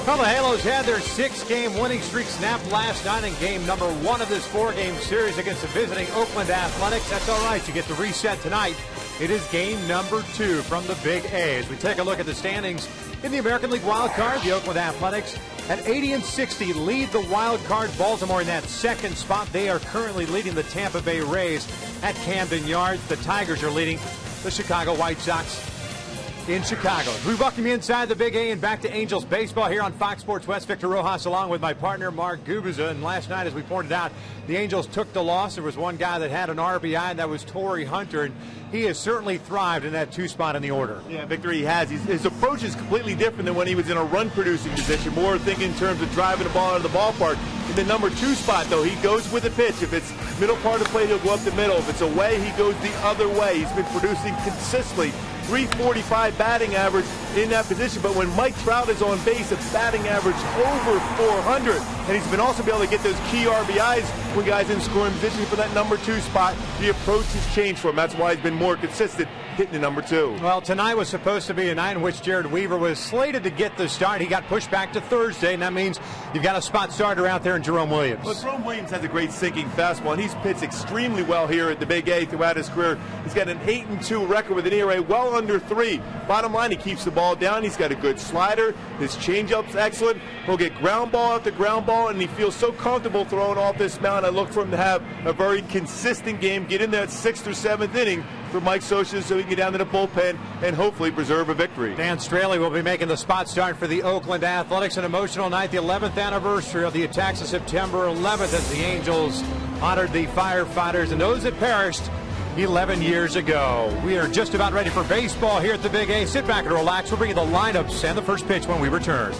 Well, the Halos had their 6-game winning streak snapped last night in game number 1 of this 4-game series against the visiting Oakland Athletics. That's all right. You get the reset tonight. It is game number 2 from the Big A. As we take a look at the standings in the American League Wild Card, the Oakland Athletics at 80-60 lead the Wild Card. Baltimore in that second spot. They are currently leading the Tampa Bay Rays at Camden Yards. The Tigers are leading the Chicago White Sox in Chicago. We welcome you inside the Big A and back to Angels baseball here on Fox Sports West. Victor Rojas along with my partner Mark Gubiza. And last night, as we pointed out, the Angels took the loss. There was one guy that had an RBI, and that was Torrey Hunter. And he has certainly thrived in that 2 spot in the order. Yeah, Victor, he has. His approach is completely different than when he was in a run-producing position, more thinking in terms of driving the ball out of the ballpark. In the number 2 spot, though, he goes with the pitch. If it's middle part of the plate, he'll go up the middle. If it's away, he goes the other way. He's been producing consistently. 345 batting average in that position, but when Mike Trout is on base, a batting average over 400, and he's been also be able to get those key RBIs when guys in scoring position for that number 2 spot. The approach has changed for him. That's why he's been more consistent hitting the number 2. Well, tonight was supposed to be a night in which Jared Weaver was slated to get the start. He got pushed back to Thursday, and that means you've got a spot starter out there in Jerome Williams. Well, Jerome Williams has a great sinking fastball, and he's pitched extremely well here at the Big A throughout his career. He's got an 8-2 record with an ERA well under 3. Bottom line, he keeps the ball down. He's got a good slider. His changeup's excellent. He'll get ground ball after ground ball, and he feels so comfortable throwing off this mound. I look for him to have a very consistent game, get in that 6th or 7th inning for Mike Scioscia so he can get down to the bullpen and hopefully preserve a victory. Dan Straley will be making the spot start for the Oakland Athletics. An emotional night, the 11th anniversary of the attacks of September 11th as the Angels honored the firefighters and those that perished 11 years ago. We are just about ready for baseball here at the Big A. Sit back and relax. We'll bring you the lineups and the first pitch when we return.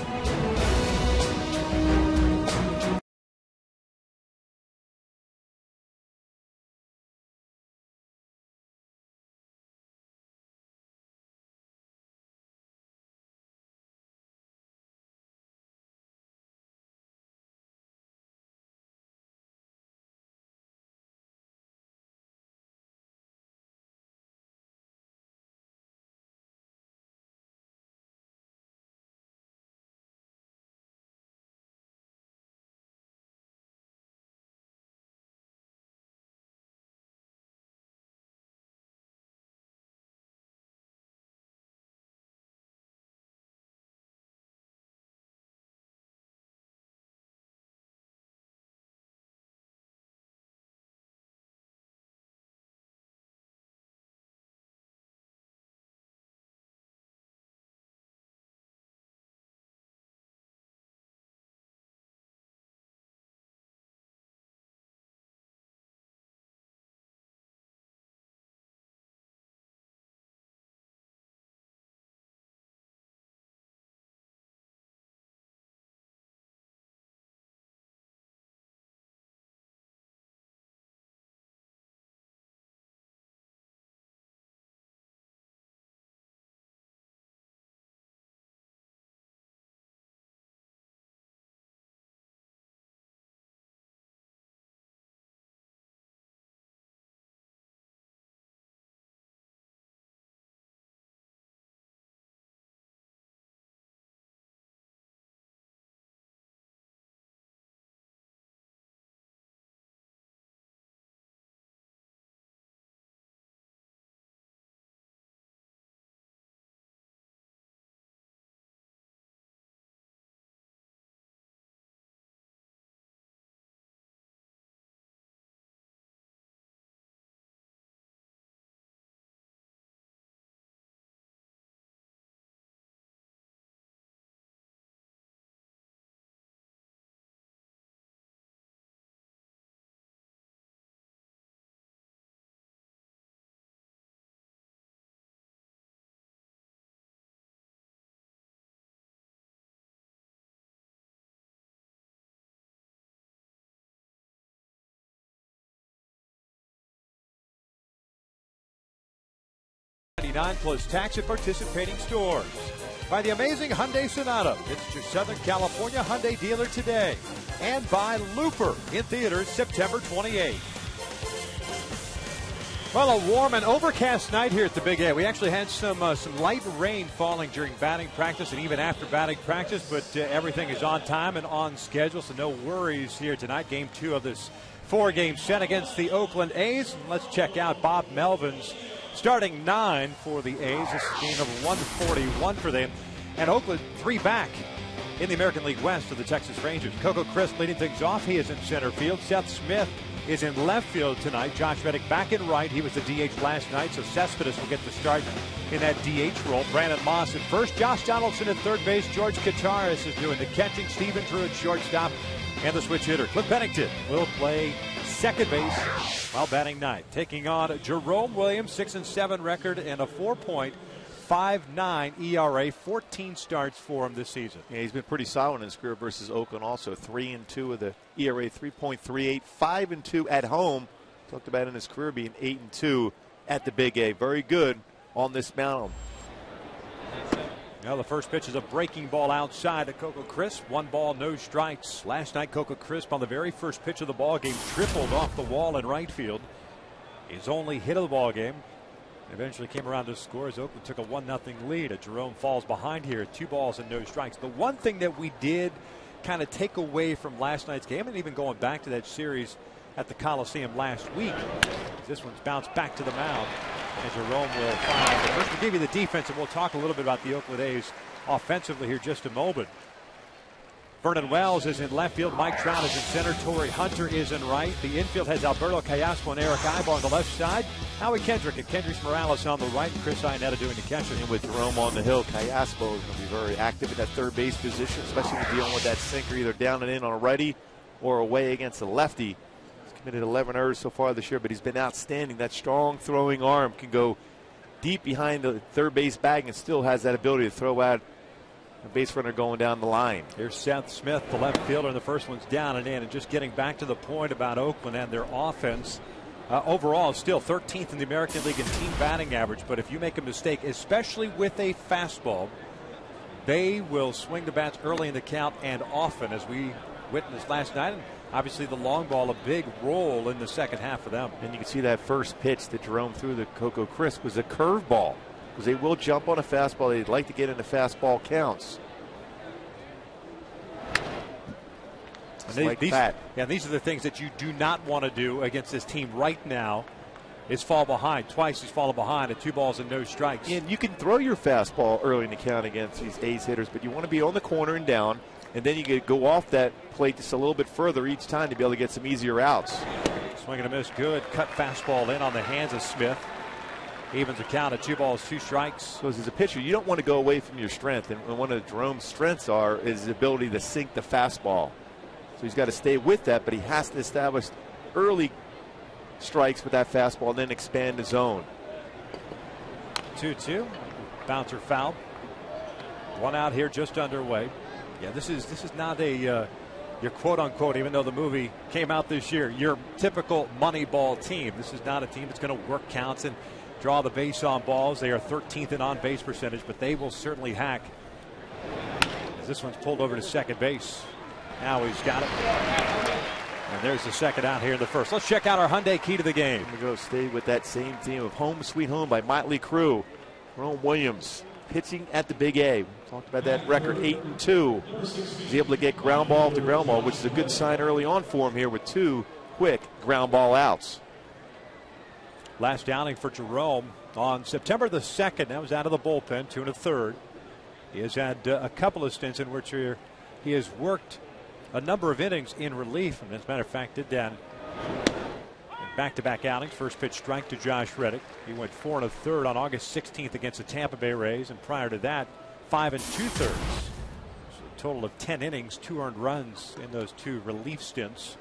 Plus tax at participating stores. By the amazing Hyundai Sonata. Visit your Southern California Hyundai dealer today. And by Looper in theaters September 28th. Well, a warm and overcast night here at the Big A. We actually had some light rain falling during batting practice and even after batting practice, but everything is on time and on schedule, so no worries here tonight. Game 2 of this 4-game set against the Oakland A's. Let's check out Bob Melvin's starting 9 for the A's. This is game number 141 for them. And Oakland 3 back in the American League West to the Texas Rangers. Coco Crisp leading things off. He is in center field. Seth Smith is in left field tonight. Josh Reddick back in right. He was the DH last night, so Cespedes will get the start in that DH role. Brandon Moss at first. Josh Donaldson at third base. George Kataris is doing the catching. Stephen Drew at shortstop. And the switch hitter, Cliff Pennington, will play second base while batting ninth. Taking on Jerome Williams, 6-7 record and a 4.59 ERA. 14 starts for him this season. Yeah, he's been pretty solid in his career versus Oakland also. 3-2 with the ERA, 3.38, 5-2 at home. Talked about in his career being 8-2 at the Big A. Very good on this mound. Well, the first pitch is a breaking ball outside to Coco Crisp. 1 ball, no strikes. Last night, Coco Crisp on the very first pitch of the ball game tripled off the wall in right field. His only hit of the ball game. Eventually came around to score as Oakland took a 1-0 lead. Jerome falls behind here, 2 balls and no strikes. The one thing that we did kind of take away from last night's game, and even going back to that series at the Coliseum last week, this one's bounced back to the mound. And Jerome will find. But first, we'll give you the defense, and we'll talk a little bit about the Oakland A's offensively here just a moment. Vernon Wells is in left field. Mike Trout is in center. Torrey Hunter is in right. The infield has Alberto Callaspo and Eric Aybar on the left side. Howie Kendrick and Kendrys Morales on the right. And Chris Iannetta doing the catching. And with Jerome on the hill, Callaspo is going to be very active in that third base position, especially when dealing with that sinker either down and in on a righty or away against a lefty. Committed 11 errors so far this year, but he's been outstanding. That strong throwing arm can go deep behind the third base bag and still has that ability to throw out a base runner going down the line. Here's Seth Smith, the left fielder, and the first one's down and in. And just getting back to the point about Oakland and their offense, overall still 13th in the American League in team batting average. But if you make a mistake, especially with a fastball, they will swing the bats early in the count and often, as we witnessed last night. And obviously, the long ball, a big role in the second half for them. And you can see that first pitch that Jerome threw to Coco Crisp was a curveball, because they will jump on a fastball. They'd like to get into fastball counts. And these are the things that you do not want to do against this team right now. Is fall behind. Twice he's fallen behind at 2 balls and no strikes. And you can throw your fastball early in the count against these A's hitters, but you want to be on the corner and down. And then you could go off that plate just a little bit further each time to be able to get some easier outs. Swing and a miss, good. Cut fastball in on the hands of Smith. Evens the count at 2 balls, 2 strikes. So as a pitcher, you don't want to go away from your strength. And one of Jerome's strengths is his ability to sink the fastball. So he's got to stay with that, but he has to establish early strikes with that fastball and then expand the zone. 2-2. Bouncer foul. 1 out here just underway. Yeah, this is not a your quote unquote, even though the movie came out this year, your typical Moneyball team. This is not a team that's going to work counts and draw the base on balls. They are 13th in on base percentage, but they will certainly hack. As this one's pulled over to second base. Now he's got it. And there's the second out here in the first. Let's check out our Hyundai key to the game. We're going to stay with that same theme of Home Sweet Home by Motley Crue. Jerome Williams pitching at the Big A. We talked about that record, 8-2. He's able to get ground ball to ground ball, which is a good sign early on for him here with 2 quick ground ball outs. Last outing for Jerome on September the 2nd. That was out of the bullpen, 2 1/3. He has had a couple of stints in which he has worked a number of innings in relief. And as a matter of fact, did that in back-to-back outings. First pitch strike to Josh Reddick. He went 4 1/3 on August 16th against the Tampa Bay Rays. And prior to that, 5 2/3. So a total of 10 innings, 2 earned runs in those 2 relief stints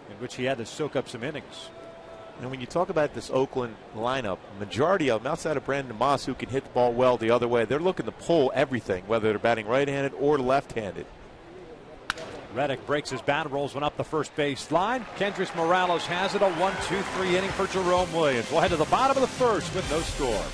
in which he had to soak up some innings. And when you talk about this Oakland lineup, majority of them, outside of Brandon Moss, who can hit the ball well the other way, they're looking to pull everything, whether they're batting right-handed or left-handed. Reddick breaks his bat, rolls one up the first base line. Kendrys Morales has it, a 1-2-3 inning for Jerome Williams. We'll head to the bottom of the first with no score.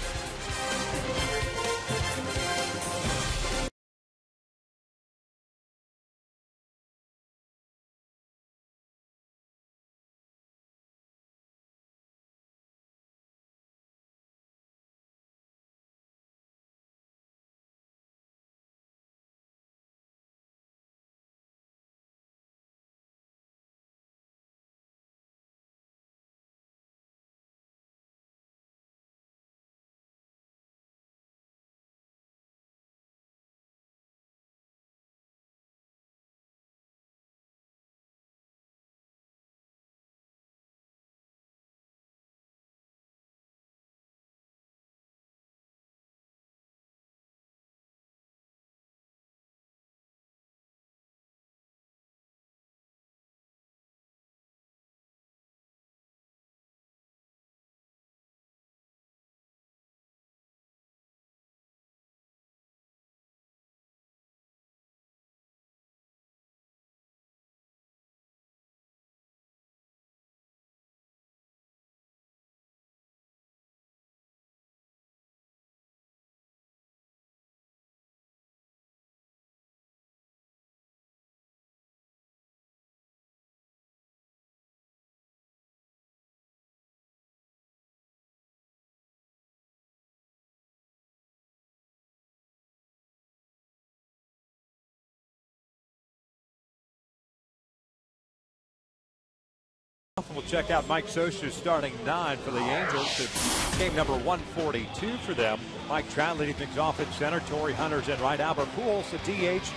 We'll check out Mike Scioscia starting 9 for the Angels. It's game number 142 for them. Mike Trout leading things off at center. Torii Hunter's in right. Albert Pujols at DH.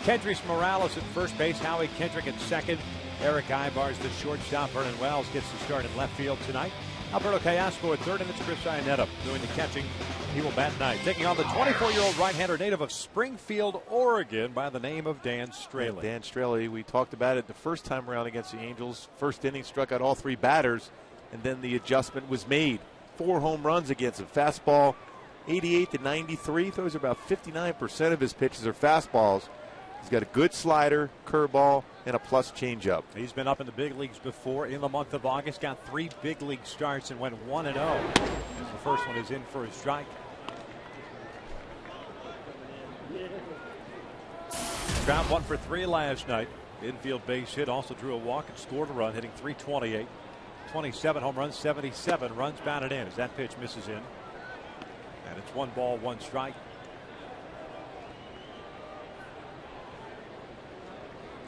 Kendrys Morales at first base. Howie Kendrick at second. Eric Ibar's the shortstop. Vernon Wells gets the start in left field tonight. Alberto Callasco at third, and it's Chris Iannetta doing the catching. He will bat tonight. Taking on the 24-year-old right-hander native of Springfield, Oregon, by the name of Dan Straley. Dan Straley, we talked about it the first time around against the Angels. First inning, struck out all 3 batters, and then the adjustment was made. 4 home runs against him. Fastball 88 to 93. Throws about 59% of his pitches are fastballs. He's got a good slider, curveball, and a plus changeup. He's been up in the big leagues before in the month of August. Got 3 big league starts and went 1-0. The first one is in for a strike. Trout 1 for 3 last night. Infield base hit, also drew a walk and scored a run, hitting .328. 27 home runs, 77 runs batted in as that pitch misses in. And it's 1 ball, 1 strike.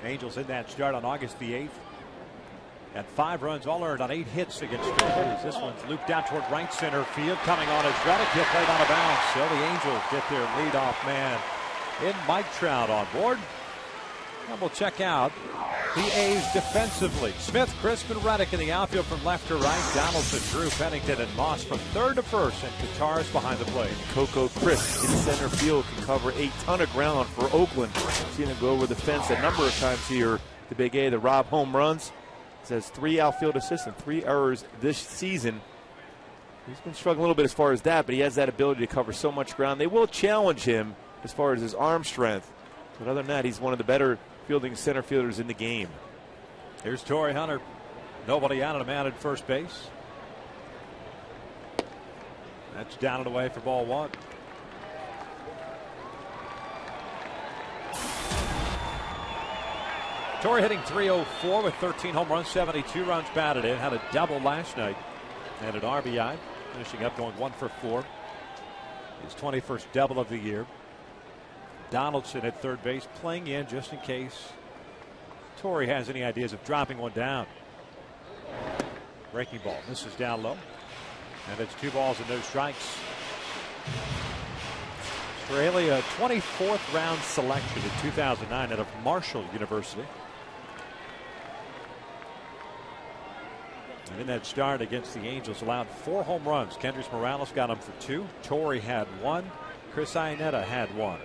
Angels in that start on August the 8th. Had 5 runs all earned on 8 hits against Phillies. This one's looped out toward right center field. Coming on is Reddick. He'll play it out of bounds. So the Angels get their leadoff man in Mike Trout on board. And we'll check out the A's defensively. Smith, Crisp, and Reddick in the outfield from left to right. Donaldson, Drew, Pennington, and Moss from third to first. And Kataris behind the plate. Coco Crisp in center field can cover a ton of ground for Oakland. Seen him go over the fence a number of times here. The Big A, the Rob home runs. He has 3 outfield assists and 3 errors this season. He's been struggling a little bit as far as that, but he has that ability to cover so much ground. They will challenge him as far as his arm strength. But other than that, he's one of the better fielding center fielders in the game. Here's Torii Hunter. Nobody out, and a man at first base. That's down and away for ball 1. Torii hitting .304 with 13 home runs, 72 runs batted in. Had a double last night and an RBI. Finishing up going 1 for 4. His 21st double of the year. Donaldson at third base, playing in just in case Torii has any ideas of dropping one down. Breaking ball. This is down low. And it's 2 balls and no strikes. Straley, a 24th round selection in 2009 out of Marshall University. And in that start against the Angels, allowed 4 home runs. Kendrys Morales got him for 2. Torii had 1. Chris Iannetta had 1.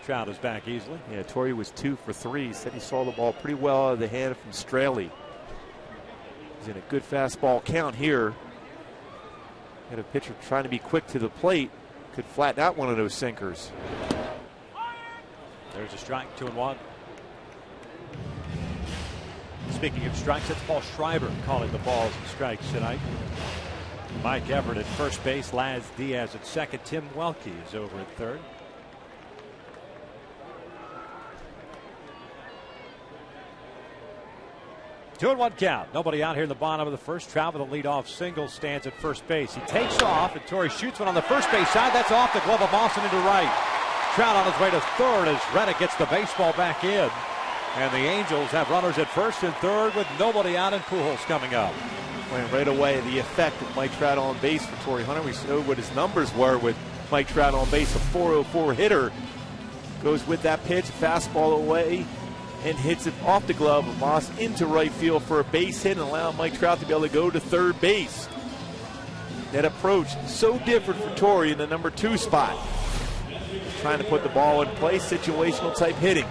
Trout is back easily. Yeah, Torii was 2 for 3. He said he saw the ball pretty well out of the hand from Straley. He's in a good fastball count here. Got a pitcher trying to be quick to the plate. Could flatten out one of those sinkers. There's a strike, 2-1. Speaking of strikes, that's Paul Schreiber calling the balls and strikes tonight. Mike Everett at first base, Laz Diaz at second. Tim Welke is over at third. Two and 1 count. Nobody out here in the bottom of the first. Trout with a leadoff single, stands at first base. He takes off, and Torii shoots one on the first base side. That's off the glove of Mawson into right. Trout on his way to third as Reddick gets the baseball back in. And the Angels have runners at first and third with nobody out, and Pujols coming up. Playing right away, the effect of Mike Trout on base for Torii Hunter. We saw what his numbers were with Mike Trout on base. A .404 hitter goes with that pitch, fastball away, and hits it off the glove of Moss into right field for a base hit and allow Mike Trout to be able to go to third base. That approach so different for Torii in the number 2 spot. Trying to put the ball in play, situational type hitting.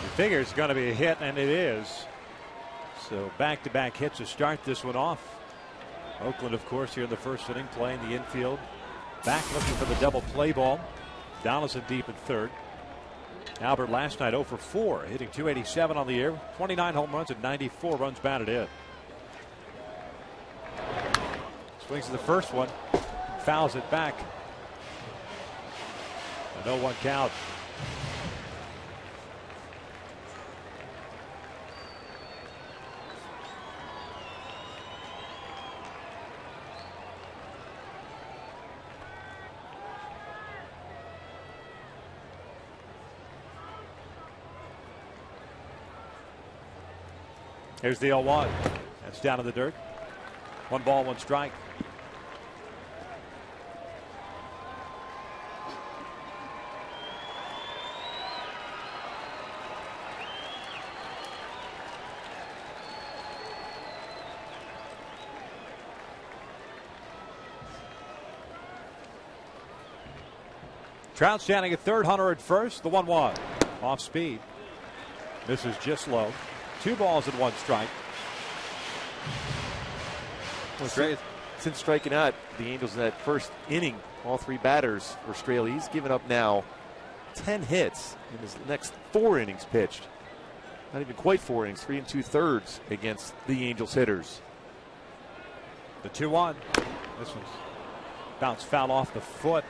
You figure it's going to be a hit, and it is. So back-to-back hits to start this one off. Oakland, of course, here in the first inning, playing the infield. Back looking for the double play ball. Donaldson deep at third. Albert last night 0 for 4, hitting .287 on the year. 29 home runs and 94 runs batted in. Swings to the first one, fouls it back. A 0-1 count. Here's the 0-1. That's down in the dirt. 1 ball, 1 strike. Trout standing at third, Hunter at first. The 1-1. Off speed. Misses just low. 2 balls and 1 strike. Well, since striking out the Angels in that first inning, all 3 batters for Straily. He's given up now 10 hits in his next 4 innings pitched. Not even quite 4 innings, 3 2/3 against the Angels hitters. The 2-1. This one's bounced foul off the foot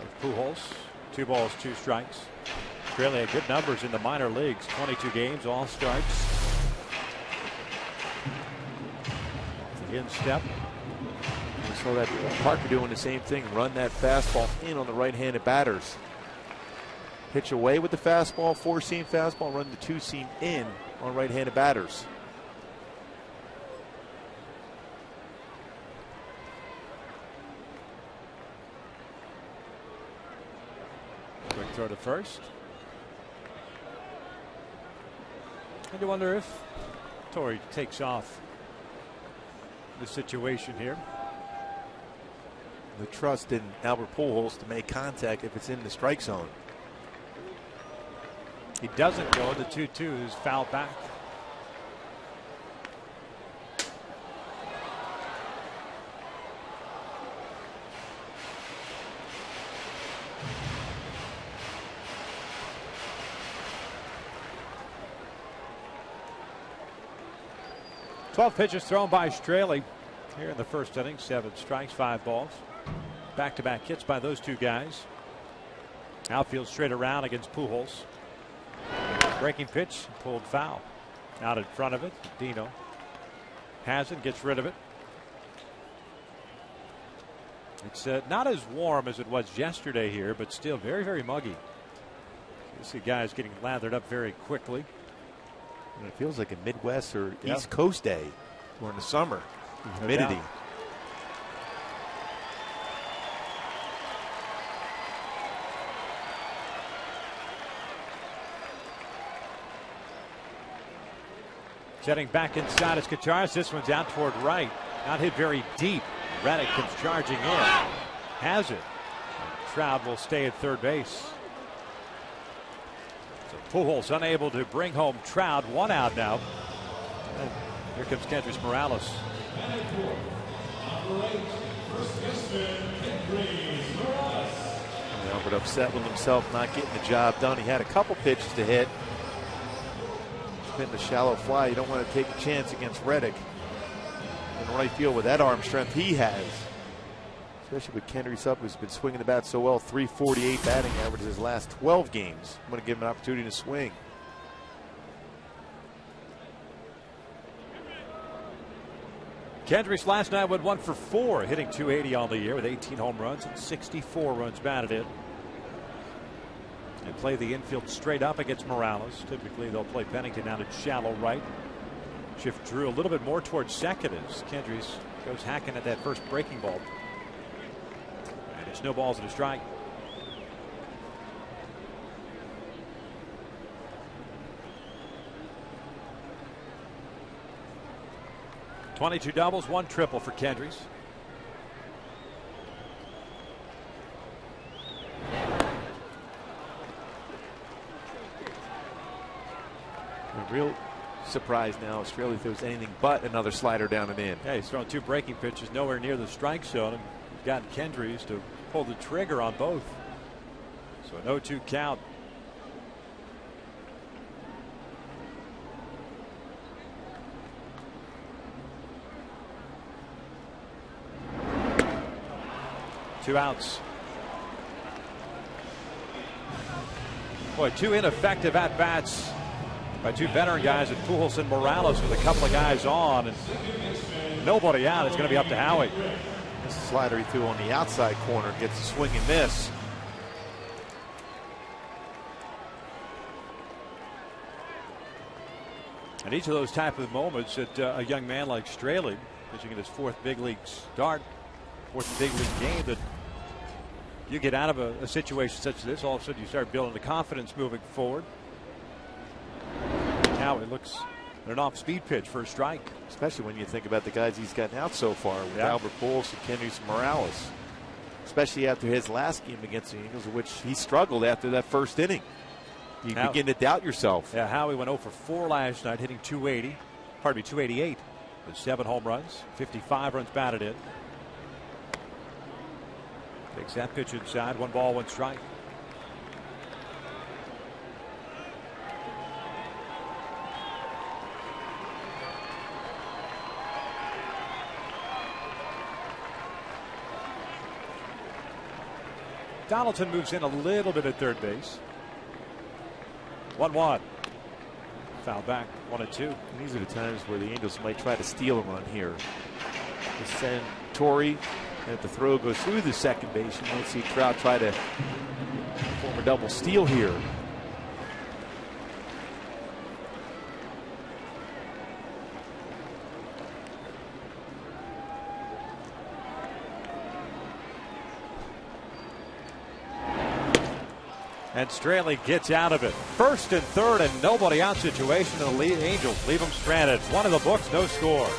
of Pujols. 2 balls, 2 strikes. Straily had good numbers in the minor leagues. 22 games, all strikes. The instep. We saw that Parker doing the same thing. Run that fastball in on the right-handed batters. Pitch away with the fastball, 4-seam fastball. Run the 2-seam in on right-handed batters. Quick throw to first. And you wonder if Torre takes off the situation here. The trust in Albert Pujols to make contact if it's in the strike zone. He doesn't go. The 2-2 is fouled back. Twelve pitches thrown by Straily here in the first inning. 7 strikes, 5 balls. Back-to-back hits by those 2 guys. Outfield straight around against Pujols. Breaking pitch, pulled foul. Out in front of it, Dino has it, gets rid of it. It's not as warm as it was yesterday here, but still very, very muggy. You see guys getting lathered up very quickly. And it feels like a Midwest or East Coast day during the summer. Humidity. No. Setting back inside is Kotsar's. This one's out toward right. Not hit very deep. Reddick comes charging in. Has it. Trout will stay at third base. So Pujols unable to bring home Trout. 1 out now. And here comes Kendrys Morales. Albert upset with himself not getting the job done. He had a couple pitches to hit. Hitting a shallow fly. You don't want to take a chance against Reddick in right field with that arm strength he has. Especially with Kendrys up, who's been swinging the bat so well. 348 batting average his last 12 games. I'm going to give him an opportunity to swing. Kendrys last night went 1 for 4, hitting .280 on the year with 18 home runs and 64 runs batted in. And play the infield straight up against Morales. Typically they'll play Pennington out at shallow right. Shift Drew a little bit more towards second as Kendrys goes hacking at that first breaking ball. And it's no balls and a strike. .22 doubles, 1 triple for Kendrys. A real surprise now. Straily throws anything but another slider down and in. Yeah, he's thrown 2 breaking pitches, nowhere near the strike zone. And he's gotten Kendrys to pull the trigger on both. So an 0-2 count. Two outs. Boy, 2 ineffective at-bats by 2 veteran guys at Pujols and Morales with a couple of guys on and nobody out. It's going to be up to Howie. This slider he threw on the outside corner gets a swing and miss. And each of those type of moments that a young man like Straley, pitching in his 4th big league start, 4th big league game, that you get out of a situation such as this, all of a sudden you start building the confidence moving forward. Now it looks at an off-speed pitch for a strike. Especially when you think about the guys he's gotten out so far with Albert Pujols and Kendrys Morales. Especially after his last game against the Angels, in which he struggled after that first inning. You begin to doubt yourself. Yeah, Howie went 0 for 4 last night, hitting 288 with 7 home runs, 55 runs batted in. Takes that pitch inside, 1 ball, 1 strike. Donaldson moves in a little bit at third base. 1-1. Foul back, 1-2. And these are the times where the Angels might try to steal a run here. They send Torrey, and if the throw goes through the second base, you might see Trout try to form a double steal here. And Straley gets out of it. 1st and 3rd and nobody out situation, and the Angels leave them stranded. 1 in the books, no score.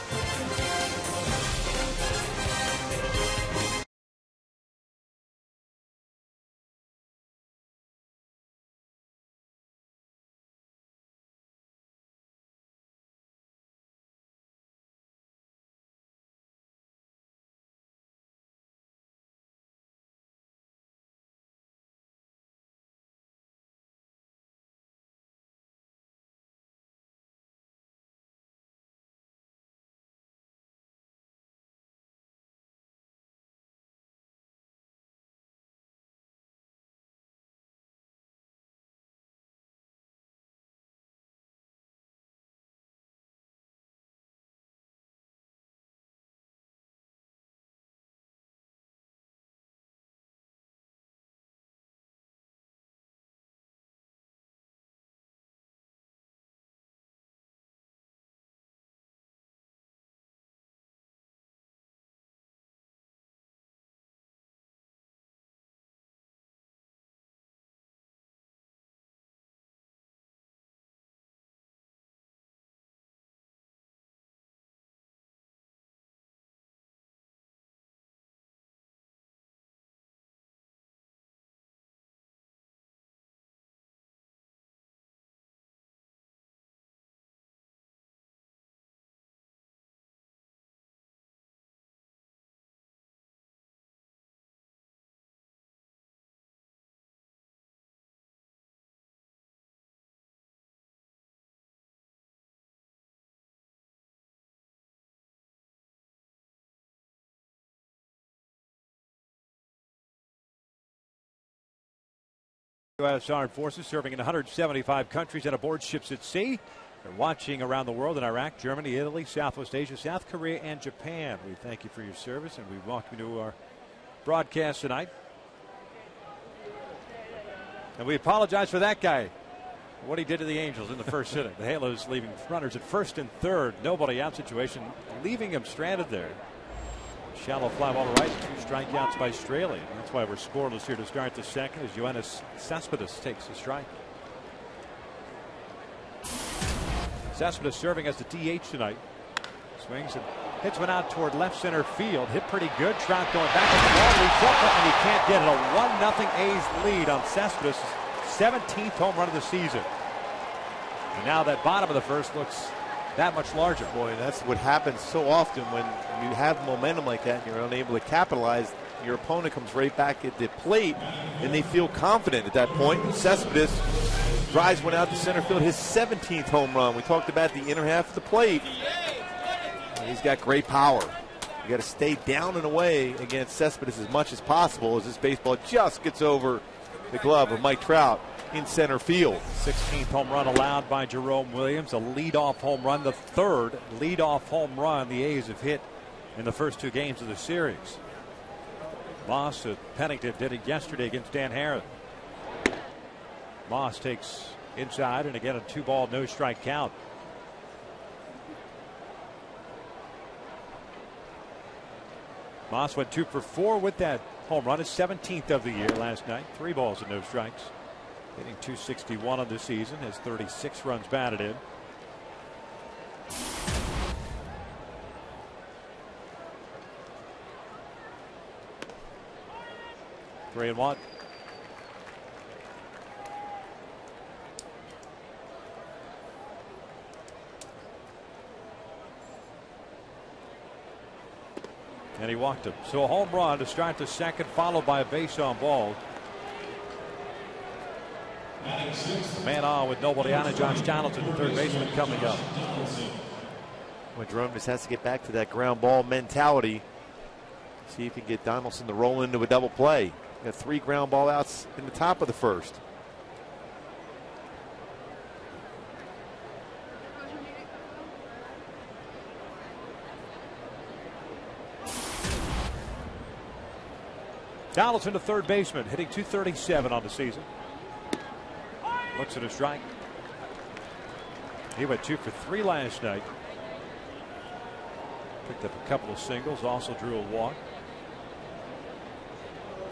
U.S. Armed Forces serving in 175 countries and aboard ships at sea. They're watching around the world in Iraq, Germany, Italy, Southwest Asia, South Korea, and Japan. We thank you for your service, and we welcome you to our broadcast tonight. And we apologize for that guy, what he did to the Angels in the first inning. The Halos leaving runners at 1st and 3rd, nobody out situation, leaving him stranded there. Shallow fly ball to right, 2 strikeouts by Straley. That's why we're scoreless here to start the 2nd as Yoenis Cespedes takes the strike. Cespedes serving as the DH tonight. Swings and hits one out toward left center field. Hit pretty good. Trout going back on the ball. Leads up and he can't get it. A 1-0 A's lead on Cespedes' 17th home run of the season. And now that bottom of the 1st looks that much larger. Boy, that's what happens so often when you have momentum like that and you're unable to capitalize. Your opponent comes right back at the plate and they feel confident at that point. Cespedes drives one out to center field, his 17th home run. We talked about the inner half of the plate. And he's got great power. You got to stay down and away against Cespedes as much as possible as this baseball just gets over the glove of Mike Trout in center field. 16th home run allowed by Jerome Williams, a leadoff home run, the 3rd leadoff home run the A's have hit in the first 2 games of the series. Moss at Pennington did it yesterday against Dan Haren. Moss takes inside, and again a 2-ball no strike count. Moss went 2 for 4 with that home run, his 17th of the year last night. 3 balls and no strikes. Hitting .261 on the season, has 36 runs batted in. Three and one. And he walked him. So a home run to start the second, followed by a base on ball. Man on with nobody on, and Josh Donaldson, the third baseman, coming up. Well, Jerome just has to get back to that ground ball mentality. See if he can get Donaldson to roll into a double play. Got 3 ground ball outs in the top of the first. Donaldson, the third baseman, hitting .237 on the season. Looks at a strike. He went 2 for 3 last night. Picked up a couple of singles, also drew a walk.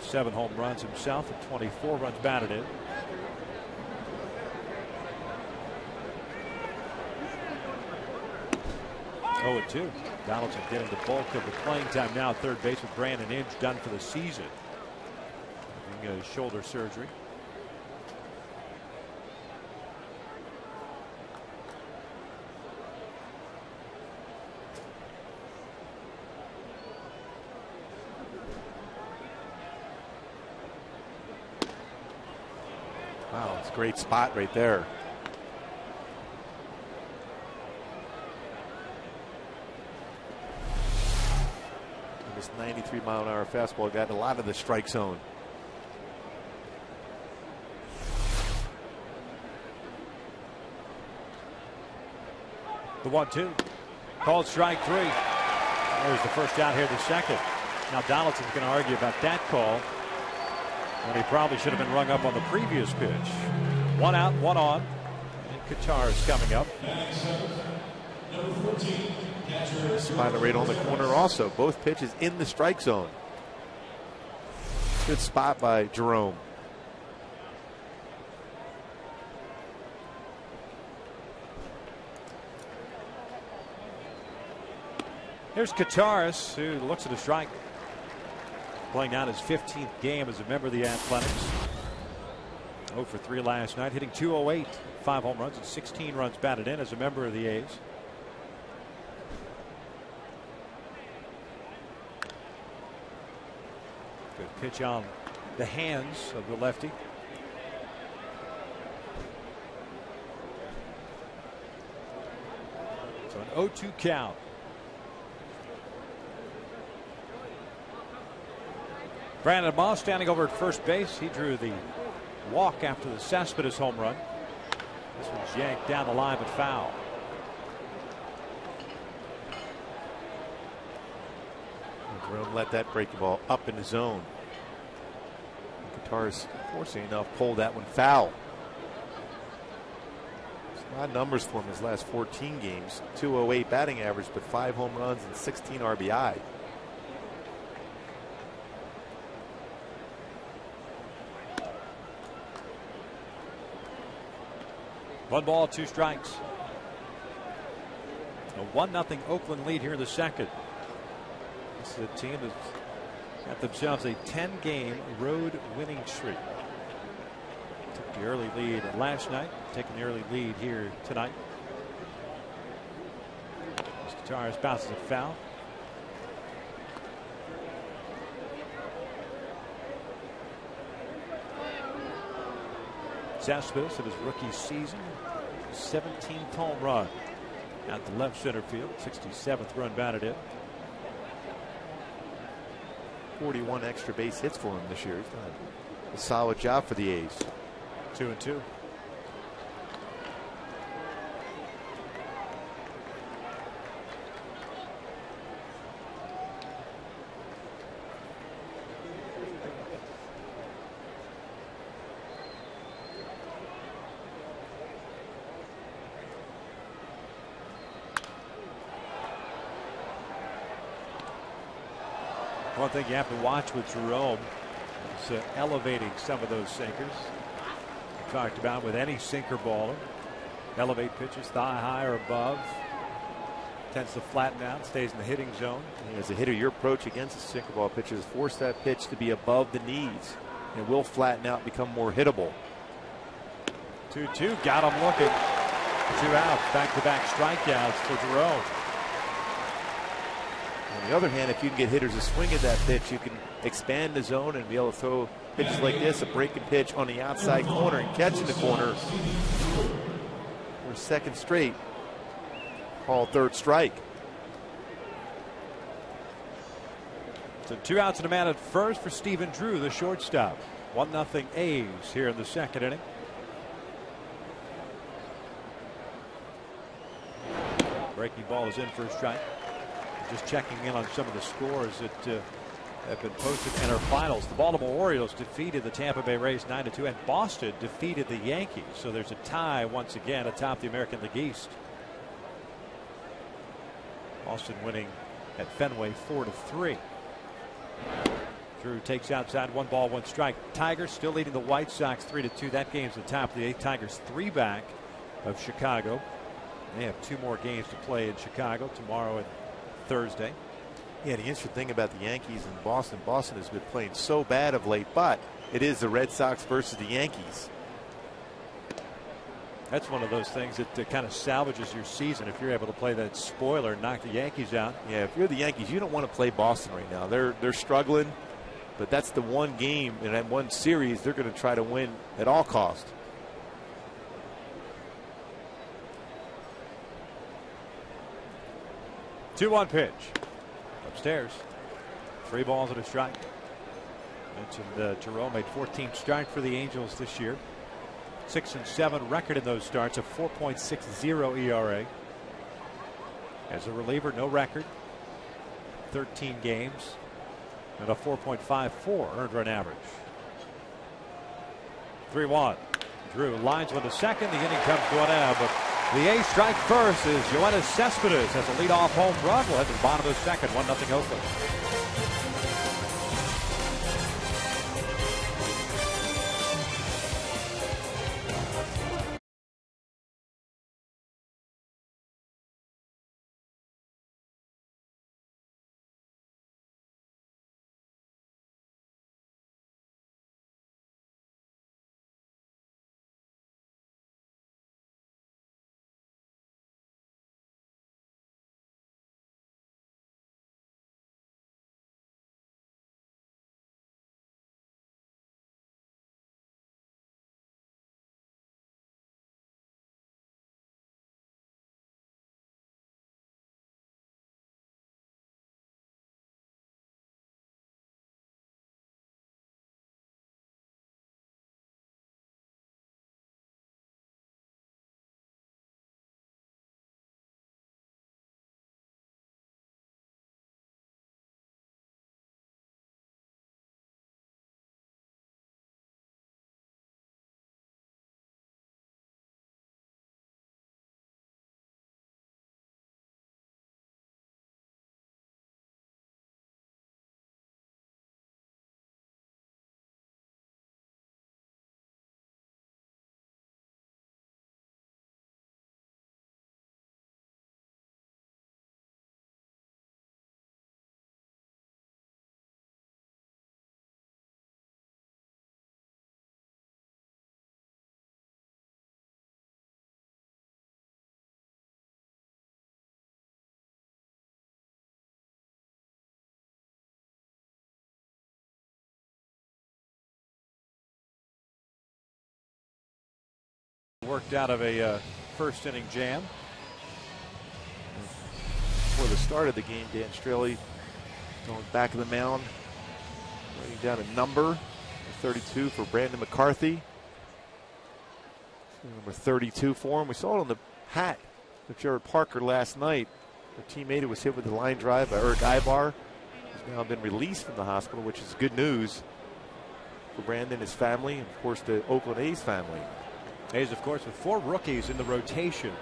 7 home runs himself and 24 runs batted in. Oh, and 2. Donaldson getting the bulk of the playing time now. Third base with Brandon Inge done for the season. Having shoulder surgery. Wow, it's a great spot right there. And this 93-mile-an-hour fastball got a lot of the strike zone. The 1-2. Called strike 3. There's the first out here, the second. Now Donaldson's going to argue about that call, when he probably should have been rung up on the previous pitch. 1 out, 1 on. And Qatar is coming up. Spider right on the corner also. Both pitches in the strike zone. Good spot by Jerome. Here's Kataris, who looks at a strike. Playing out his 15th game as a member of the Athletics. 0 for 3 last night, hitting .208. 5 home runs and 16 runs batted in as a member of the A's. Good pitch on the hands of the lefty. So an 0-2 count. Brandon Moss standing over at first base. He drew the walk after the Cespedes home run. This one's yanked down the line but foul. Jerome let that breaking ball up in the zone. Qatar's, fortunately enough, pulled that one foul. It's a lot of numbers for him his last 14 games. .208 batting average, but 5 home runs and 16 RBI. One ball, 2 strikes. A 1-0 Oakland lead here in the second. This is a team that's got themselves a 10-game road winning streak. Took the early lead last night, taking the early lead here tonight. Qatar bounces a foul. Cespedes in his rookie season, 17th home run at the left center field, 67th run batted in. 41 extra base hits for him this year. He's done a solid job for the A's. 2-2. One thing you have to watch with Jerome is elevating some of those sinkers. We talked about with any sinker baller. Elevate pitches thigh high or above. Tends to flatten out, stays in the hitting zone. As a hitter, your approach against a sinker ball pitcher is force that pitch to be above the knees. It will flatten out, become more hittable. 2-2, got him looking. 2 outs, back-to-back strikeouts for Jerome. On the other hand, if you can get hitters to swing at that pitch, you can expand the zone and be able to throw pitches like this, a breaking pitch on the outside corner and catch in the corner. For a second straight, call third strike. So 2 outs and a man at first for Stephen Drew, the shortstop. 1-0 A's here in the second inning. Breaking ball is in for a strike. Just checking in on some of the scores that have been posted in our finals. The Baltimore Orioles defeated the Tampa Bay Rays 9-2, and Boston defeated the Yankees. So there's a tie once again atop the American League East. Boston winning at Fenway 4-3. Drew takes outside, 1 ball, 1 strike. Tigers still leading the White Sox 3-2. That game's the top of the 8th. Tigers 3 back of Chicago. They have 2 more games to play in Chicago tomorrow and Thursday. Yeah, the interesting thing about the Yankees and Boston has been playing so bad of late, but it is the Red Sox versus the Yankees. That's one of those things that kind of salvages your season if you're able to play that spoiler and knock the Yankees out. Yeah, if you're the Yankees, you don't want to play Boston right now. They're struggling, but that's the one game in that one series they're going to try to win at all cost. Two-one pitch. Upstairs. 3 balls and a strike. Mentioned Jerome made 14 strikes for the Angels this year. 6-7 record in those starts, a 4.60 ERA. As a reliever, no record. 13 games and a 4.54 earned run average. 3-1. Drew lines with a second. The inning comes to an end, but the ace strike first is Yoenis Cespedes has a leadoff home run. We'll head to the bottom of the second. 1-0 Oakland. Worked out of a first inning jam. Before the start of the game, Dan Straley going back of the mound, writing down a number, 32 for Brandon McCarthy. Number 32 for him. We saw it on the hat of Jared Parker last night. A teammate who was hit with a line drive by Eric Ibar has now been released from the hospital, which is good news for Brandon, his family, and of course the Oakland A's family. A's, of course, with 4 rookies in the rotation,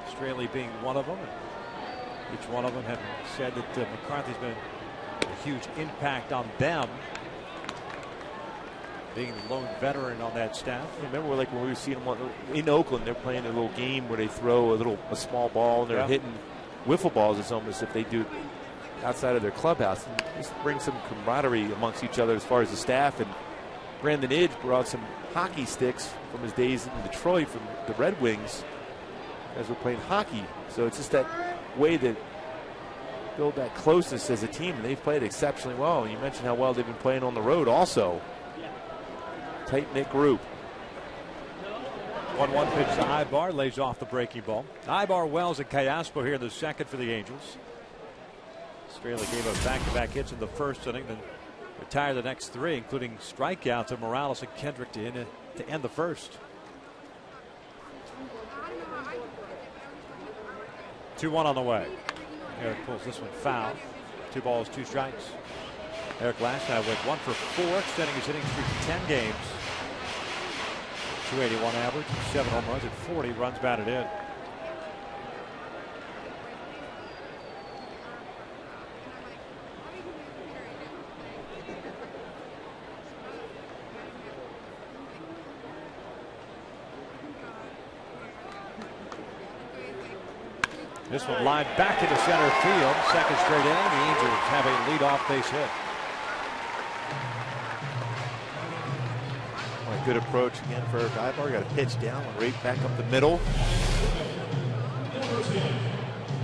Straley being one of them. And each one of them have said that McCarthy's been a huge impact on them, being the lone veteran on that staff. Remember, like when we were seeing them in Oakland, they're playing a little game where they throw a small ball and they're hitting wiffle balls. It's almost if they do outside of their clubhouse, and just bring some camaraderie amongst each other as far as the staff. And Brandon Idge brought some hockey sticks from his days in Detroit from the Red Wings as we're playing hockey. So it's just that way to build that closeness as a team, and they've played exceptionally well. And you mentioned how well they've been playing on the road also. Tight-knit group. 1-1 pitch to Ibar, lays off the breaking ball. Ibar, Wells, and Callaspo here in the second for the Angels. Straley gave up back-to-back hits in the first inning, then retired the next three, including strikeouts of Morales and Kendrick to end the first. 2-1 on the way. Eric pulls this one foul. 2 balls, 2 strikes. Eric last night went 1 for 4, extending his hitting streak to 10 games. 281 average, 7 home runs, and 40 runs batted in. This one lined back into center field. Second straight inning. The Angels have a leadoff base hit. Well, a good approach again for Eric Ibar. Got a pitch down, went right back up the middle.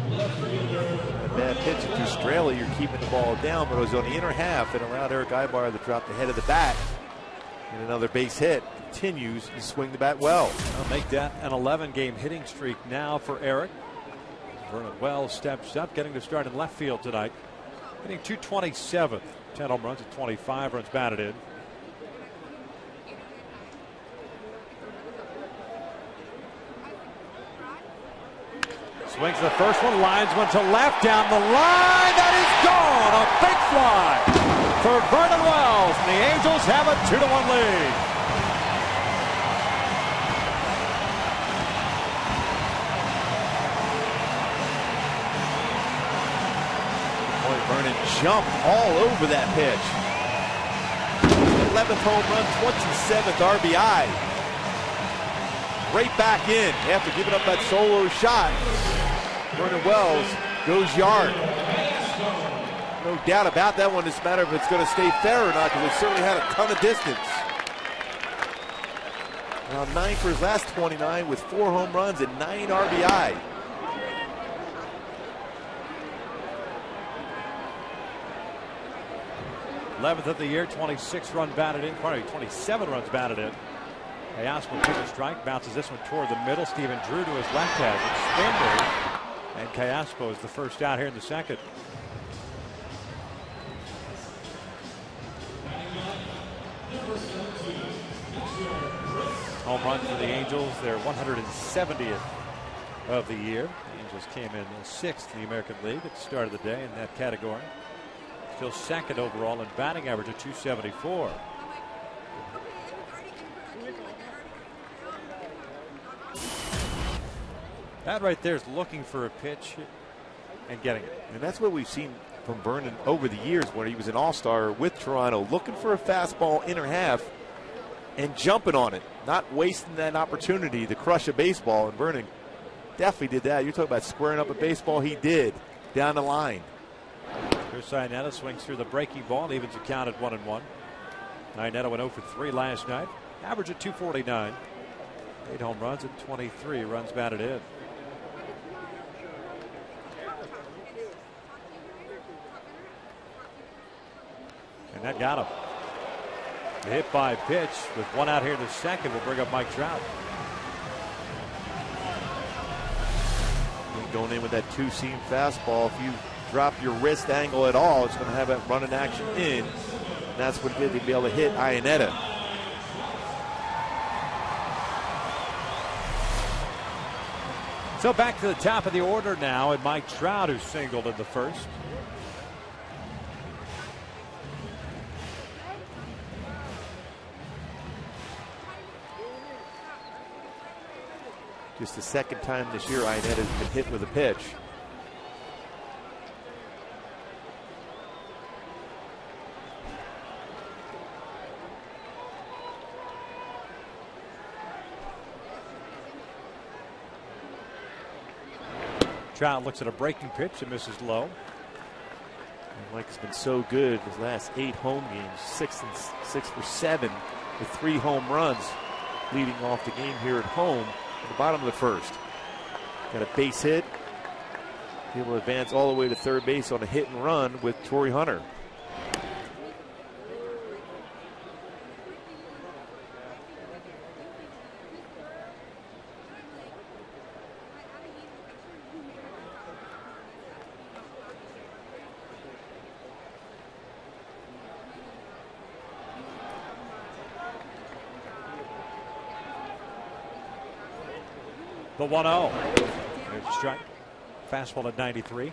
A bad pitch to Straley. You're keeping the ball down, but it was on the inner half and allowed Eric Ibar to drop the head of the bat. And another base hit. Continues to swing the bat well. I'll make that an 11-game hitting streak now for Eric. Vernon Wells steps up, getting to start in left field tonight. Hitting .227, 10 home runs and 25 runs batted in. Swings the first one, lines one to left, down the line. That is gone. A big fly for Vernon Wells. And the Angels have a 2-1 lead. Vernon jumped all over that pitch. 11th home run, 27th RBI. Right back in after giving up that solo shot. Vernon Wells goes yard. No doubt about that one. It's a matter of if it's going to stay fair or not, because it certainly had a ton of distance. Now 9 for his last 29 with 4 home runs and 9 RBI. th of the year, 26 run batted in, 27 runs batted in. Callaspo took a strike, bounces this one toward the middle. Stephen Drew to his left has it, and Callaspo is the first out here in the second. Home run for the Angels, their 170th of the year. The Angels came in 6th in the American League at the start of the day in that category. Still second overall in batting average of .274. That right there is looking for a pitch and getting it. And that's what we've seen from Vernon over the years when he was an all-star with Toronto, looking for a fastball inner half and jumping on it, not wasting that opportunity to crush a baseball. And Vernon definitely did that. You're talking about squaring up a baseball. He did down the line. Chris Iannetta swings through the breaking ball, evens the count at 1-1. Iannetta went 0 for 3 last night, average at .249. 8 home runs and 23 runs batted in. And that got him. The hit by pitch with 1 out here in the second will bring up Mike Trout. Going in with that 2-seam fastball, if you drop your wrist angle at all, it's going to have that running action in. And that's what it did to be able to hit Iannetta. So back to the top of the order now, and Mike Trout, who singled in the first. Just the second time this year Iannetta has been hit with a pitch. Trout looks at a breaking pitch and misses low. And Mike has been so good his last 8 home games, 6 for 7 with 3 home runs, leading off the game here at home at the bottom of the first. Got a base hit. Able to advance all the way to third base on a hit and run with Torii Hunter. The 1-0. There's a strike. Fastball at 93.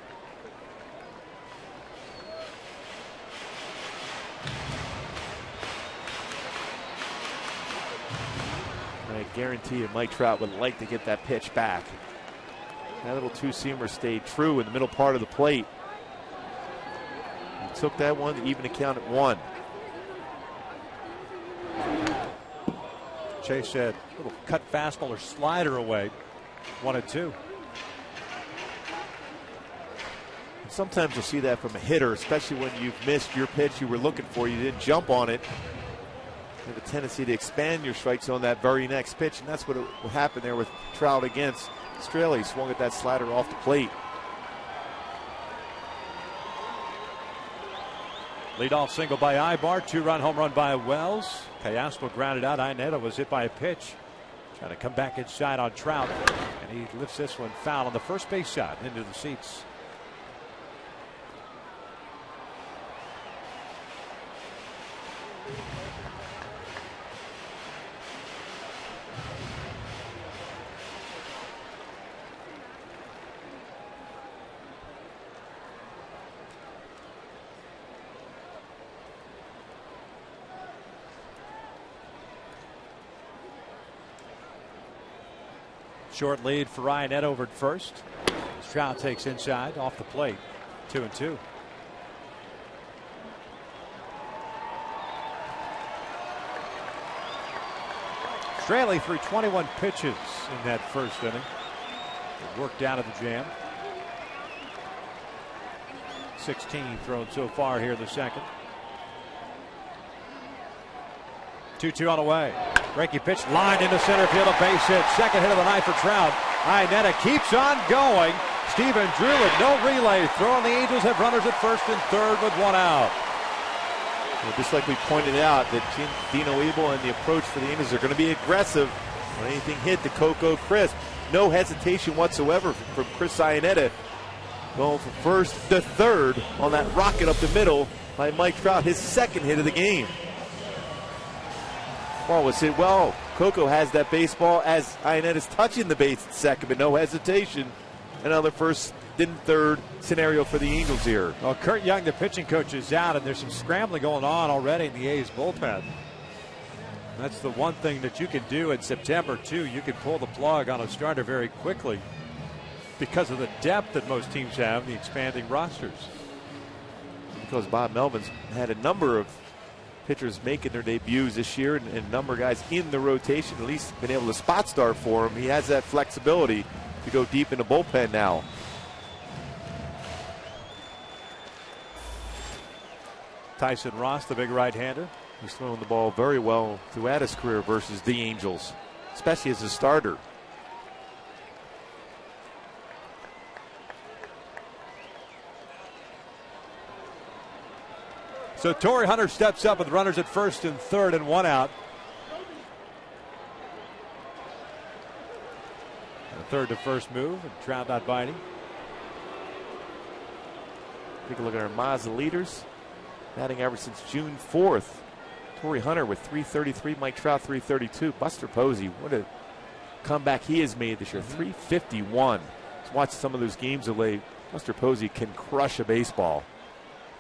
I guarantee you Mike Trout would like to get that pitch back. That little two-seamer stayed true in the middle part of the plate. He took that one to even the count at 1. Chase said little cut fastball or slider away. 1-2. Sometimes you'll see that from a hitter, especially when you've missed your pitch you were looking for. You didn't jump on it. You have a tendency to expand your strike zone that very next pitch, and that's what happened there with Trout against Straley. He swung at that slider off the plate. Leadoff single by Ibar. 2-run home run by Wells. Callasco grounded out. Iannetta was hit by a pitch. Trying to come back inside on Trout. And he lifts this one foul on the first base shot into the seats. Short lead for Iannetta over at first. Trout takes inside off the plate. 2-2. Straley threw 21 pitches in that first inning. It worked out of the jam. 16 thrown so far here in the second. 2-2 on the way. Breaking pitch lined into center field, a base hit. Second hit of the night for Trout. Iannetta keeps on going. Stephen Druid, no relay. Throwing the Angels have runners at first and third with 1 out. Well, just like we pointed out, that Dino Ebel and the approach for the Angels are going to be aggressive. When anything hit the Coco Crisp. No hesitation whatsoever from Chris Iannetta. Going from first to third on that rocket up the middle by Mike Trout, his second hit of the game. Ball was hit well. Coco has that baseball as Iannetta's touching the base at second, but no hesitation. Another first, then third scenario for the Angels here. Well, Kurt Young, the pitching coach, is out, and there's some scrambling going on already in the A's bullpen. That's the one thing that you can do in September, too. You can pull the plug on a starter very quickly because of the depth that most teams have, the expanding rosters. Because Bob Melvin's had a number of pitchers making their debuts this year and a number of guys in the rotation, at least been able to spot start for him. He has that flexibility to go deep in the bullpen now. Tyson Ross, the big right-hander. He's throwing the ball very well throughout his career versus the Angels, especially as a starter. So Torii Hunter steps up with runners at first and third and 1 out. A third to first move, and Trout not biting. Take a look at our Mazda leaders. Batting average since June 4th. Torii Hunter with 333, Mike Trout 332. Buster Posey, what a comeback he has made this year. 351. Let's watch some of those games of late. Buster Posey can crush a baseball.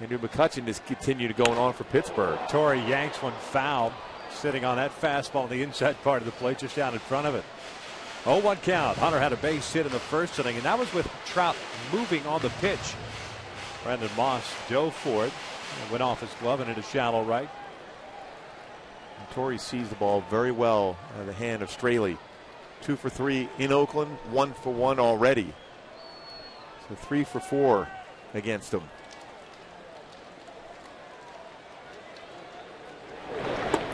Andrew McCutchen just continued going on for Pittsburgh. Torii yanks one foul, sitting on that fastball on the inside part of the plate, just down in front of it. 0-1 count. Hunter had a base hit in the first inning, and that was with Trout moving on the pitch. Brandon Moss dove for it, went off his glove and into shallow right. And Torii sees the ball very well out of the hand of Straley. 2 for 3 in Oakland, 1 for 1 already. So 3 for 4 against him.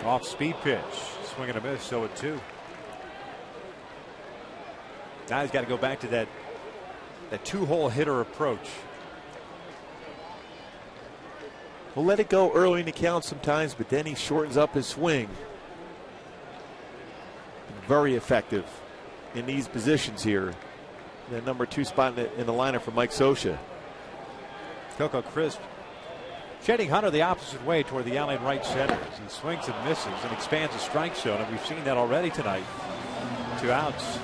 Off speed pitch. Swing and a miss, so at 2. Now he's got to go back to that 2-hole hitter approach. We'll let it go early in the count sometimes, but then he shortens up his swing. Very effective in these positions here. The number 2 spot in the lineup for Mike Scioscia. Coco Crisp shedding Hunter the opposite way toward the alley in right center as he swings and misses and expands the strike zone, and we've seen that already tonight. 2 outs.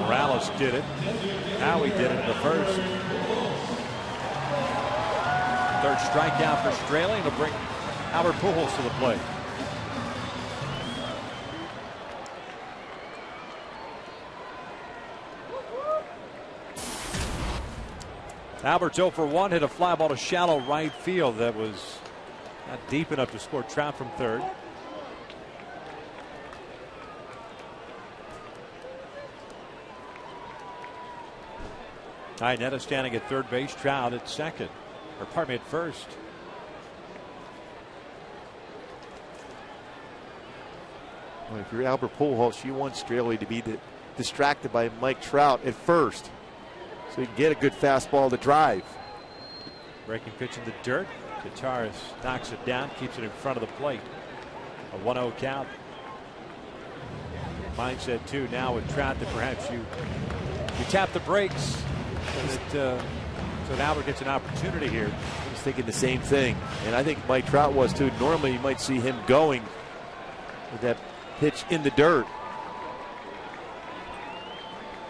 Morales did it. Howie did it in the first. 3rd strikeout for Straily, and will bring Albert Pujols to the plate. Albert's 0 for 1, hit a fly ball to shallow right field that was not deep enough to score Trout from 3rd. Iannetta standing at 3rd base, Trout at 2nd, or pardon me, at 1st. Well, if you're Albert Pujols, you want Straily to be distracted by Mike Trout at 1st, so you can get a good fastball to drive. Breaking pitch in the dirt. Gutierrez knocks it down, keeps it in front of the plate. A 1-0 count. Mindset 2 now with Trout that perhaps you tap the brakes so that Albert gets an opportunity here. I was thinking the same thing, and I think Mike Trout was too. Normally you might see him going with that pitch in the dirt.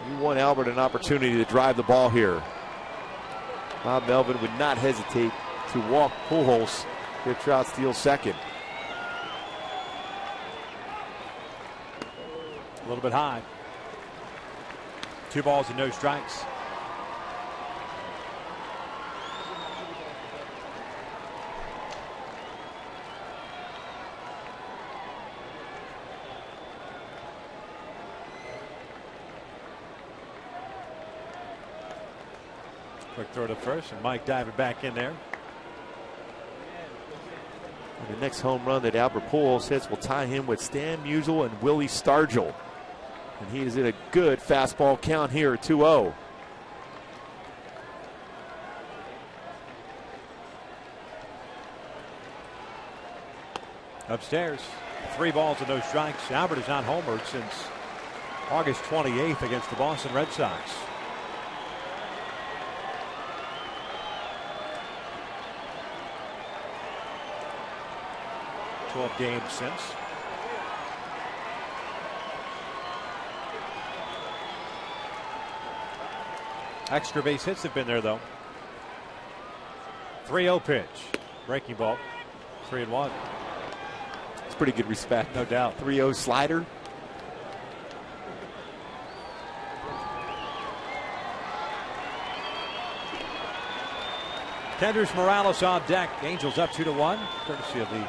You want Albert an opportunity to drive the ball here. Bob Melvin would not hesitate to walk Pujols if Trout steals 2nd. A little bit high. 2 balls and no strikes. Quick throw to first, and Mike diving back in there. And the next home run that Albert Pujols hits will tie him with Stan Musial and Willie Stargell. And he is in a good fastball count here at 2-0. Upstairs, 3 balls and no strikes. Albert has not homered since August 28th against the Boston Red Sox. Games since. Extra base hits have been there though. 3-0 pitch. Breaking ball. 3-1. It's pretty good respect. No doubt. 3-0 slider. Kendrys Morales on deck. Angels up 2-1. Courtesy of the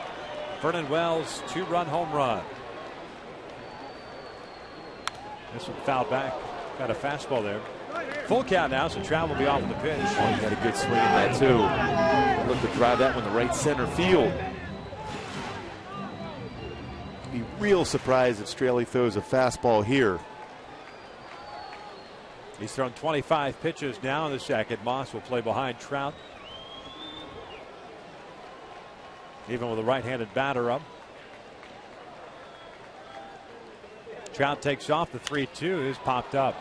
Vernon Wells 2-run home run. This one fouled back. Got a fastball there. Full count now, so Trout will be off of the pitch. Oh, he got a good swing in that too. Look to drive that one to right center field. Be real surprised if Straily throws a fastball here. He's thrown 25 pitches now in the second. Moss will play behind Trout. Even with a right-handed batter up. Trout takes off. The 3-2 is popped up.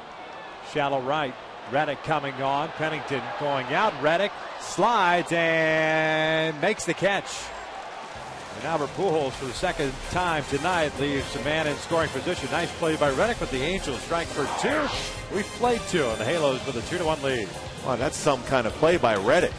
Shallow right. Reddick coming on. Pennington going out. Reddick slides and makes the catch. And Albert Pujols for the 2nd time tonight leaves a man in scoring position. Nice play by Reddick, but the Angels strike for 2. We've played 2, and the Halos with a 2-1 lead. Wow, that's some kind of play by Reddick.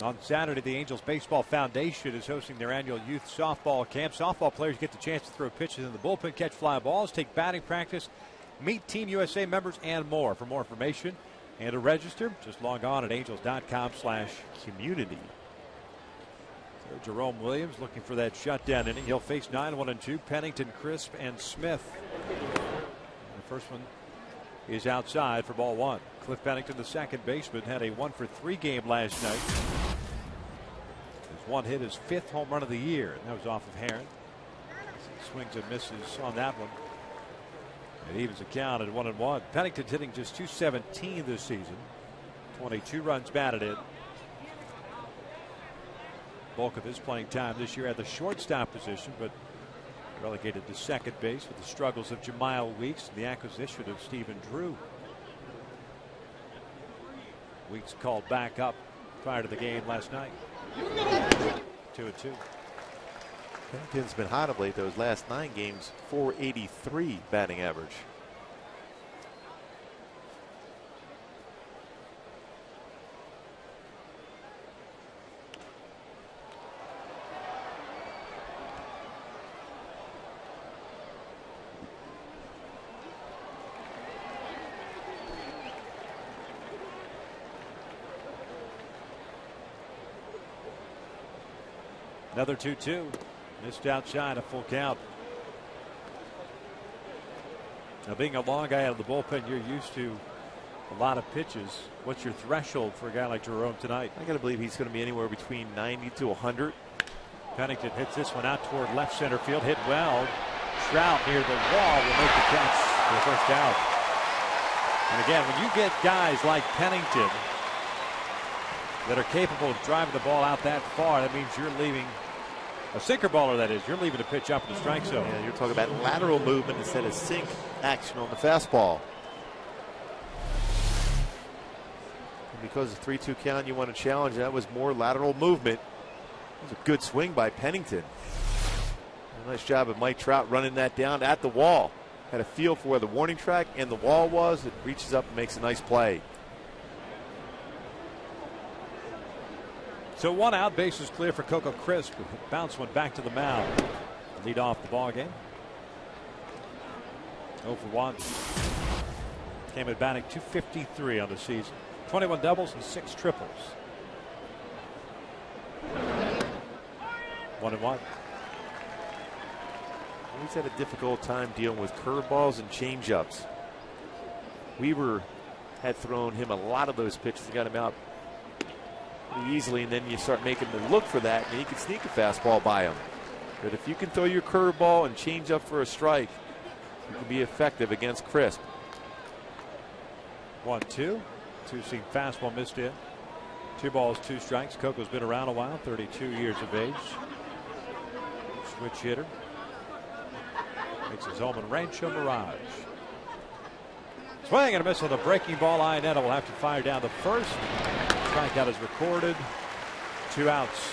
On Saturday, the Angels Baseball Foundation is hosting their annual youth softball camp. Softball players get the chance to throw pitches in the bullpen, catch fly balls, take batting practice, meet Team USA members, and more. For more information and to register, just log on at angels.com/community. So Jerome Williams looking for that shutdown inning. He'll face 9-1-2, Pennington, Crisp, and Smith. The first one is outside for ball one. Cliff Pennington, the second baseman, had a 1-for-3 game last night. His one hit, his 5th home run of the year, and that was off of Heron. Swings and misses on that one. It evens the count at 1-1. Pennington's hitting just .217 this season. 22 runs batted in. Bulk of his playing time this year at the shortstop position, but relegated to second base with the struggles of Jemile Weeks and the acquisition of Stephen Drew. Weeks called back up prior to the game last night. 2-2. Pennington's been hot of late. Those last 9 games, .483 batting average. Another 2-2. Missed outside, a full count. Now, being a long guy out of the bullpen, you're used to a lot of pitches. What's your threshold for a guy like Jerome tonight? I got to believe he's going to be anywhere between 90 to 100. Pennington hits this one out toward left center field. Hit well. Trout near the wall will make the catch for the first out. And again, when you get guys like Pennington that are capable of driving the ball out that far, that means you're leaving a sinker baller, that is. You're leaving a pitch up in the strike zone. Yeah, you're talking about lateral movement instead of sink action on the fastball. And because of 3-2 count, you want to challenge. That was more lateral movement. It was a good swing by Pennington. A nice job of Mike Trout running that down at the wall. Had a feel for where the warning track and the wall was. It reaches up and makes a nice play. So 1 out, bases clear for Coco Crisp. Bounce one back to the mound. Lead off the ball game. 0 for 1. Came in batting .253 on the season. 21 doubles and 6 triples. 1-1. He's had a difficult time dealing with curveballs and changeups. Weaver had thrown him a lot of those pitches and got him out pretty easily, and then you start making him look for that, and he can sneak a fastball by him. But if you can throw your curveball and change up for a strike, you can be effective against Crisp. 1-2. 2-seam fastball missed in. 2 balls, 2 strikes. Coco's been around a while, 32 years of age. Switch hitter. Makes his home in Rancho Mirage. Swing and a miss on the breaking ball. Iannetta will have to fire down the first. Strikeout is recorded. 2 outs.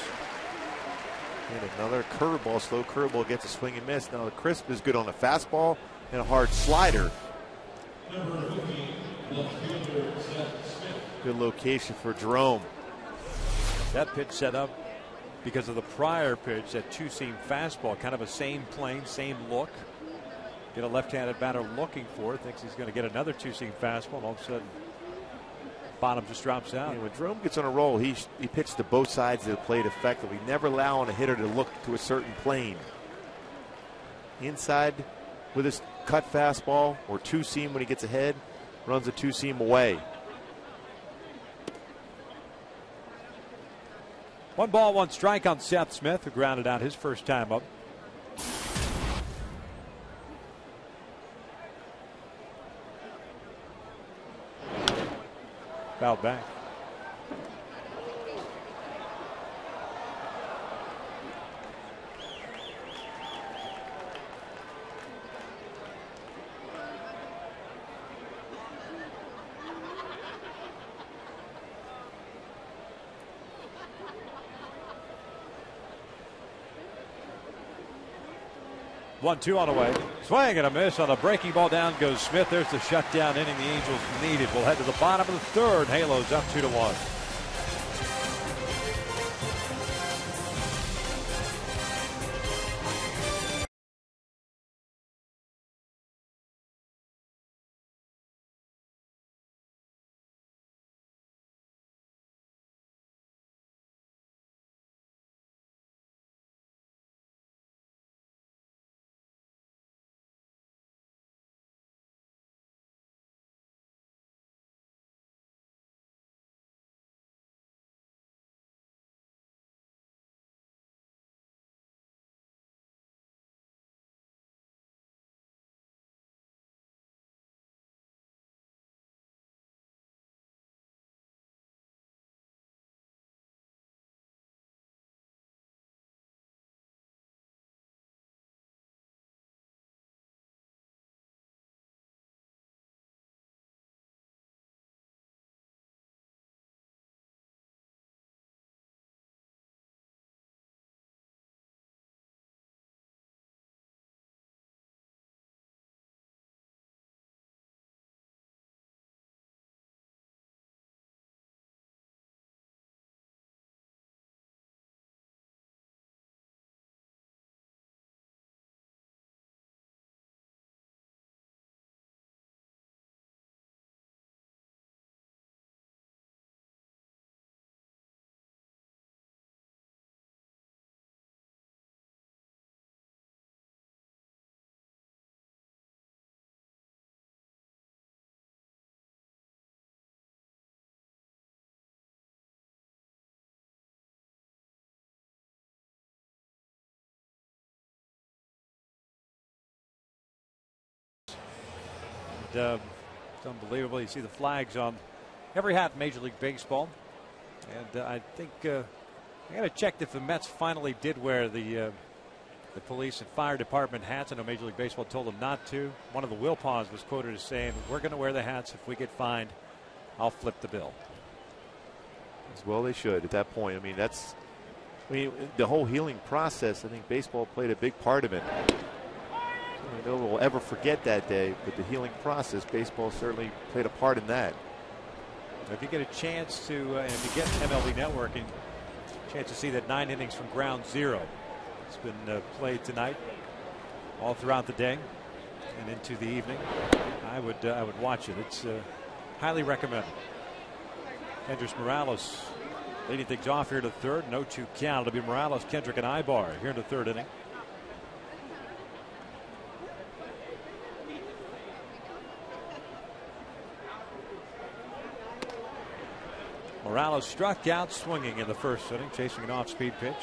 And another curveball, slow curveball, gets a swing and miss. Now the Crisp is good on a fastball and a hard slider. Good location for Jerome. That pitch set up because of the prior pitch, that 2-seam fastball, kind of a same plane, same look. Get a left-handed batter looking for it, thinks he's going to get another 2-seam fastball, and all of a sudden bottom just drops out. And when Jerome gets on a roll, he pitches to both sides of the plate effectively. Never allowing a hitter to look to a certain plane. Inside with his cut fastball or 2-seam when he gets ahead, runs a 2-seam away. 1 ball, 1 strike on Seth Smith, who grounded out his first time up. Fouled back. One-two on the way. Swing and a miss on a breaking ball. Down goes Smith. There's the shutdown inning the Angels needed. We'll head to the bottom of the third. Halos up 2-1. It's unbelievable. You see the flags on every hat in Major League Baseball. And I think I got to check if the Mets finally did wear the police and fire department hats. I know Major League Baseball told them not to. One of the Wilpons was quoted as saying, "We're going to wear the hats. If we get fined, I'll flip the bill." As well they should at that point. The whole healing process, I think baseball played a big part of it. No one will ever forget that day, but the healing process, baseball certainly played a part in that. If you get a chance to, and if you get MLB Network, and a chance to see that 9 innings from ground zero, it's been played tonight, all throughout the day and into the evening. I would watch it. It's highly recommended. Kendrys Morales leading things off here to third. No 2 count. It'll be Morales, Kendrick, and Ibar here in the third inning. Morales struck out swinging in the first inning, chasing an off-speed pitch.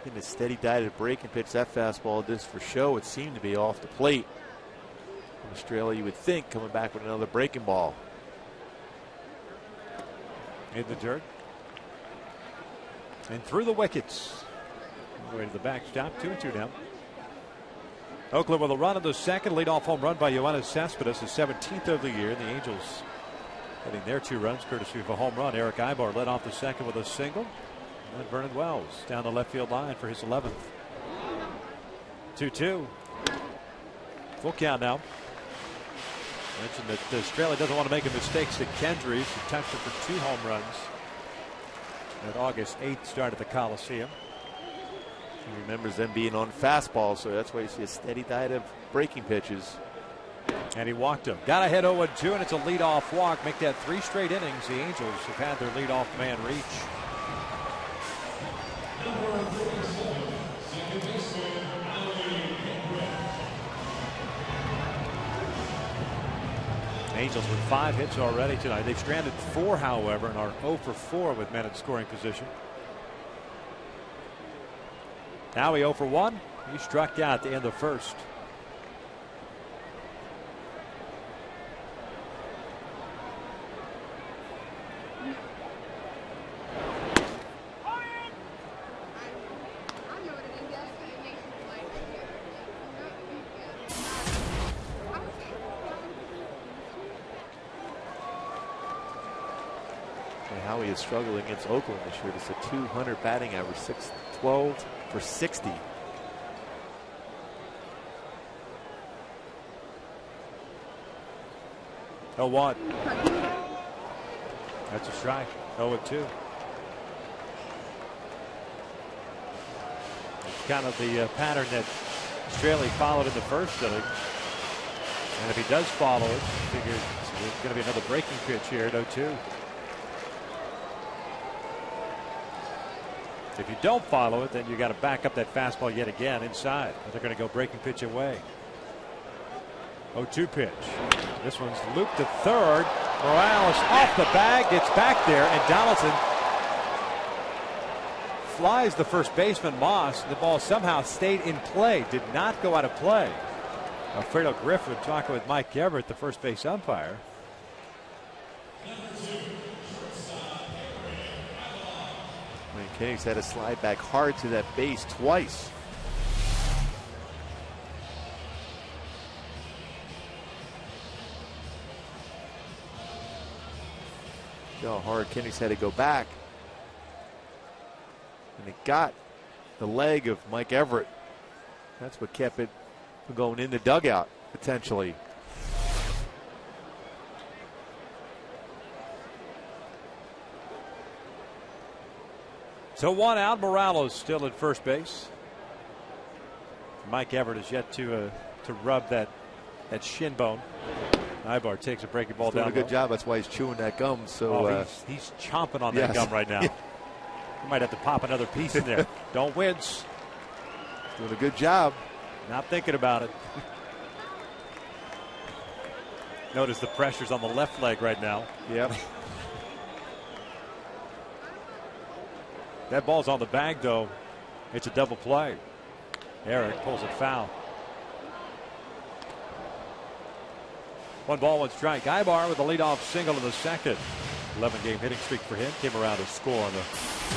In a steady diet breaking pitch, that fastball just for show, it seemed to be off the plate. Australia, you would think, coming back with another breaking ball. In the dirt. And through the wickets. All the way to the backstop. 2-2 now. Oakland with a run in the second. Leadoff home run by Yoenis Cespedes, the 17th of the year. The Angels getting their 2 runs courtesy of a home run. Eric Ibar led off the second with a single. And then Vernon Wells down the left field line for his 11th. 2-2. Full count now. Mentioned that Australia doesn't want to make a mistake to Kendrys, who touched it for 2 home runs at August 8th start at the Coliseum. He remembers them being on fastball, so that's why you see a steady diet of breaking pitches. And he walked him. Got ahead 0-2, and it's a leadoff walk. Make that 3 straight innings. The Angels have had their leadoff man reach. Angels with 5 hits already tonight. They've stranded 4, however, and are 0 for 4 with men in scoring position. Now he 0 for 1. He struck out at the end of the first. Howie is struggling against Oakland this year. It's a 200 batting average, 6-12 for 60. Oh, 1. That's a strike. 0-2. It's kind of the pattern that Australia followed in the first inning. And if he does follow it, I figure it's going to be another breaking pitch here at 0-2. If you don't follow it, then you got to back up that fastball yet again inside. But they're going to go breaking pitch away. 0-2 pitch. This one's looped to third. Morales off the bag, gets back there, and Donaldson flies the first baseman Moss. The ball somehow stayed in play, did not go out of play. Alfredo Griffin talking with Mike Everett, the first base umpire. Kendrys had to slide back hard to that base twice. See how hard Kendrys had to go back. And it got the leg of Mike Everett. That's what kept it from going in the dugout, potentially. So 1 out. Morales still at first base. Mike Everett is yet to rub that shin bone. Ibar takes a breaking ball down. Doing a good job. That's why he's chewing that gum. So he's chomping on that gum right now. You might have to pop another piece in there. Don't wince. Doing a good job. Not thinking about it. Notice the pressure's on the left leg right now. Yep. That ball's on the bag, though. It's a double play. Eric pulls it foul. 1 ball, 1 strike. Ibar with a leadoff single in the second. 11-game hitting streak for him. Came around to score on the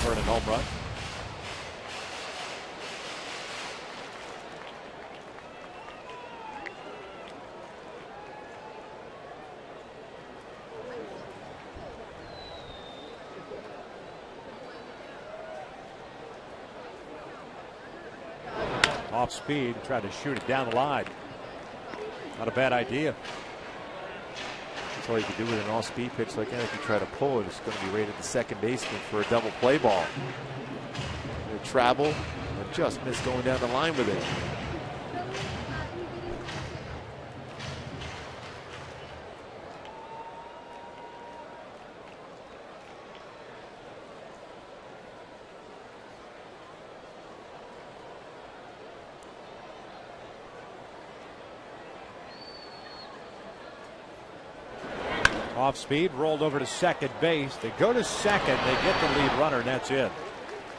Vernon home run. Off speed, tried to shoot it down the line. Not a bad idea. That's all you can do with an off-speed pitch like that. If you try to pull it, it's going to be rated the second baseman for a double play ball. They travel and just miss going down the line with it. Off speed, rolled over to second base. They go to second, they get the lead runner, and that's it.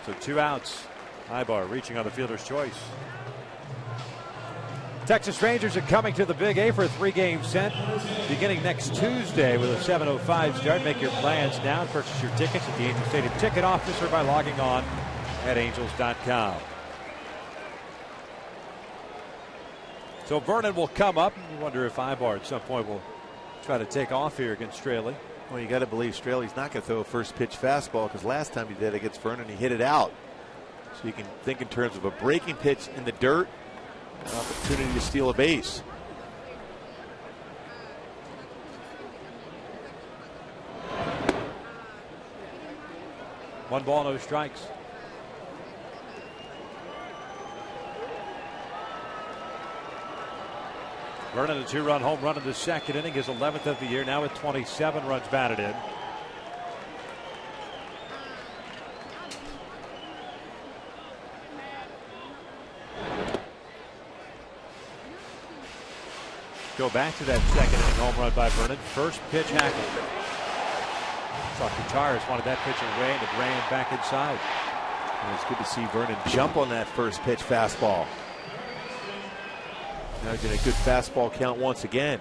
So 2 outs. Ibar reaching on the fielder's choice. Texas Rangers are coming to the Big A for a 3-game set beginning next Tuesday with a 7:05 start. Make your plans now and purchase your tickets at the Angel Stadium ticket office or by logging on at angels.com. So Vernon will come up. You wonder if Ibar at some point will try to take off here against Straley. Well, you got to believe Straley's not going to throw a first pitch fastball, because last time he did against Vernon, he hit it out. So you can think in terms of a breaking pitch in the dirt, an opportunity to steal a base. One ball, no strikes. Vernon, a 2-run home run in the second inning, his 11th of the year, now with 27 runs batted in. Go back to that second inning home run by Vernon. First pitch hackled. Thought Gutierrez wanted that pitch away, and it ran back inside. And it's good to see Vernon jump on that first pitch fastball. Now getting a good fastball count once again.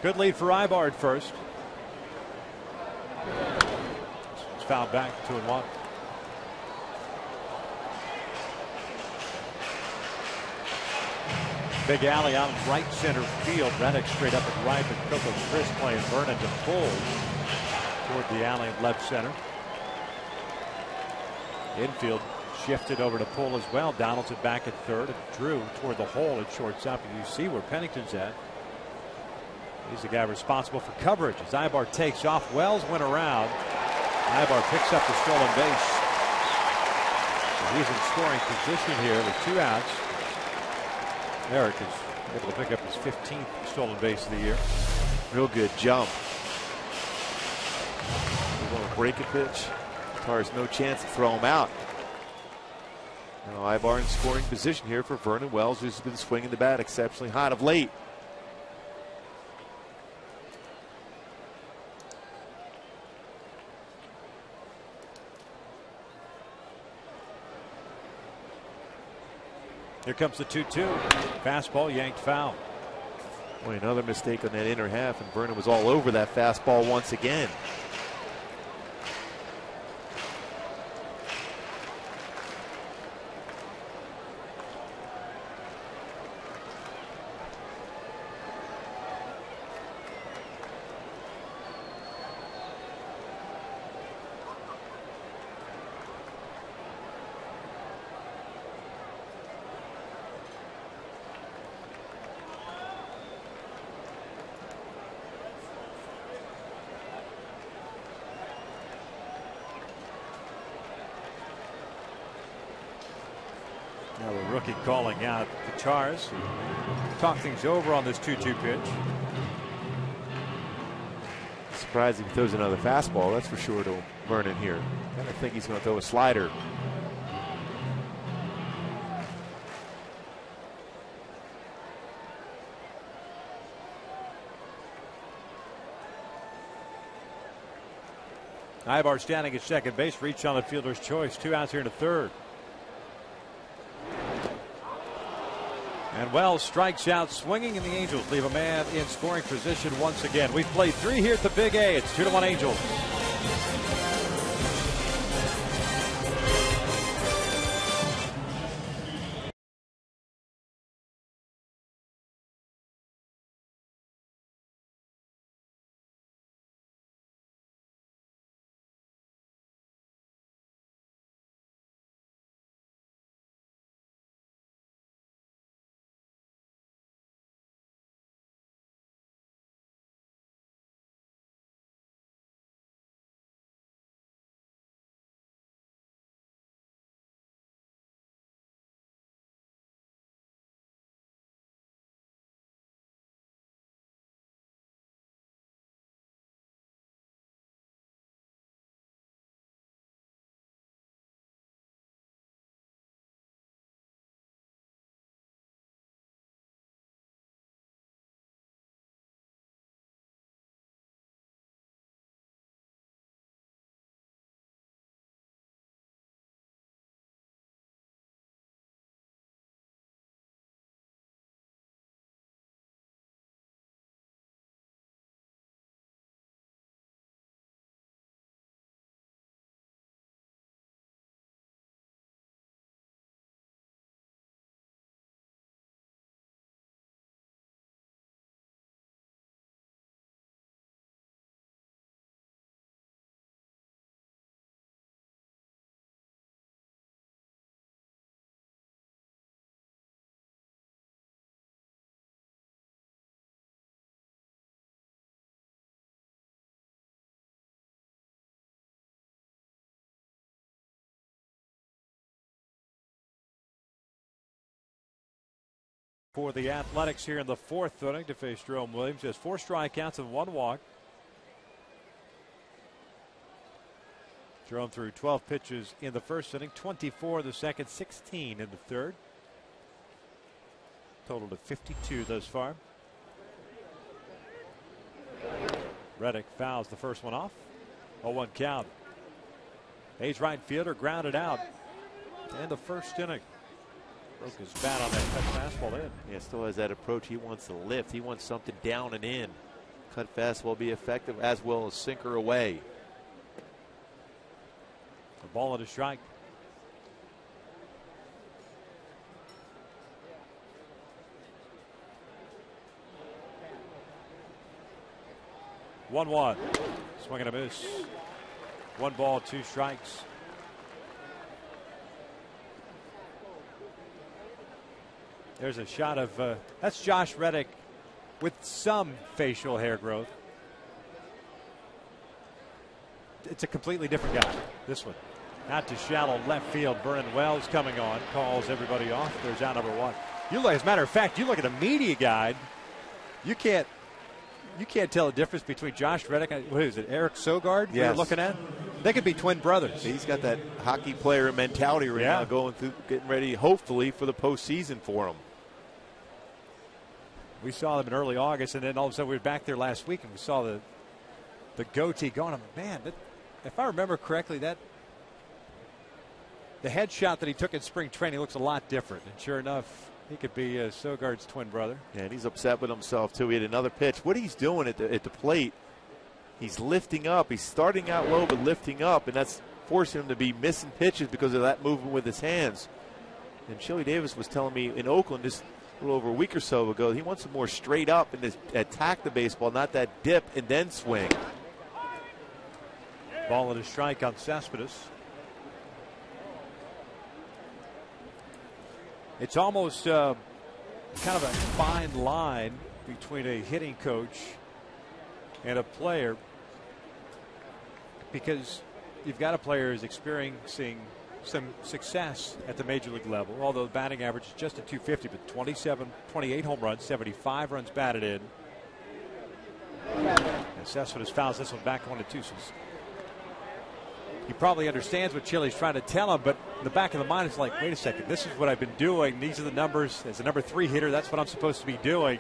Good lead for Ibar at first. It's fouled back, 2-1. Big alley out in right center field. Reddick straight up and right, but Coco Chris playing Vernon to pull toward the alley in left center. Infield shifted over to pull as well. Donaldson back at third, and Drew toward the hole at shortstop. And you see where Pennington's at. He's the guy responsible for coverage. As Ibar takes off, Wells went around. Ibar picks up the stolen base. So he's in scoring position here with 2 outs. Eric is able to pick up his 15th stolen base of the year. Real good jump. He's going to break a pitch. There's no chance to throw him out. Now Ibar in scoring position here for Vernon Wells, who's been swinging the bat exceptionally hot of late. Here comes the 2-2. Fastball yanked foul. Boy, another mistake on that inner half, and Vernon was all over that fastball once again. Now the rookie calling out Gutierrez. Talk things over on this 2-2 pitch. Surprised if he throws another fastball, that's for sure, to Vernon here. I think he's going to throw a slider. Ibar standing at second base, reached on the fielder's choice. 2 outs here in the third. And Wells strikes out swinging, and the Angels leave a man in scoring position once again. We've played 3 here at the Big A. It's 2-1 Angels. For the Athletics here in the 4th inning to face Jerome Williams. He has 4 strikeouts and 1 walk. Jerome threw 12 pitches in the first inning, 24 in the second, 16 in the third. Total of 52 thus far. Reddick fouls the first one off. 0-1 count. A's right fielder grounded out in the first inning. Broke his bat on that cut fastball in. Yeah, still has that approach. He wants to lift. He wants something down and in. Cut fastball be effective as well as sinker away. A ball and a strike. One. Swing and a miss. 1 ball, 2 strikes. There's a shot of that's Josh Reddick with some facial hair growth. It's a completely different guy, this one. Out to shallow left field. Vernon Wells coming on, calls everybody off. There's out number 1. You look, as a matter of fact, you look at the media guide, you can't tell the difference between Josh Reddick and what is it, Eric Sogard? Yes. You're looking at. They could be twin brothers. He's got that hockey player mentality right now, going through, getting ready, hopefully, for the postseason for him. We saw them in early August, and then all of a sudden we were back there last week, and we saw the goatee going. Man, if I remember correctly, that the headshot that he took in spring training looks a lot different. And sure enough, he could be Sogard's twin brother. Yeah, and he's upset with himself too. He had another pitch. What he's doing at the plate, he's lifting up. He's starting out low but lifting up, and that's forcing him to be missing pitches because of that movement with his hands. And Chili Davis was telling me in Oakland just a little over a week or so ago, he wants to more straight up and just attack the baseball, not that dip and then swing. Ball and a strike on Cespedes. It's almost kind of a fine line between a hitting coach and a player, because you've got a player who's experiencing some success at the major league level, although the batting average is just at 250, but 28 home runs, 75 runs batted in. And Cespedes fouls this one back 1-2. So he probably understands what Chili's trying to tell him, but in the back of the mind, it's like, wait a second, this is what I've been doing. These are the numbers. As a number 3 hitter, that's what I'm supposed to be doing.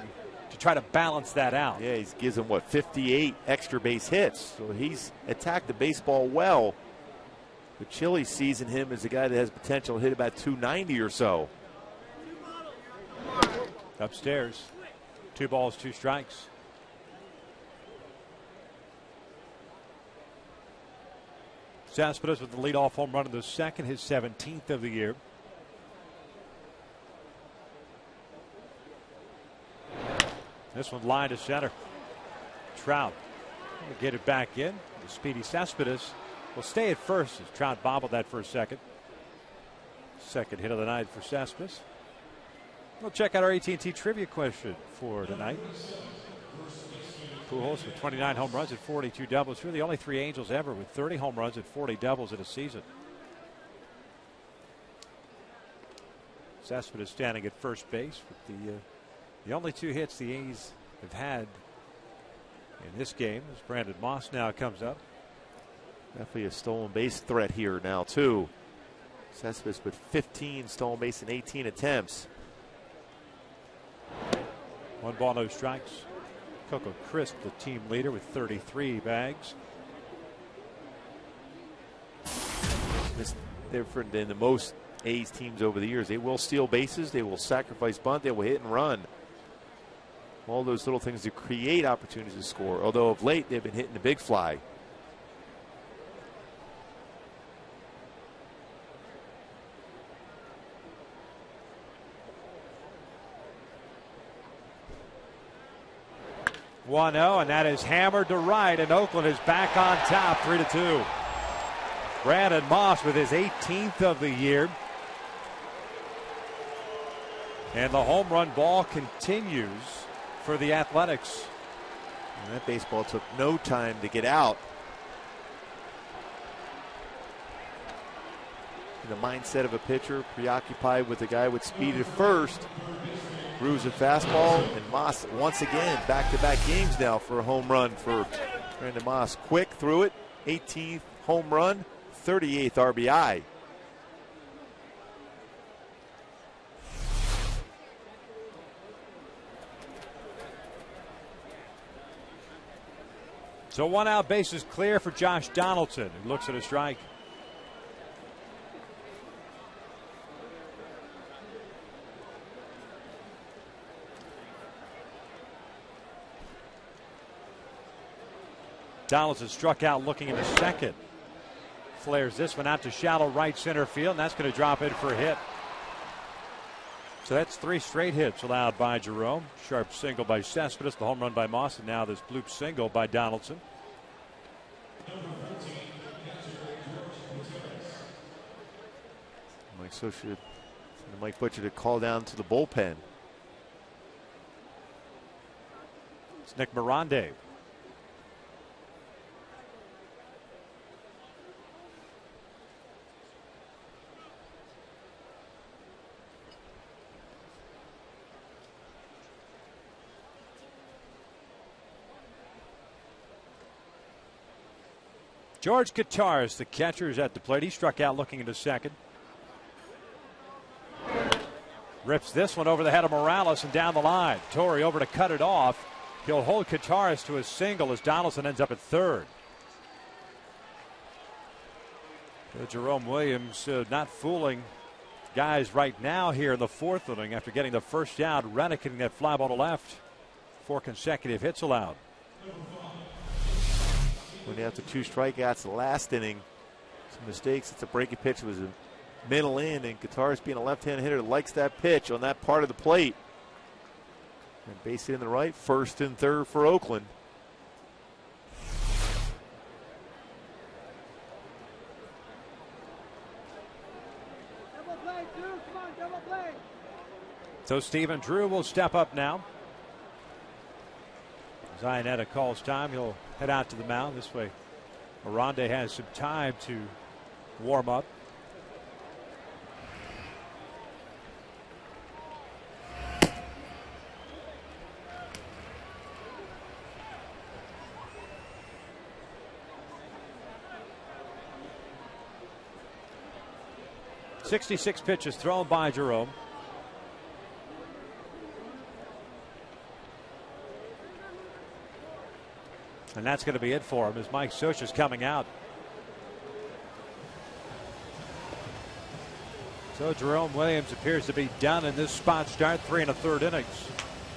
to try to balance that out. Yeah, he gives him, 58 extra base hits. So he's attacked the baseball well. But Chile sees in him as a guy that has potential to hit about 290 or so. Upstairs, 2 balls, 2 strikes. Cespedes with the leadoff home run in the second, his 17th of the year. This one line to center. Trout will get it back in. The speedy Cespedes will stay at first as Trout bobbled that for a second. Second hit of the night for Cespedes. We'll check out our AT&T trivia question for tonight. Pujols with 29 home runs and 42 doubles. We're the only 3 Angels ever with 30 home runs and 40 doubles in a season. Cespedes standing at first base with the only 2 hits the A's have had in this game as Brandon Moss now comes up. Definitely a stolen base threat here now, too. Cespedes with 15 stolen base in 18 attempts. 1 ball, no strikes. Coco Crisp, the team leader, with 33 bags. This different than the most A's teams over the years. They will steal bases. They will sacrifice bunt. They will hit and run. All those little things to create opportunities to score. Although of late they've been hitting the big fly. One 0, and that is hammered to right, and Oakland is back on top, 3-2. Brandon Moss with his 18th of the year. And the home run ball continues for the Athletics. And that baseball took no time to get out. In the mindset of a pitcher, preoccupied with the guy with speed at first. Grooves a fastball, and Moss once again back-to-back games now for a home run for Brandon Moss. Quick through it, 18th home run, 38th RBI. So 1 out, base is clear for Josh Donaldson, who looks at a strike. Donaldson struck out looking into second. Flares this one out to shallow right center field, and that's going to drop in for a hit. So that's 3 straight hits allowed by Jerome. Sharp single by Cespedes, the home run by Moss, and now this bloop single by Donaldson. Mike Butcher to call down to the bullpen. It's Nick Mirande. George Gutierrez, the catcher, is at the plate. He struck out looking into second. Rips this one over the head of Morales and down the line. Torrey over to cut it off. He'll hold Gutierrez to a single as Donaldson ends up at third. Jerome Williams not fooling guys right now here in the 4th inning after getting the first out. Rennick getting that fly ball to left. 4 consecutive hits allowed. When after 2 strikeouts the last inning, some mistakes. It's a breaking pitch. It was a middle in, and Gutierrez being a left-hand hitter likes that pitch on that part of the plate. And base hit in the right, 1st and 3rd for Oakland. Double play, Drew. Come on, double play. So Stephen Drew will step up now. Zionetta calls time. He'll head out to the mound. This way, Mirande has some time to warm up. .66 pitches thrown by Jerome. And that's going to be it for him as Mike Scioscia's coming out. So Jerome Williams appears to be done in this spot start. 3 1/3 innings.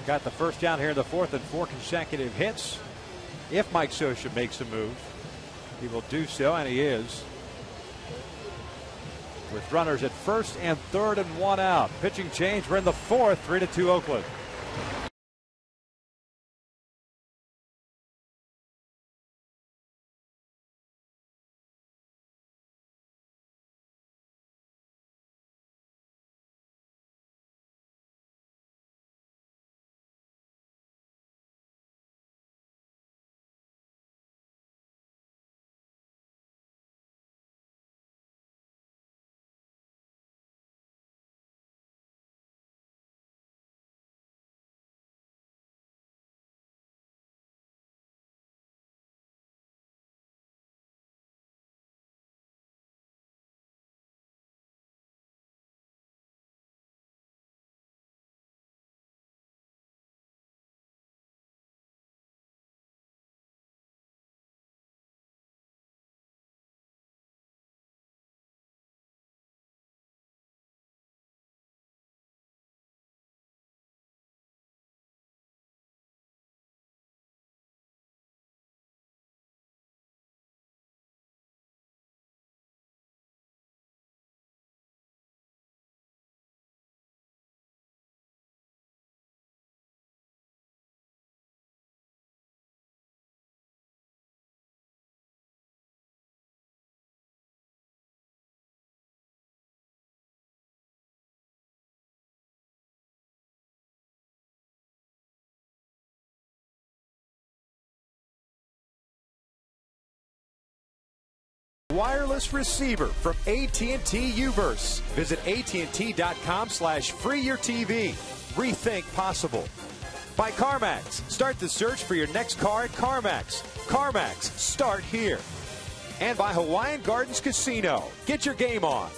Got the first down here in the fourth and 4 consecutive hits. If Mike Scioscia makes a move, he will do so, and he is. With runners at first and third and 1 out. Pitching change. We're in the fourth. 3-2 Oakland. Wireless receiver from AT&T Uverse. Visit AT&T.com/freeyourtv. Rethink possible. By CarMax. Start the search for your next car at CarMax. CarMax. Start here. And by Hawaiian Gardens Casino. Get your game on.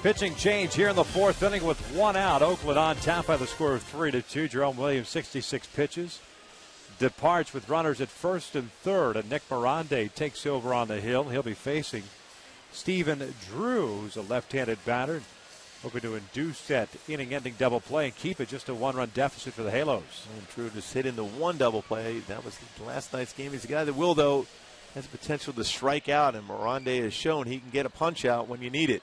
Pitching change here in the fourth inning with 1 out. Oakland on top by the score of 3-2. Jerome Williams, 66 pitches. Departs with runners at first and third, and Nick Mirande takes over on the hill. He'll be facing Stephen Drew, who's a left-handed batter, hoping to induce that inning-ending double play and keep it just a 1-run deficit for the Halos. And Drew just hit in the 1 double play. That was last night's game. He's a guy that will, though, has potential to strike out, and Mirande has shown he can get a punch out when you need it.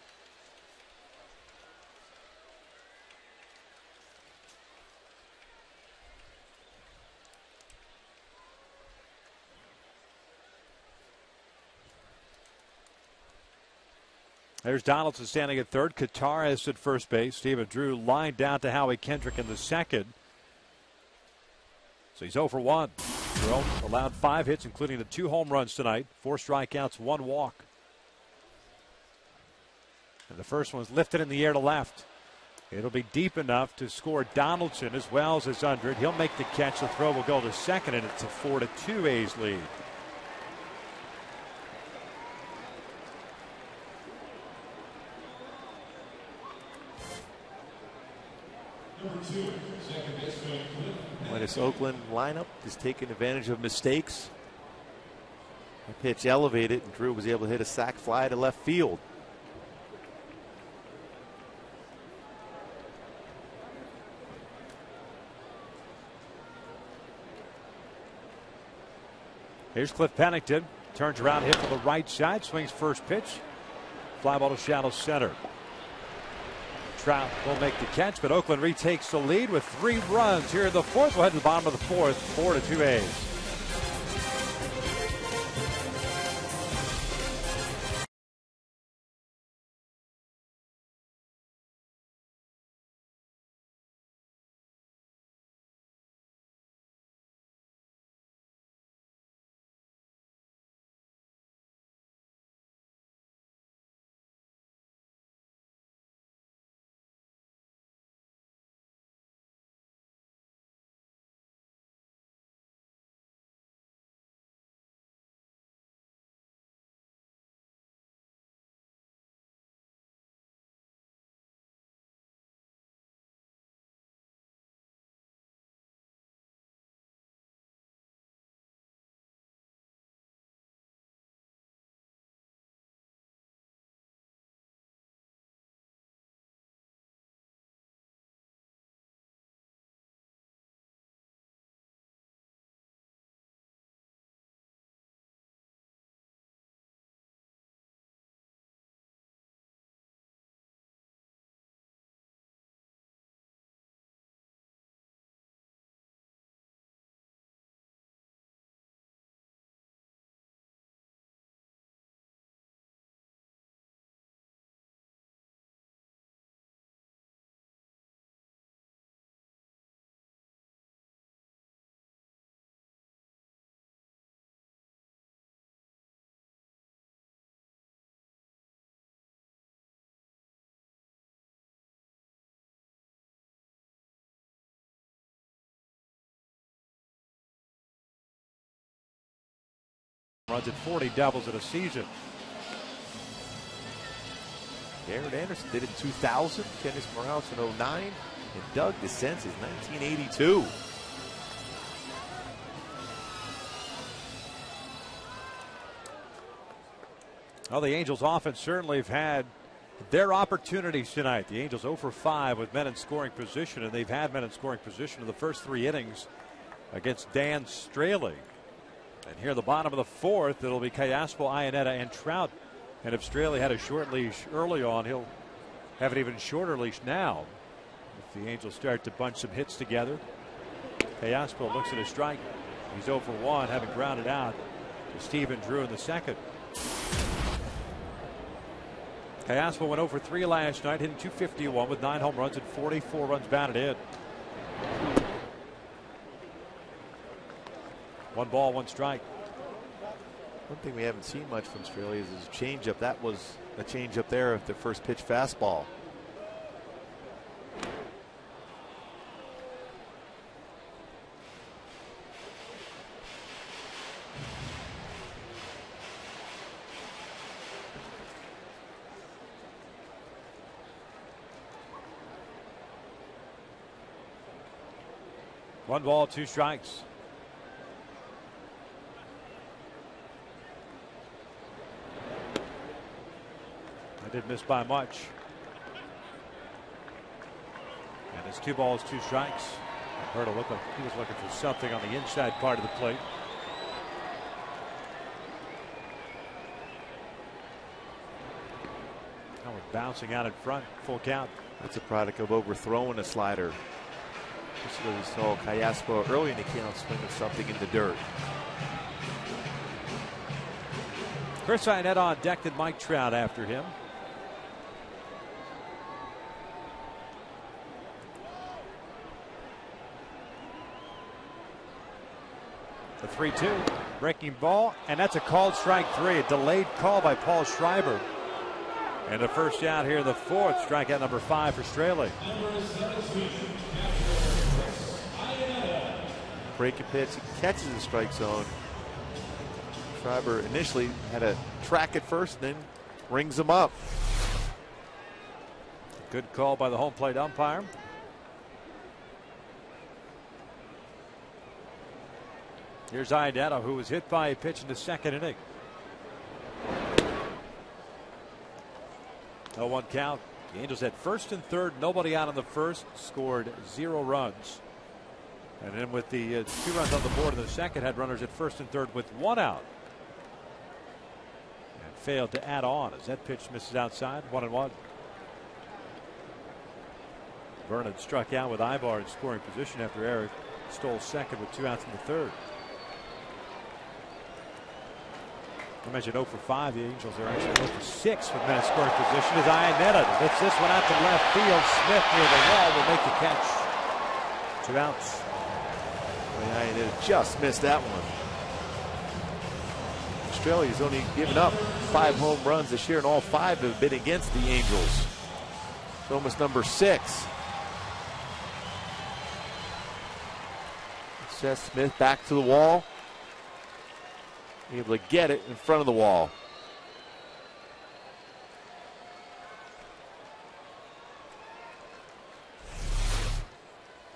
There's Donaldson standing at third. Kataris at first base. Stephen Drew lined down to Howie Kendrick in the second. So he's 0 for 1. Jerome allowed 5 hits, including the 2 home runs tonight. 4 strikeouts, 1 walk. And the first one's lifted in the air to left. It'll be deep enough to score Donaldson as well as under it. He'll make the catch. The throw will go to second, and it's a 4-2 A's lead. When this Oakland lineup is taking advantage of mistakes. The pitch elevated, and Drew was able to hit a sac fly to left field. Here's Cliff Pennington. Turns around, hit to the right side, swings first pitch. Fly ball to shallow center. Trout will make the catch, but Oakland retakes the lead with 3 runs here in the fourth. We'll head to the bottom of the fourth. 4-2 A's. runs at 40 doubles in a season. Darren Anderson did it in 2000, Kenneth Morales in 2009, and Doug DeCences in 1982. Well, the Angels offense certainly have had their opportunities tonight. The Angels 0 for 5 with men in scoring position, and they've had men in scoring position in the first 3 innings against Dan Straley. And here at the bottom of the 4th, it'll be Callaspo, Iannetta, and Trout. And if Straley had a short leash early on, he'll have an even shorter leash now. If the Angels start to bunch some hits together. Callaspo looks at a strike. He's 0 for 1, having grounded out to Stephen Drew in the second. Callaspo went 0 for 3 last night, hitting .251 with 9 home runs and 44 runs batted in. 1 ball, 1 strike. One thing we haven't seen much from Straley is his changeup. That was a changeup there of the first pitch fastball. One ball, 2 strikes. I did miss by much. And it's 2 balls, 2 strikes. Alberto looked like he was looking for something on the inside part of the plate. Now we're bouncing out in front, full count. That's a product of overthrowing a slider. Just as we saw Callaspo early in the count swinging something in the dirt. Chris Iannetta on deck and Mike Trout after him. The 3-2 breaking ball, and that's a called strike 3. A delayed call by Paul Schreiber. And the first out here in the 4th, strikeout number 5 for Straley. Breaking pitch, he catches the strike zone. Schreiber initially had to track it first, then rings him up. Good call by the home plate umpire. Here's Iannetta, who was hit by a pitch in the second inning. 0-1 count. The Angels had first and third, nobody out in the first, scored 0 runs. And then with the 2 runs on the board in the second, had runners at first and third with 1 out. And failed to add on as that pitch misses outside. 1-1. Vernon struck out with Ibar in scoring position after Eric stole second with 2 outs in the third. I mentioned 0 for 5. The Angels are actually 0 for 6 with men in scoring position as Iannetta hits this one out to left field. Smith near the wall will make the catch. 2 outs. Iannetta just missed that one. Australia's only given up 5 home runs this year, and all 5 have been against the Angels. It's almost number 6. Seth Smith back to the wall. Able to get it in front of the wall.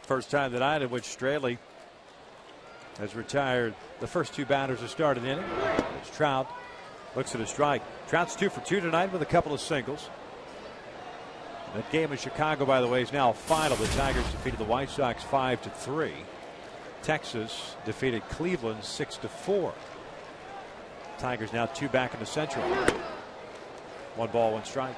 First time tonight in which Straley has retired the first 2 batters to start an inning. It's Trout. Looks at a strike. Trout's 2 for 2 tonight with a couple of singles. That game in Chicago, by the way, is now final. The Tigers defeated the White Sox 5-3. Texas defeated Cleveland 6-4. Tigers now 2 back in the Central. 1 ball, 1 strike.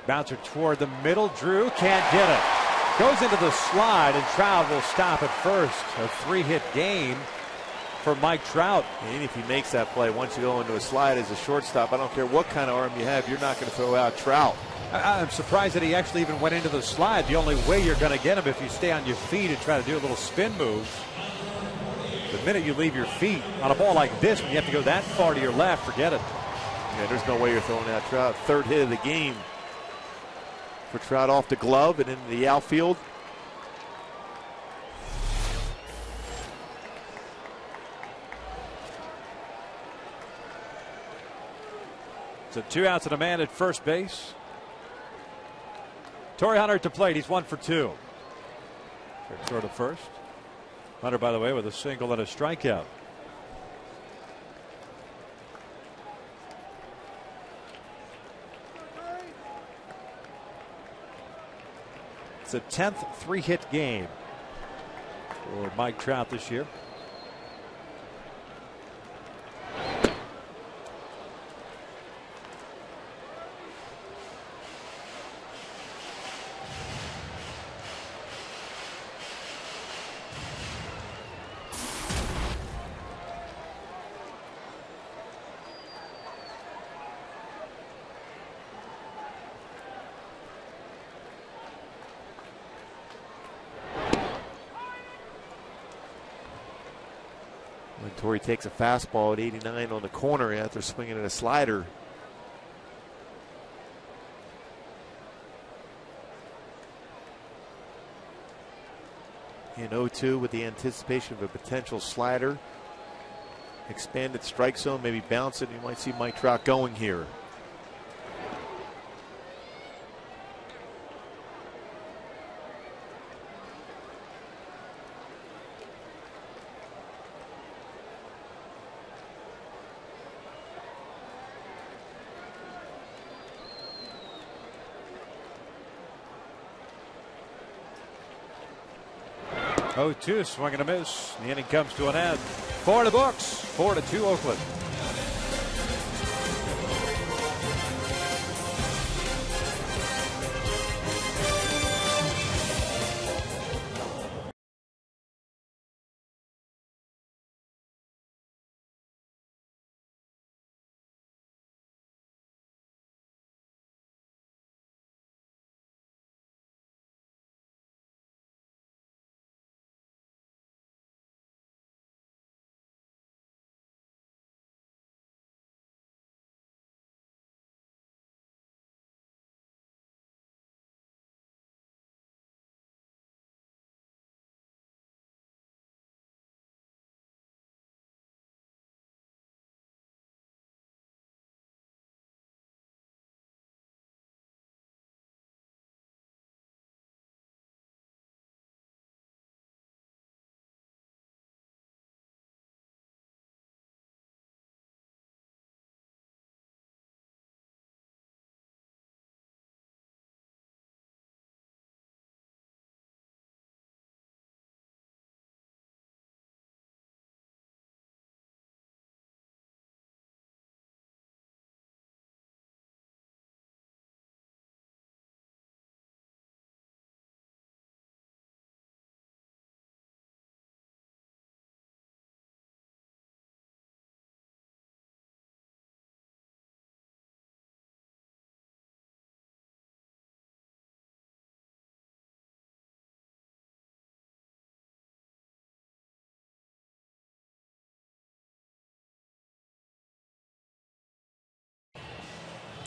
Bouncer toward the middle. Drew can't get it. Goes into the slide, and Trout will stop at first. A 3-hit game for Mike Trout. And if he makes that play, once you go into a slide as a shortstop, I don't care what kind of arm you have, you're not going to throw out Trout. I'm surprised that he actually even went into the slide. The only way you're going to get him if you stay on your feet and try to do a little spin move. The minute you leave your feet on a ball like this, when you have to go that far to your left, forget it. Yeah, there's no way you're throwing that Trout. Third hit of the game for Trout off the glove and into the outfield. So 2 outs and a man at first base. Torrey Hunter at the plate. He's 1 for 2. Short of first. Hunter, by the way, with a single and a strikeout. It's a 10th 3-hit game for Mike Trout this year. When Torrey takes a fastball at 89 on the corner after swinging at a slider. In 0-2 with the anticipation of a potential slider. Expanded strike zone, maybe bounce it. You might see Mike Trout going here. Oh, 2, swing and a miss. The inning comes to an end. 4 in the books. 4-2 Oakland.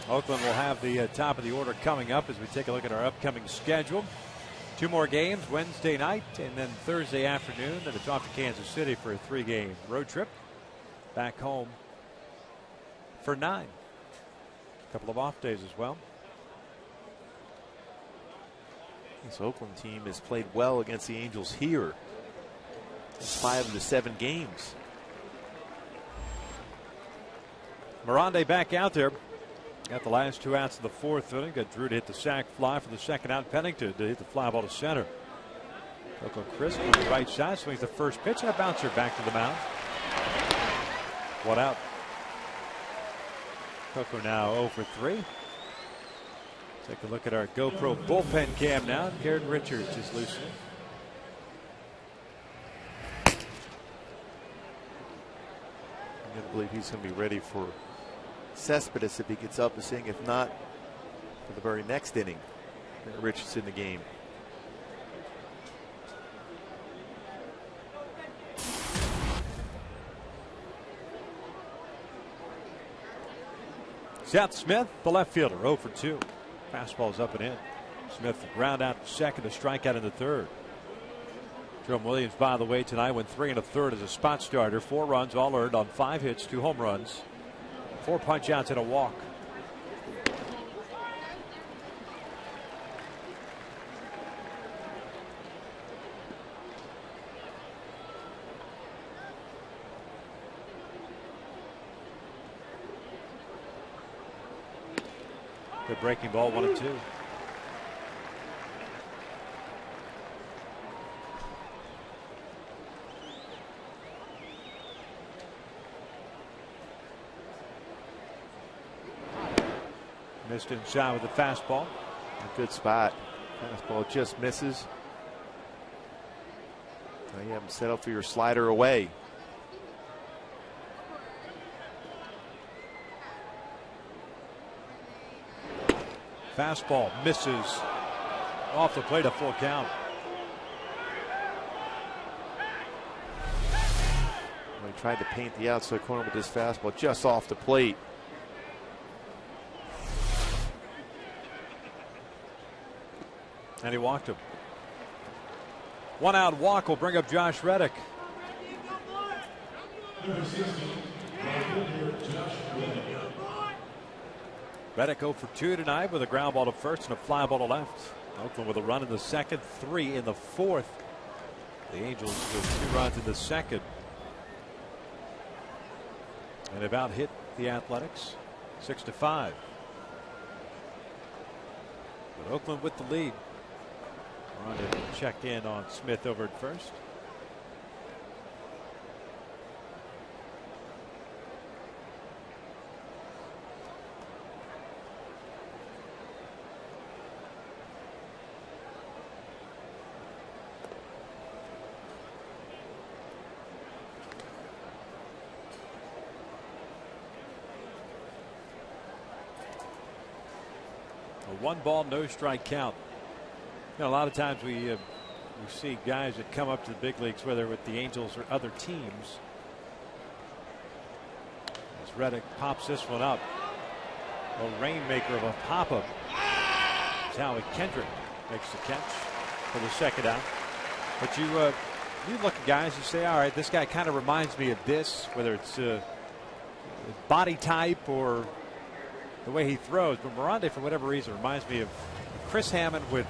Oakland will have the top of the order coming up as we take a look at our upcoming schedule. 2 more games Wednesday night and then Thursday afternoon. Then it's off to Kansas City for a 3-game road trip. Back home for 9. A couple of off days as well. This Oakland team has played well against the Angels here. It's 5 of the 7 games. Mirande back out there. Got the last 2 outs of the 4th inning. Got Drew to hit the sac fly for the 2nd out. Pennington to hit the fly ball to center. Coco Crisp from the right side swings the first pitch and a bouncer back to the mound. 1 out. Coco now 0 for 3. Take a look at our GoPro bullpen cam now. Garrett Richards is loosening. I believe he's going to be ready for Cespedes if he gets up and seeing, if not for the very next inning. Richards in the game. Seth Smith, the left fielder, 0 for 2. Fastball's up and in. Smith ground out to second, a strikeout in the third. Jerome Williams, by the way, tonight went 3 1/3 as a spot starter. 4 runs, all earned on 5 hits, 2 home runs, 4 punch outs and a walk. Good breaking ball, 1-2. Missed inside with the fastball. A good spot. Fastball just misses. Now you have him set up for your slider away. Fastball misses off the plate, a full count. Well, he tried to paint the outside corner with this fastball just off the plate. And he walked him. 1 out walk will bring up Josh Reddick. Reddick 0 for 2 tonight with a ground ball to first and a fly ball to left. Oakland with a run in the second, 3 in the fourth. The Angels with 2 runs in the second. And they've out hit the Athletics 6-5. But Oakland with the lead. Run to check in on Smith over at first. A 1-ball, no strike count. You know, a lot of times we see guys that come up to the big leagues, whether with the Angels or other teams. As Reddick pops this one up, a rainmaker of a pop-up. Howie Kendrick makes the catch for the second out. But you look at guys, you say, all right, this guy kind of reminds me of this, whether it's body type or the way he throws. But Miranda, for whatever reason, reminds me of Chris Hammond with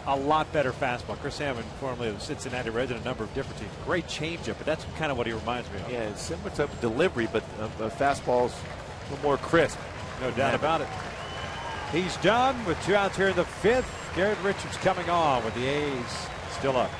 a lot better fastball. Chris Hammond, formerly of the Cincinnati Reds and a number of different teams. Great changeup, but that's kind of what he reminds me of. Yeah, it's similar type of delivery, but fastball's a little more crisp. No doubt about it. He's done with 2 outs here in the fifth. Garrett Richards coming on with the A's still up.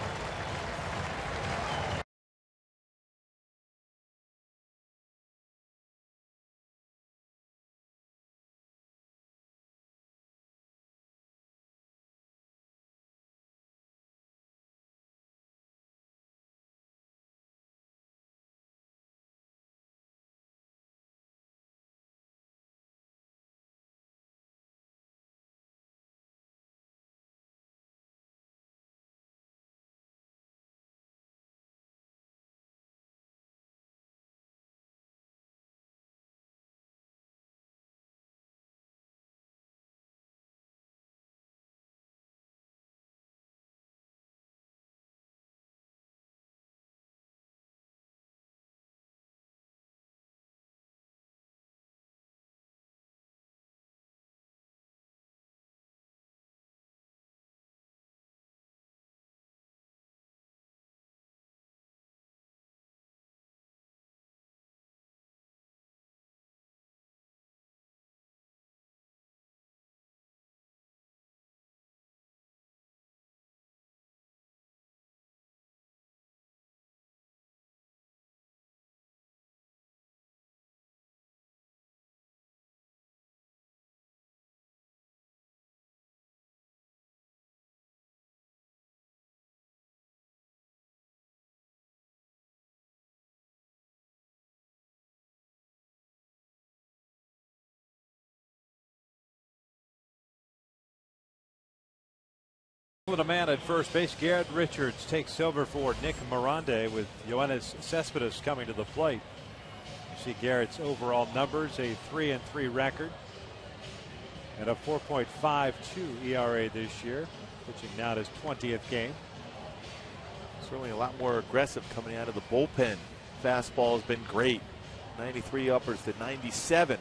With a man at first base, Garrett Richards takes over for Nick Miranda with Yoenis Cespedes coming to the plate. You see Garrett's overall numbers, a 3-3 record, and a 4.52 ERA this year, pitching now at his 20th game. Certainly a lot more aggressive coming out of the bullpen. Fastball has been great. 93 uppers to 97.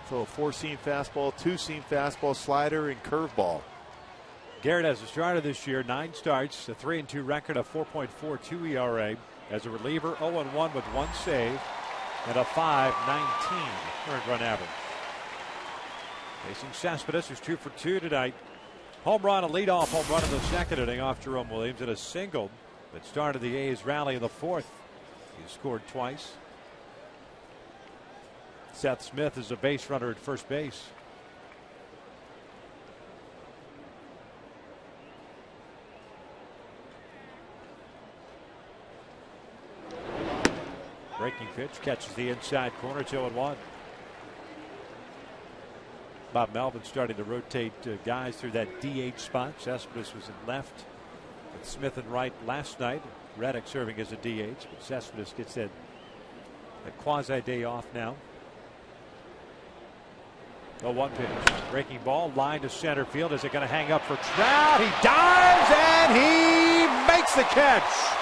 So a 4-seam fastball, 2-seam fastball, slider, and curveball. Garrett has a starter this year, 9 starts, a 3-2 record, a 4.42 ERA. As a reliever, 0-1 with 1 save and a 5.19 earned run average. Facing Cespedes, who's 2 for 2 tonight. Home run, a leadoff home run in the second inning off Jerome Williams, and a single that started the A's rally in the fourth. He scored twice. Seth Smith is a base runner at first base. Breaking pitch catches the inside corner, 2-1. Bob Melvin starting to rotate guys through that DH spot. Cespedes was in left with Smith and right last night. Reddick serving as a DH, but Cespedes gets that quasi day off now. 0-1 pitch. Breaking ball, line to center field. Is it going to hang up for Trout? He dives and he makes the catch.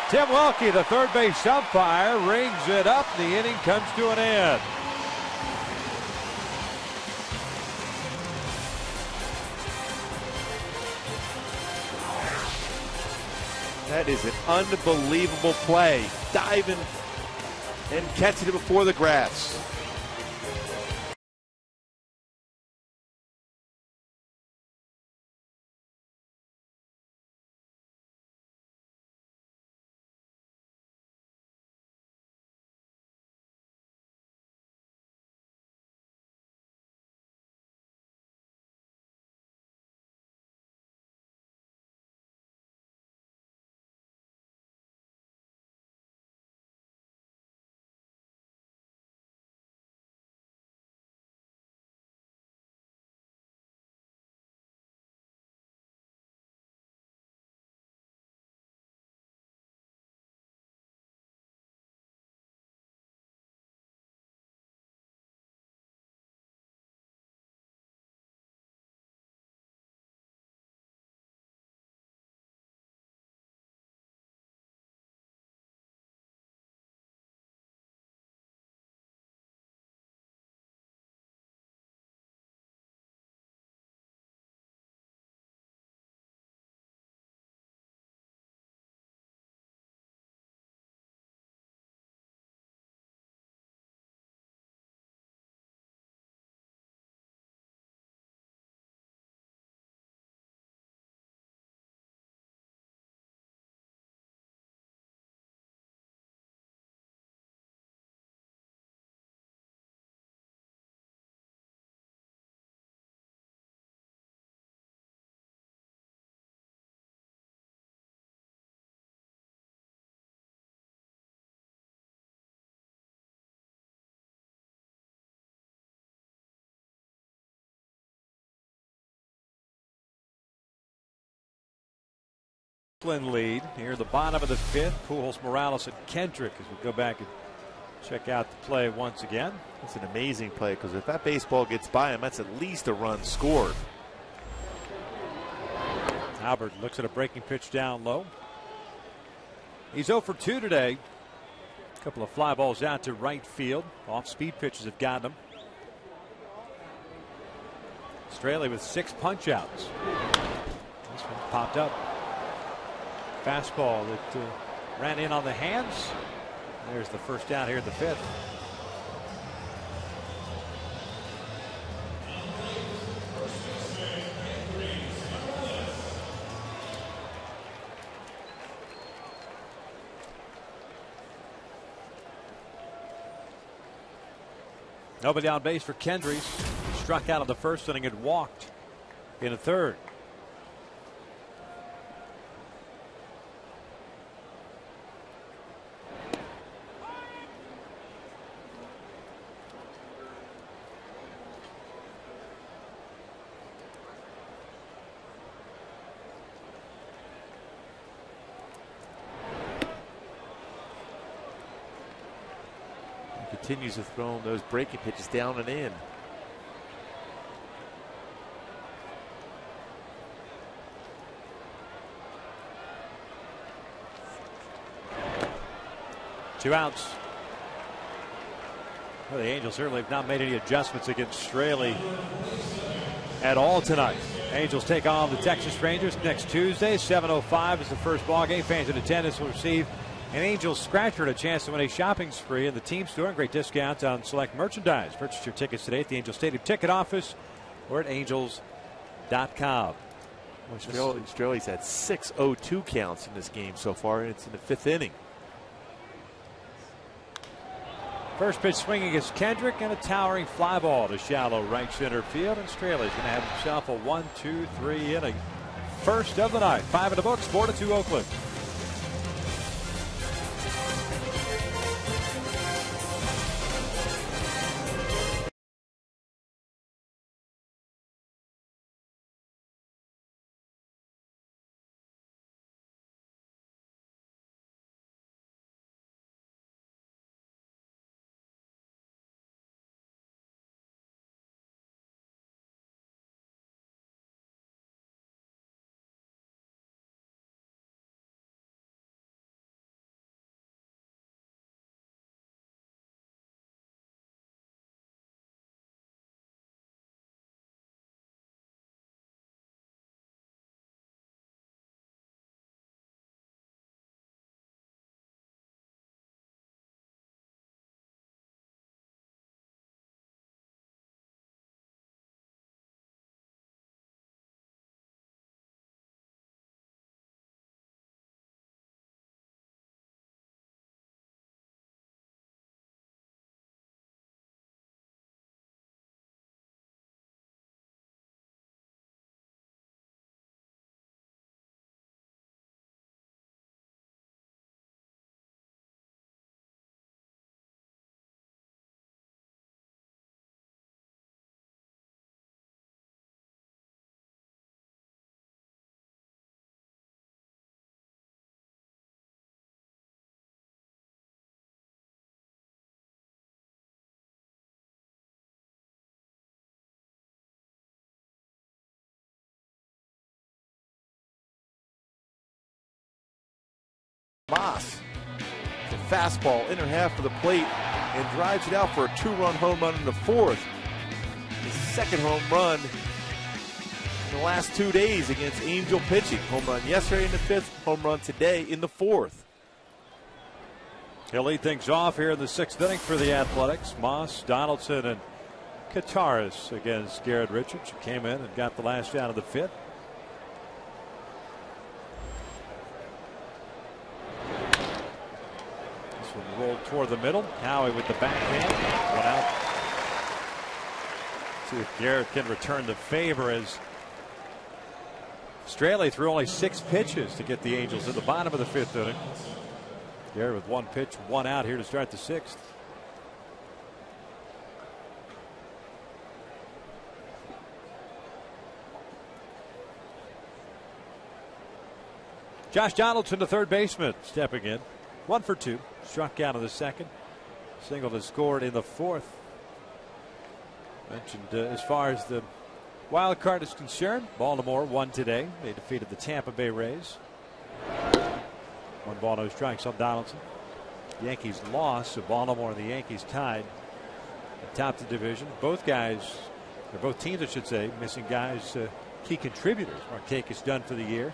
Tim Wilkie, the third base umpire, rings it up. The inning comes to an end. That is an unbelievable play. Diving and catching it before the grass. Lead here, the bottom of the fifth. Pujols, Morales, and Kendrick as we go back and check out the play once again. It's an amazing play because if that baseball gets by him, that's at least a run scored. Albert looks at a breaking pitch down low. He's 0 for 2 today. A couple of fly balls out to right field. Off speed pitches have gotten him. Straley with 6 punch outs. This one popped up. Fastball that ran in on the hands. There's the first out here in the fifth. Nobody on base for Kendrys. Struck out of the first inning and walked in the third. Continues to throw those breaking pitches down and in. 2 outs. Well, the Angels certainly have not made any adjustments against Straley at all tonight. Angels take on the Texas Rangers next Tuesday. 7:05 is the first ball game. Fans in attendance will receive an Angels scratcher and a chance to win a shopping spree in the team store and great discounts on select merchandise. Purchase your tickets today at the Angel Stadium ticket office or at angels.com. Straley's had 6 0-2 counts in this game so far, and it's in the 5th inning. First pitch swing against Kendrick and a towering fly ball to shallow right center field. And Straley's going to have himself a 1-2-3 inning. First of the night. 5 in the books, 4-2 Oakland. Moss, the fastball, inner half of the plate, and drives it out for a 2-run home run in the 4th. His 2nd home run in the last 2 days against Angel pitching. Home run yesterday in the 5th, home run today in the 4th. He'll lead things off here in the 6th inning for the Athletics. Moss, Donaldson, and Kataris against Garrett Richards, who came in and got the last out of the 5th. Rolled toward the middle. Howie with the backhand. 1 out. See if Garrett can return the favor as Straley threw only 6 pitches to get the Angels at the bottom of the 5th inning. Garrett with 1 pitch, 1 out here to start the 6th. Josh Donaldson, the third baseman, stepping in. 1 for 2. Struck out in the 2nd. Singled and scored in the 4th. Mentioned as far as the wild card is concerned, Baltimore won today. They defeated the Tampa Bay Rays. 1 ball, no strikes on Donaldson. Yankees lost, so Baltimore and the Yankees tied atop the division. Both guys, or both teams, I should say, missing guys, key contributors. Markakis done for the year.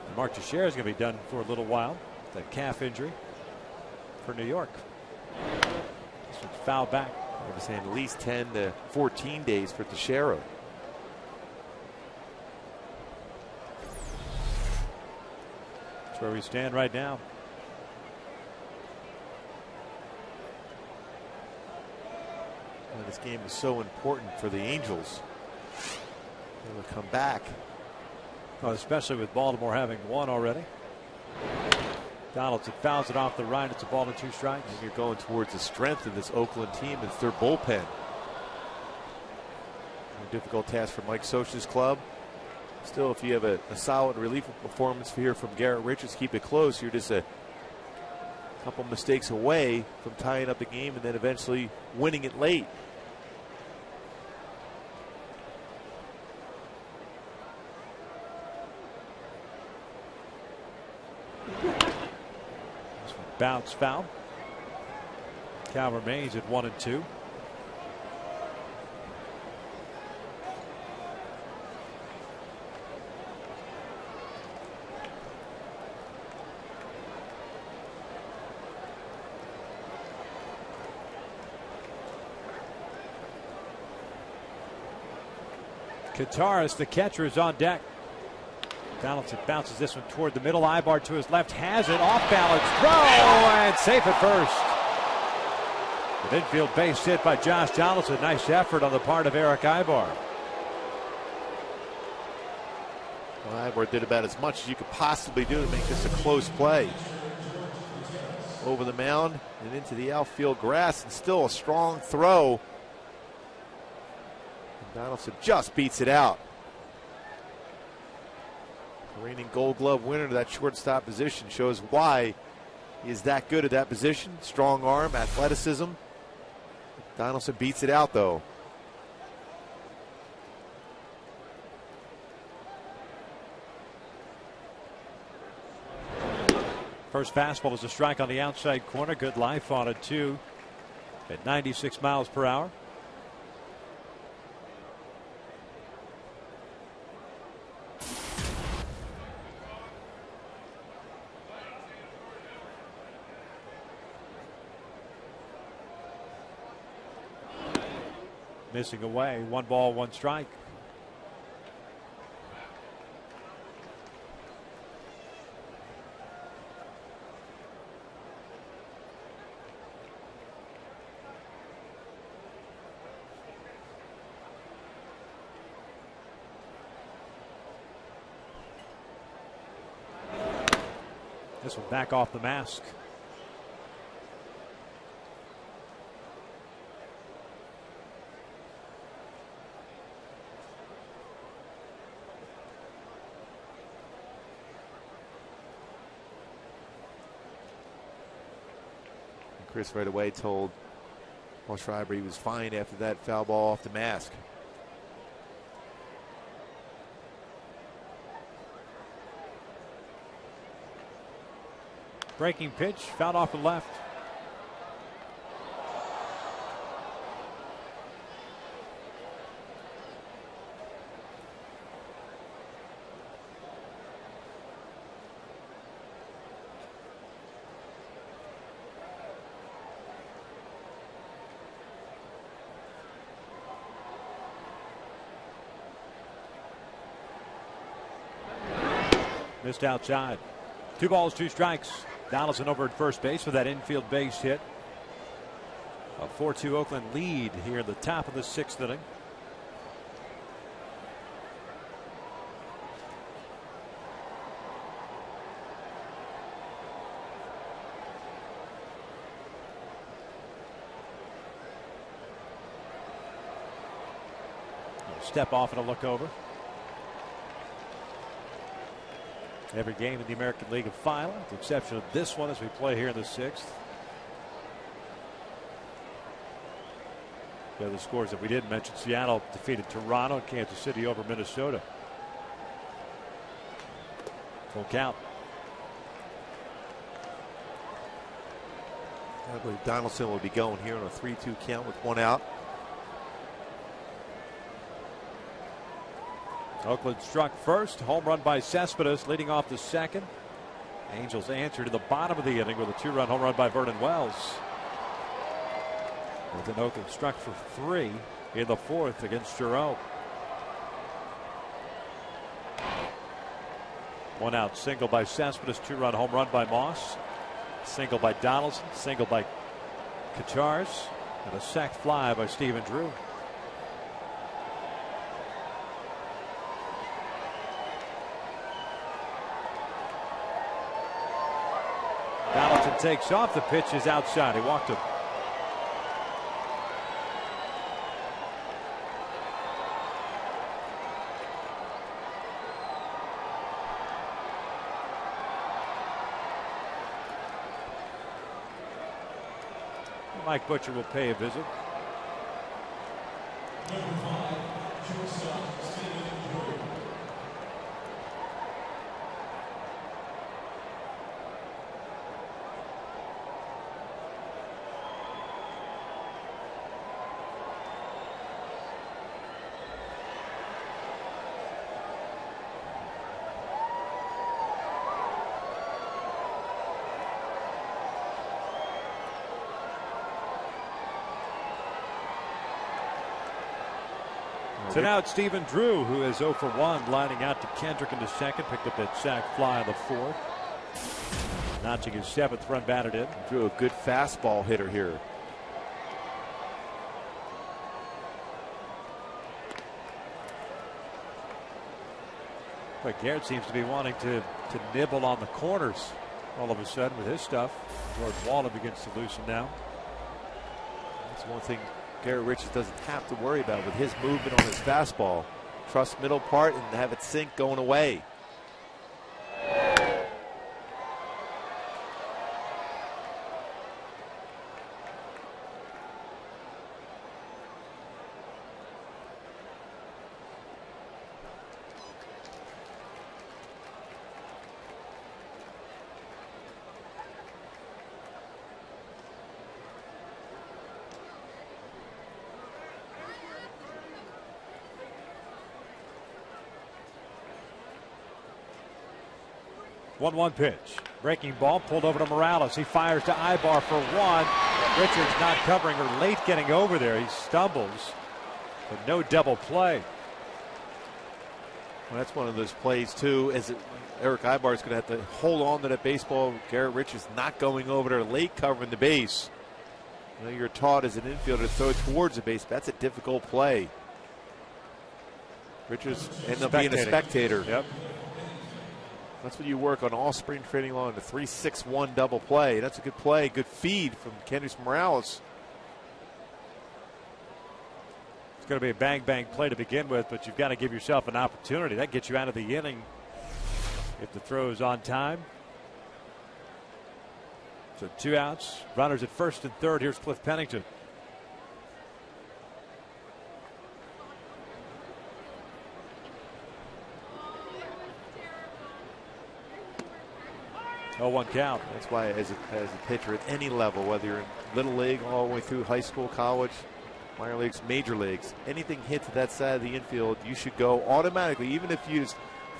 And Mark Teixeira is going to be done for a little while. That calf injury for New York. This one's fouled back. I was saying at least 10 to 14 days for Teixeira. That's where we stand right now. And this game is so important for the Angels. They will come back. Well, especially with Baltimore having won already. Donaldson fouls it off the right. It's a ball and 2 strikes. And you're going towards the strength of this Oakland team. It's their bullpen. A difficult task for Mike Scioscia's club. Still, if you have a solid relief performance here from Garrett Richards, keep it close. You're just a couple mistakes away from tying up the game and then eventually winning it late. Bounce foul. Count remains at 1-2. Kataris, the catcher, is on deck. Donaldson bounces this one toward the middle. Ibar to his left, has it, off balance, throw, and safe at first. An infield base hit by Josh Donaldson. Nice effort on the part of Eric Ibar. Well, Ibar did about as much as you could possibly do to make this a close play. Over the mound and into the outfield grass, and still a strong throw. Donaldson just beats it out. The reigning Gold Glove winner to that shortstop position shows why he is that good at that position. Strong arm, athleticism. Donaldson beats it out, though. First fastball is a strike on the outside corner. Good life on it, too, at 96 miles per hour. Missing away. 1 ball, 1 strike. This one back off the mask. Chris right away told Paul Schreiber he was fine after that foul ball off the mask. Breaking pitch, fouled off the left. Missed outside. 2 balls, 2 strikes. Donaldson over at first base for that infield base hit. A 4-2 Oakland lead here in the top of the 6th inning. Step off and a look over. Every game in the American League of Final, with the exception of this one as we play here in the 6th. The other scores that we didn't mention: Seattle defeated Toronto, Kansas City over Minnesota. Full count. I believe Donaldson will be going here on a 3-2 count with 1 out. Oakland struck first. Home run by Cespedes leading off the 2nd. Angels answered in the bottom of the inning with a 2-run home run by Vernon Wells. And then Oakland struck for 3 in the 4th against Jerome. 1 out single by Cespedes, 2-run home run by Moss. Single by Donaldson, single by Kachars, and a sac fly by Stephen Drew. Donaldson takes off. The pitch is outside. He walked him. Mike Butcher will pay a visit. So now it's Stephen Drew, who is 0 for 1, lining out to Kendrick in the second. Picked up that sac fly in the fourth. Notching his 7th run batted in. Drew, a good fastball hitter here. But Garrett seems to be wanting to nibble on the corners all of a sudden with his stuff. George Walden begins to loosen now. That's one thing Garrett Richards doesn't have to worry about with his movement on his fastball. Trust middle part and have it sink going away. One pitch. Breaking ball pulled over to Morales. He fires to Ibar for 1. Richards not covering or late getting over there. He stumbles, but no double play. Well, that's one of those plays too. Eric Ibar is going to have to hold on to that baseball. Garrett Richards not going over there, late covering the base. You know, you're taught as an infielder to throw towards the base. That's a difficult play. Richards ended up being a spectator. Yep. That's what you work on all spring training long, the 3-6-1 double play. That's a good play, good feed from Kendrys Morales. It's going to be a bang play to begin with, but you've got to give yourself an opportunity. That gets you out of the inning if the throw is on time. So 2 outs, runners at first and third. Here's Cliff Pennington. Oh, 1 count. That's why as a pitcher at any level, whether you're in little league all the way through high school, college, minor leagues, major leagues, anything hit to that side of the infield, you should go automatically, even if you just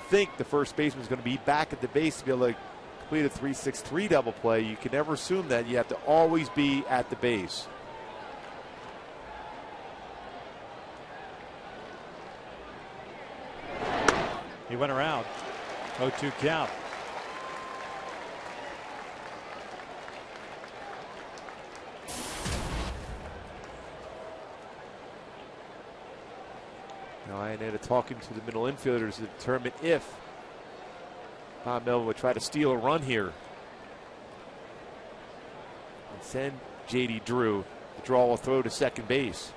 think the first baseman is going to be back at the base to be able to complete a 3-6-3 double play. You can never assume that. You have to always be at the base. He went around. 0-2 count. Now Iannetta talking to the middle infielders to determine if Bob Melvin would try to steal a run here and send J.D. Drew to draw a throw to second base.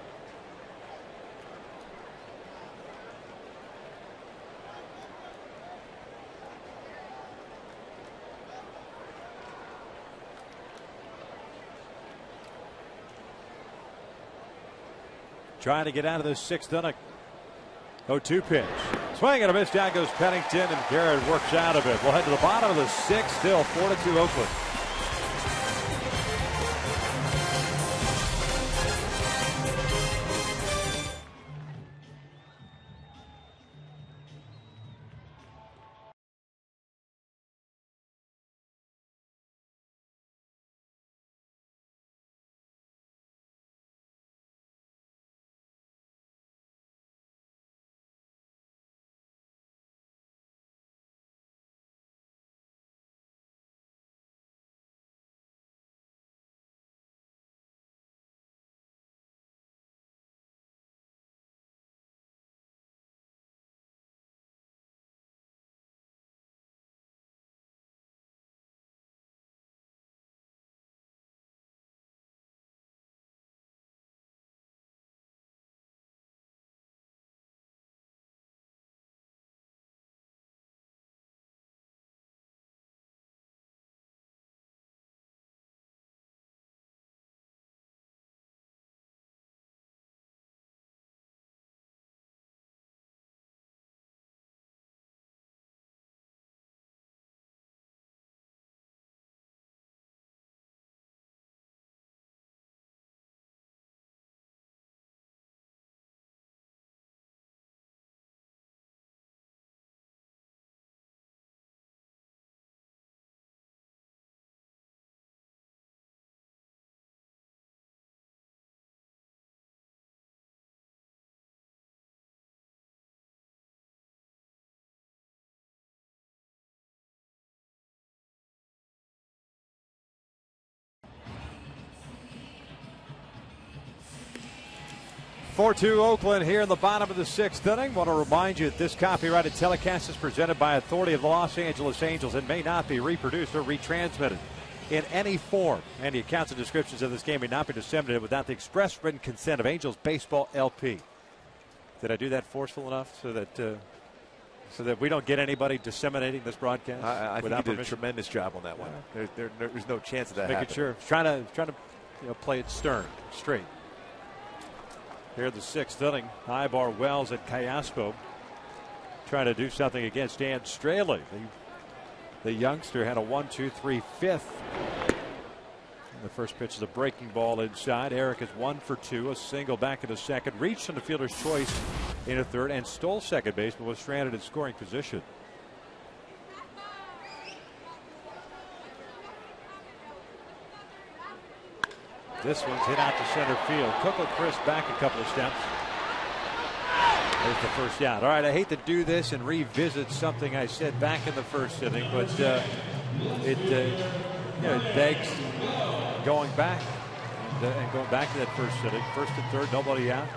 Trying to get out of this 6th inning. 0-2 pitch. Swing and a miss. Down goes Pennington, and Garrett works out of it. We'll head to the bottom of the 6th. Still 4-2 Oakland. 4-2 Oakland here in the bottom of the 6th inning. Want to remind you that this copyrighted telecast is presented by authority of the Los Angeles Angels and may not be reproduced or retransmitted in any form. Any accounts and descriptions of this game may not be disseminated without the express written consent of Angels Baseball LP. Did I do that forceful enough so that we don't get anybody disseminating this broadcast? I think you did a tremendous job on that one. There's no chance of that Making happening. sure, trying to play it straight. Here in the 6th inning, Ibar, Wells, and Callaspo trying to do something against Dan Straley. The youngster had a 1-2-3 fifth. And the first pitch is a breaking ball inside. Eric is 1 for 2, a single back into second, reached on the fielder's choice in a third, and stole second base, but was stranded in scoring position. This one's hit out to center field. Cook will Chris back a couple of steps. There's the first out. All right, I hate to do this and revisit something I said back in the first inning, but it begs going back and going back to that first inning. First and third, nobody out.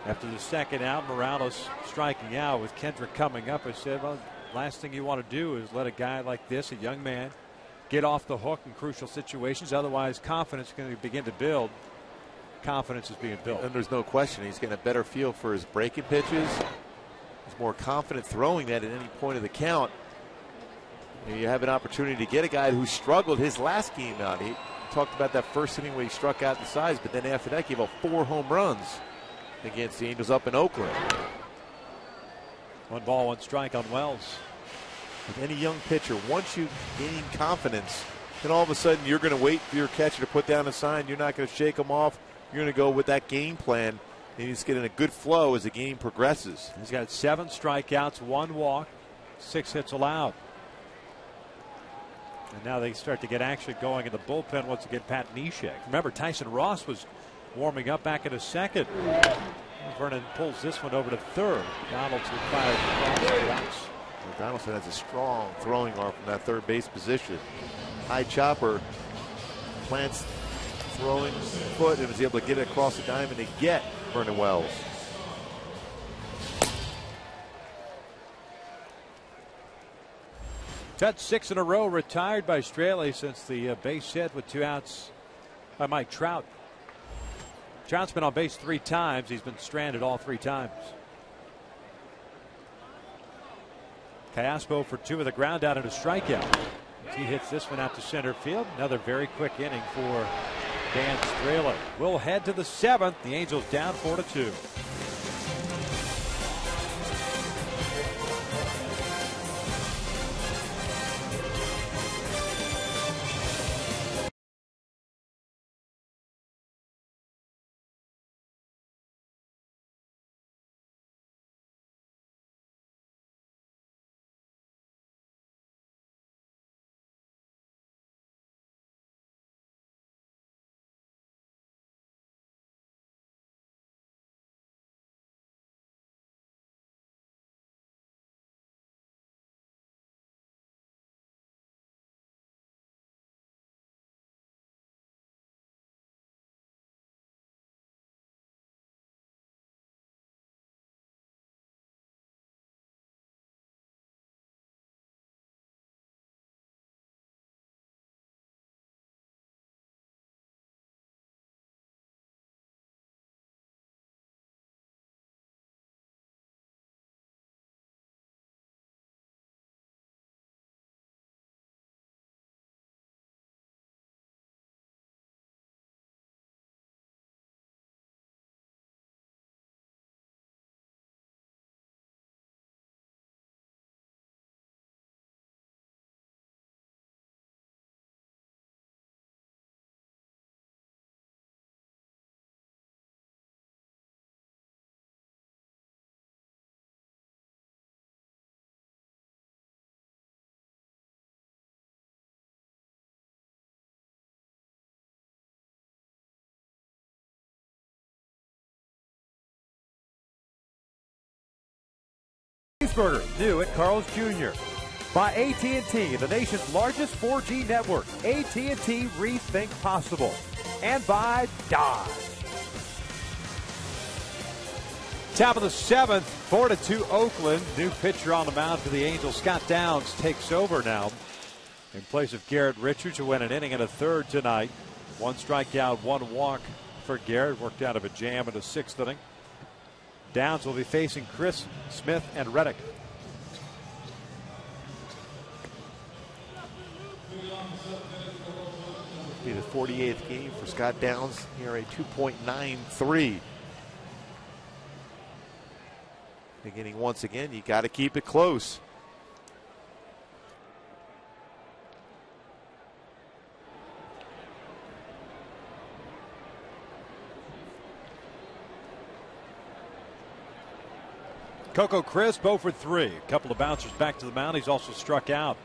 After the second out, Morales striking out with Kendrick coming up. I said, well, last thing you want to do is let a guy like this, a young man, get off the hook in crucial situations. Otherwise, confidence is going to begin to build. Confidence is being built. And there's no question he's getting a better feel for his breaking pitches. He's more confident throwing that at any point of the count. And you have an opportunity to get a guy who struggled his last game out. He talked about that first inning where he struck out the sides, but then after that gave up 4 home runs against the Angels up in Oakland. 1 ball, 1 strike on Wells. With any young pitcher, once you gain confidence, then all of a sudden you're going to wait for your catcher to put down a sign. You're not going to shake him off. You're going to go with that game plan, and he's getting a good flow as the game progresses. He's got 7 strikeouts, 1 walk, 6 hits allowed. And now they start to get action going in the bullpen once again. Pat Neshek. Remember, Tyson Ross was warming up back in a second. Vernon pulls this one over to third. Donaldson fires across. Donaldson has a strong throwing arm from that third base position. High chopper, plants throwing foot, and was able to get it across the diamond to get Vernon Wells. That's 6 in a row retired by Straley since the base hit with 2 outs by Mike Trout. Trout's been on base 3 times. He's been stranded all 3 times. Callaspo for 2 with a ground out and a strikeout. He hits this one out to center field. Another very quick inning for Dan Straley. We'll head to the 7th. The Angels down 4-2. Cheeseburger, new at Carl's Jr. By AT&T, the nation's largest 4G network. AT&T Rethink Possible. And by Dodge. Top of the 7th, 4-2 Oakland. New pitcher on the mound for the Angels. Scott Downs takes over now in place of Garrett Richards, who went an inning and a third tonight. 1 strikeout, 1 walk for Garrett. Worked out of a jam in the 6th inning. Downs will be facing Chris Smith and Reddick. Be the 48th game for Scott Downs. Here a 2.93. Beginning once again, you got to keep it close. Coco Crisp 0 for 3. A couple of bouncers back to the mound. He's also struck out.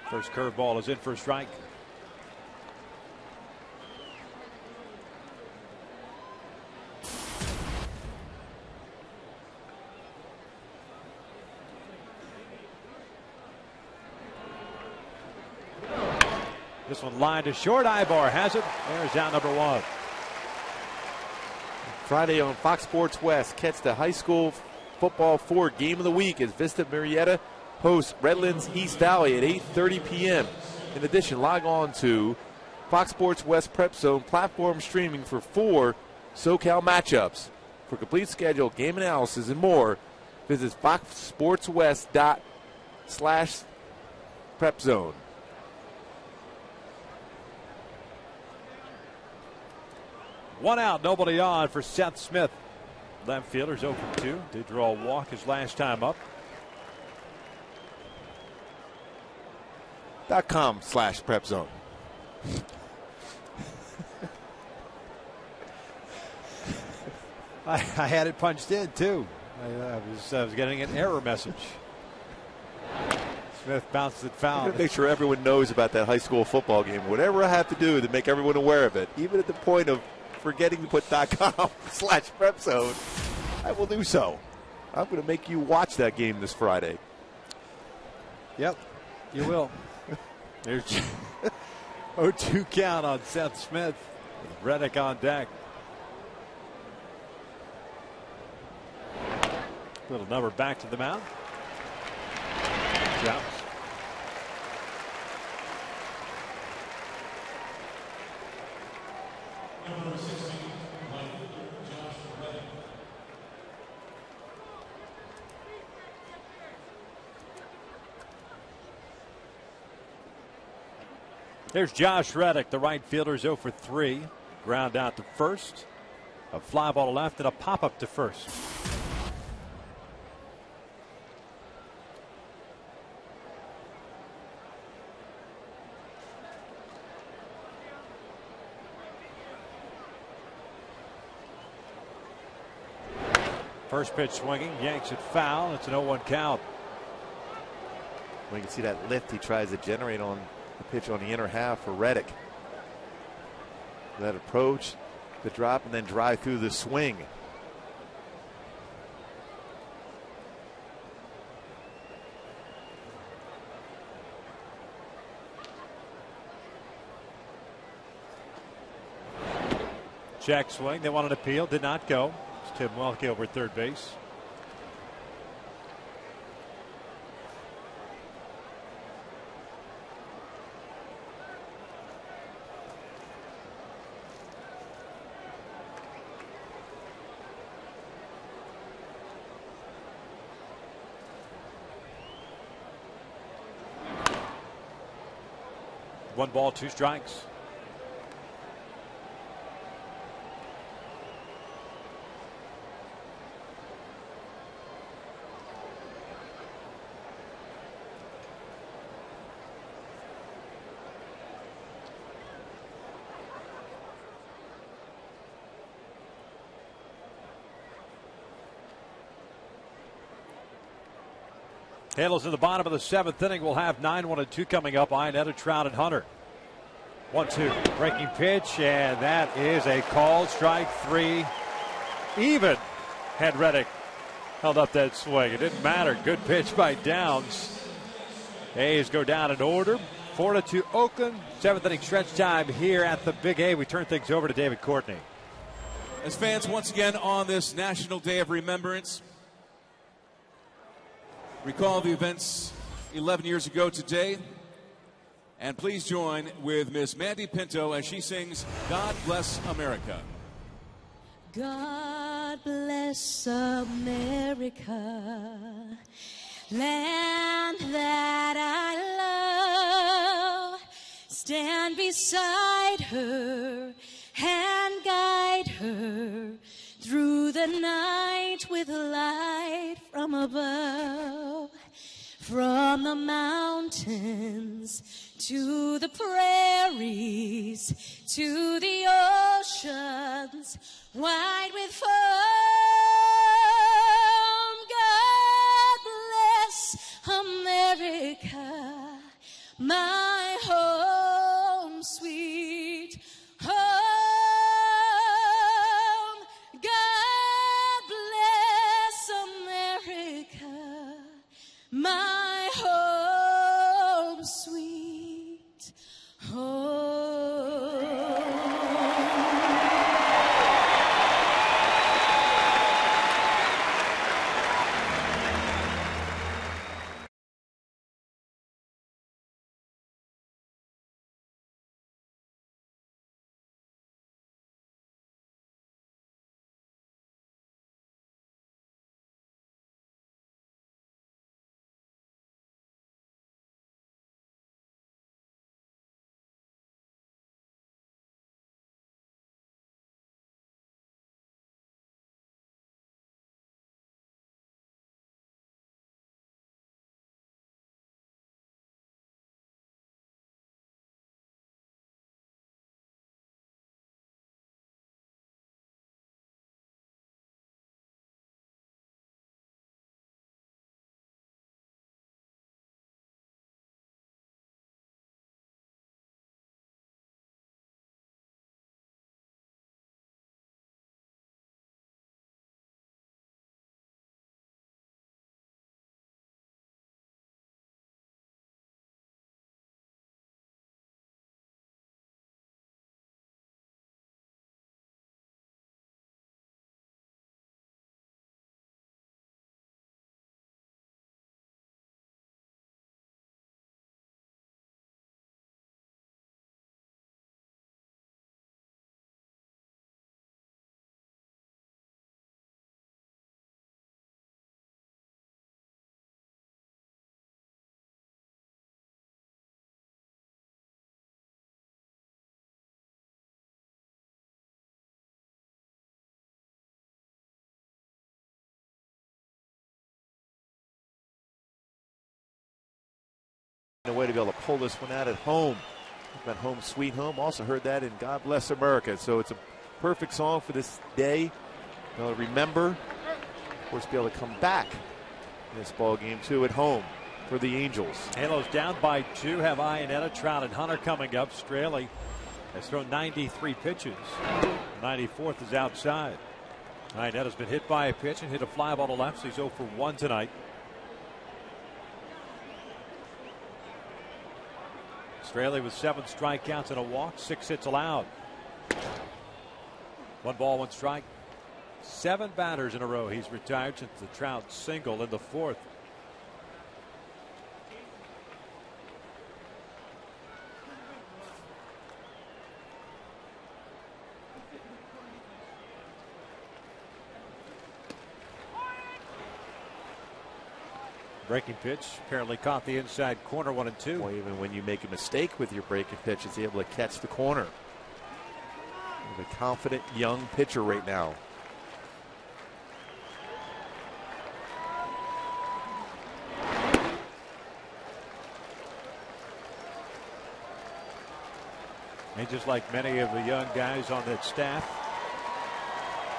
First curveball is in for a strike. This one lined to short. Ibar has it. There's out number 1. Friday on Fox Sports West, catch the high school football 4 game of the week as Vista Marietta hosts Redlands East Valley at 8:30 p.m. In addition, log on to Fox Sports West Prep Zone platform streaming for 4 SoCal matchups. For complete schedule, game analysis, and more, visit foxsportswest.com/prepzone. One out, nobody on for Seth Smith. Left fielder's 0 for 2. Did draw a walk his last time up. .com/prepzone. I had it punched in too. I was getting an error message. Smith bounced it foul. Make sure everyone knows about that high school football game. Whatever I have to do to make everyone aware of it, even at the point of forgetting to put .com/prepzone, I will do so. I'm going to make you watch that game this Friday. Yep, you will. There's 0-2 count on Seth Smith. Reddick on deck. Little number back to the mound. Jumps. There's Josh Reddick, the right fielder's 0 for 3. Ground out to first. A fly ball to left and a pop up to first. First pitch swinging, yanks it foul. It's an 0-1 count. Well, you can see that lift he tries to generate on the pitch on the inner half for Reddick. That approach, the drop, and then drive through the swing. Check swing. They wanted an appeal. Did not go. It's Tim Welke over at third base. One ball, 2 strikes. Halos in the bottom of the 7th inning. We'll have 9-1-2 coming up. Iannetta, Trout, and Hunter. 1-2. Breaking pitch, and that is a called strike 3. Even had Reddick held up that swing. It didn't matter. Good pitch by Downs. A's go down in order. 4-2 Oakland. 7th inning stretch time here at the Big A. We turn things over to David Courtney. As fans, once again on this National Day of Remembrance, recall the events 11 years ago today. And please join with Miss Mandy Pinto as she sings God Bless America. God bless America, land that I love. Stand beside her and guide her through the night with light from above. From the mountains to the prairies, to the oceans, wide with foam. God bless America, my home, sweet home. God bless America, my home, sweet home. A way to be able to pull this one out at home. That Home Sweet Home. Also heard that in God Bless America. So it's a perfect song for this day. Remember, of course, be able to come back in this ball game too at home for the Angels. Halos down by 2. Have Iannetta, Trout, and Hunter coming up. Straley has thrown 93 pitches. 94th is outside. Iannetta's been hit by a pitch and hit a fly ball to left. So he's 0 for 1 tonight. Straley with 7 strikeouts and a walk, 6 hits allowed. 1 ball, 1 strike. 7 batters in a row he's retired since the Trout single in the 4th. Breaking pitch apparently caught the inside corner, 1-2. Well, even when you make a mistake with your breaking pitch, it's able to catch the corner. He's a confident young pitcher right now. And just like many of the young guys on that staff,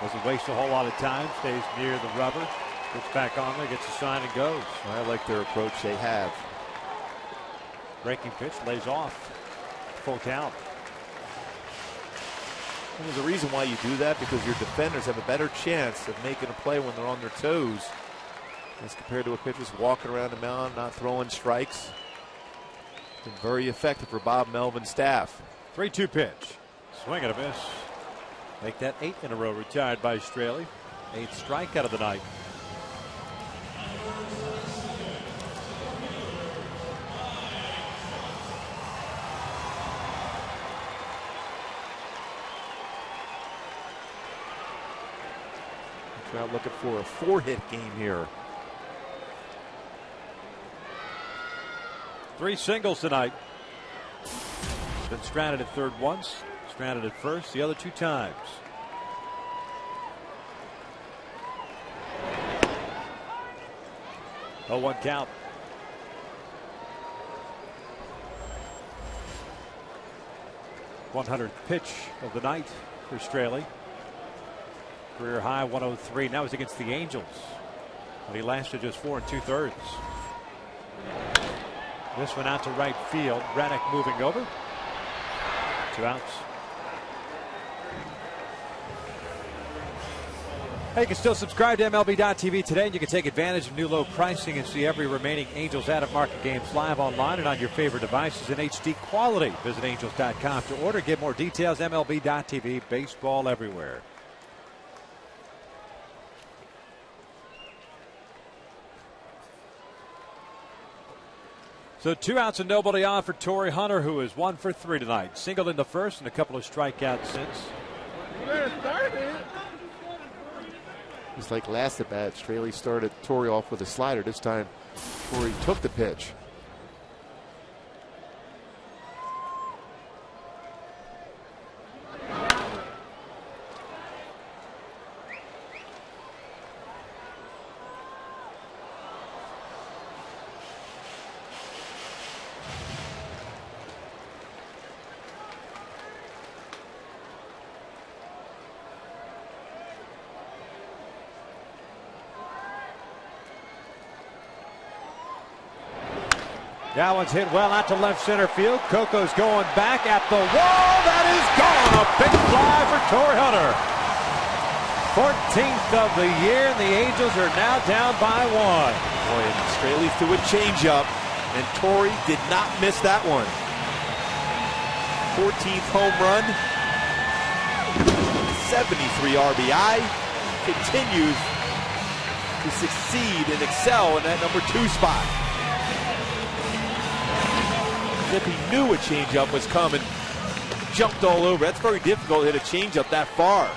doesn't waste a whole lot of time, stays near the rubber. Gets back on there, gets a sign and goes. I like their approach they have. Breaking pitch, lays off. Full count. And there's a reason why you do that, because your defenders have a better chance of making a play when they're on their toes as compared to a pitcher's walking around the mound, not throwing strikes. Been very effective for Bob Melvin's staff. 3-2 pitch. Swing and a miss. Make that 8 in a row retired by Straley. 8th strikeout of the night. Trout looking for a 4-hit game here. 3 singles tonight. Been stranded at third once, stranded at first the other 2 times. Oh, 1 count. #100th pitch of the night for Straley. Career high 103. Now he's against the Angels, but he lasted just 4 2/3. This one out to right field. Reddick moving over. 2 outs. Hey, you can still subscribe to MLB.tv today, and you can take advantage of new low pricing and see every remaining Angels out-of-market games live online and on your favorite devices in HD quality. Visit Angels.com to order. Get more details. MLB.tv. Baseball everywhere. So 2 outs and nobody on for Torrey Hunter, who is 1 for 3 tonight. Singled in the first and a couple of strikeouts since. It's like last at bat, Straley started Torrey off with a slider. This time, Torrey took the pitch. That one's hit well out to left center field. Coco's going back at the wall. That is gone. A big fly for Torrey Hunter. 14th of the year, and the Angels are now down by 1. Boy, and Straley threw a changeup, and Torrey did not miss that one. 14th home run. 73 RBI. Continues to succeed and excel in that number 2 spot. If he knew a changeup was coming, jumped all over. That's very difficult to hit a changeup that far.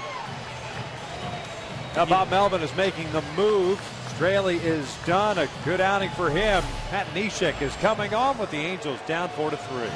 Now Bob Melvin is making the move. Straley is done. A good outing for him. Pat Neshek is coming on with the Angels down 4-3.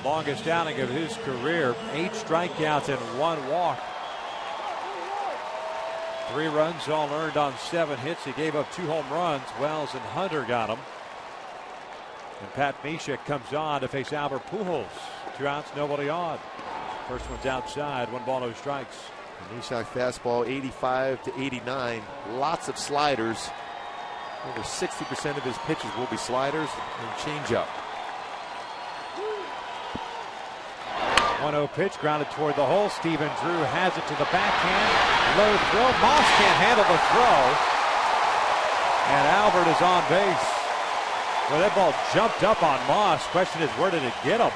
Longest outing of his career. 8 strikeouts and 1 walk. 3 runs all earned on 7 hits. He gave up 2 home runs. Wells and Hunter got him. And Pat Neshek comes on to face Albert Pujols. 2 outs, nobody on. First one's outside, 1 ball, no strikes. Neshek fastball 85 to 89. Lots of sliders. Over 60% of his pitches will be sliders and changeup. 1-0 pitch grounded toward the hole. Stephen Drew has it to the backhand. Low throw. Moss can't handle the throw. And Albert is on base. Well, that ball jumped up on Moss. Question is, where did it get him?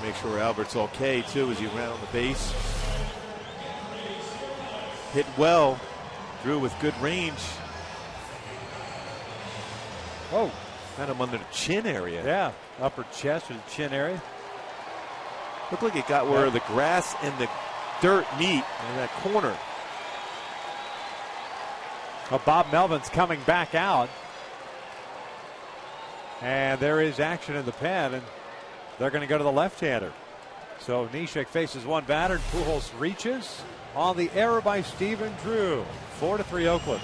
Make sure Albert's okay too as he ran on the base. Hit well. Drew with good range. Oh, Had him under the chin area. yeah, upper chest or the chin area. Looked like it got where the grass and the dirt meet in that corner. Well, Bob Melvin's coming back out. And there is action in the pen, and they're going to go to the left-hander. So Neshek faces one batter, and Pujols reaches on the error by Stephen Drew. 4-3 Oakland.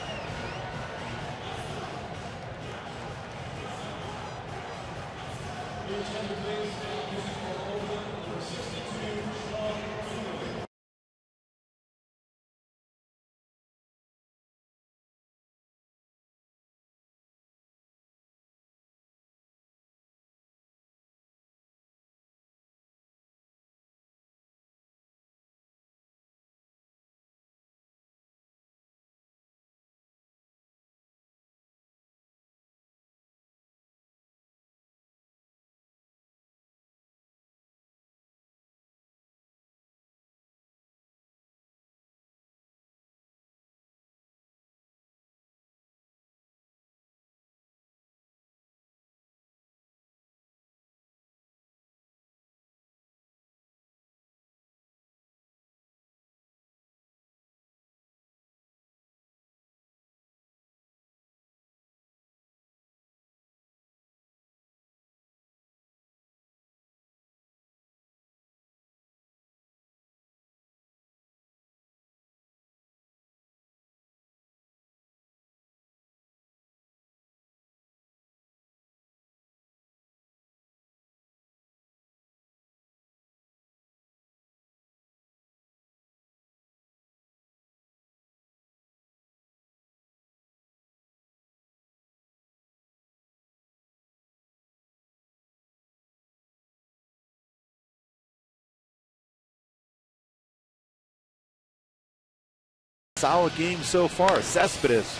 Solid game so far. Cespedes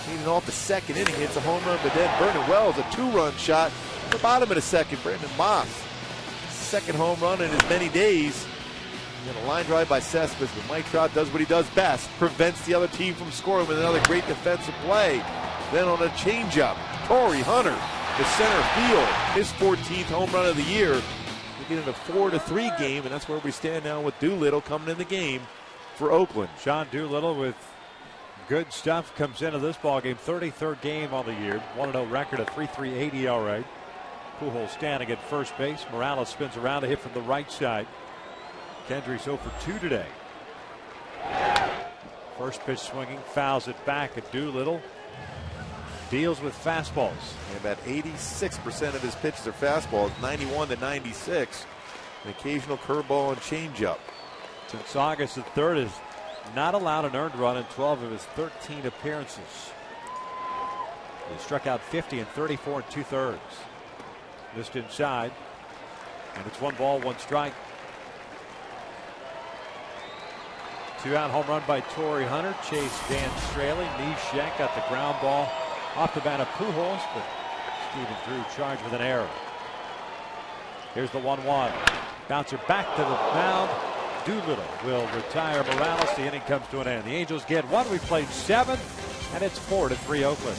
leading off the second inning, hits a home run, but then Vernon Wells, a 2-run shot at the bottom of the second. Brandon Moss, second home run in as many days. And a line drive by Cespedes, but Mike Trout does what he does best, prevents the other team from scoring with another great defensive play. Then on a changeup, Torrey Hunter to center field, his 14th home run of the year. We get in a 4-3 game, and that's where we stand now with Doolittle coming in the game for Oakland. Sean Doolittle with good stuff comes into this ball game. 33rd game on the year. 1-0 record, a 3.38 ERA. Pujols standing at first base. Morales spins around to hit from the right side. Kendry's 0 for 2 today. First pitch swinging, fouls it back at Doolittle. Deals with fastballs. And about 86% of his pitches are fastballs, 91 to 96. An occasional curveball and changeup. Since August the 3rd, has not allowed an earned run in 12 of his 13 appearances. He struck out 50 in 34 2/3. Missed inside. And it's 1 ball, 1 strike. 2-out home run by Torrey Hunter. Chase Dan Straley. Neshek got the ground ball off the bat of Pujols, but Stephen Drew charged with an error. Here's the 1-1. Bouncer back to the mound. Doolittle will retire Morales. The inning comes to an end. The Angels get 1. We played 7, and it's 4-3 Oakland.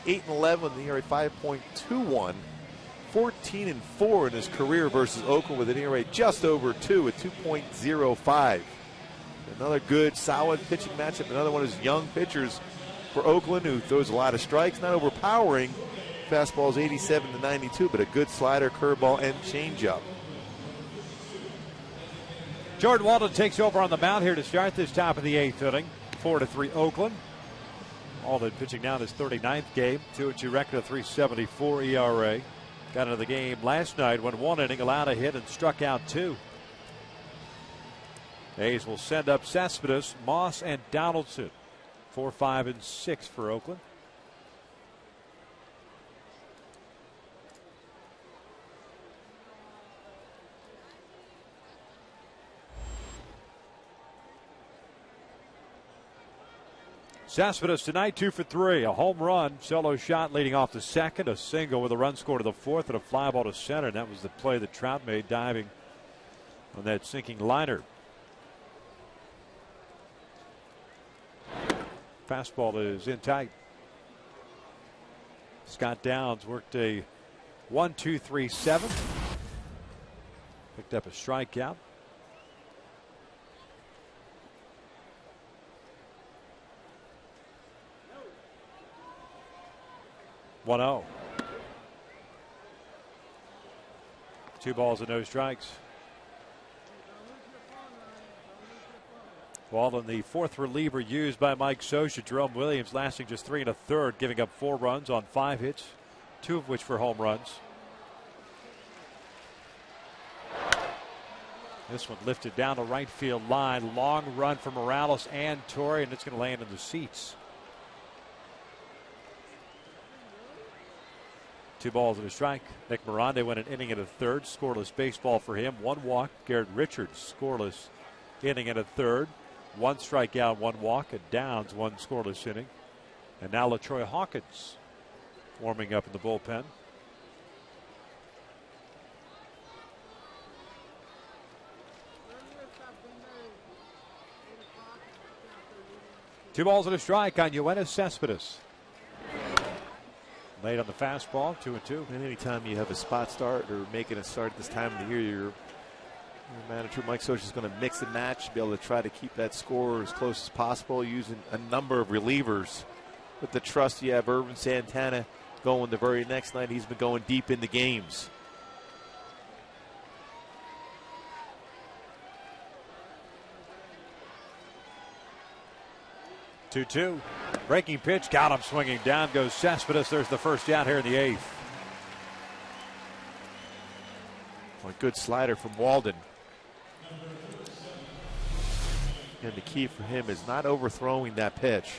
8-11 with an ERA 5.21. 14-4 in his career versus Oakland with an ERA just over 2 at 2.05. Another good, solid pitching matchup. Another one of his young pitchers for Oakland who throws a lot of strikes, not overpowering. Fastball's 87 to 92, but a good slider, curveball, and changeup. Jordan Walden takes over on the mound here to start this top of the 8th inning. 4-3 Oakland. Walden pitching down his 39th game. 2-2 record, a 3.74 ERA. Got into the game last night, went 1 inning, allowed a hit, and struck out 2. A's will send up Cespedes, Moss, and Donaldson. 4, 5, and 6 for Oakland. Cespedes tonight 2 for 3. A home run, solo shot leading off the second, a single with a run scored to the fourth, and a fly ball to center. And that was the play that Trout made, diving on that sinking liner. Fastball is in tight. Scott Downs worked a 1-2-3-7. Picked up a strikeout. One-0. 2 balls and no strikes. Walden, the 4th reliever used by Mike Scioscia. Jerome Williams lasting just 3 1/3, giving up 4 runs on 5 hits, 2 of which were home runs. This one lifted down the right field line. Long run for Morales and Torrey, and it's going to land in the seats. 2 balls and a strike. Nick Miranda went an inning and a third. Scoreless baseball for him. 1 walk. Garrett Richards scoreless inning and a third. 1 strikeout, 1 walk. And Downs 1 scoreless inning. And now LaTroy Hawkins warming up in the bullpen. Two balls and a strike on Yoenis Cespedes. Late on the fastball, 2-2. And anytime you have a spot start or making a start at this time of the year, your manager Mike Scioscia is going to mix and match, be able to try to keep that score as close as possible, using a number of relievers. With the trust you have Irvin Santana going the very next night, he's been going deep in the games. Two. Breaking pitch, got him swinging. Down goes Cespedes. There's the first out here in the 8th. A good slider from Walden. And the key for him is not overthrowing that pitch.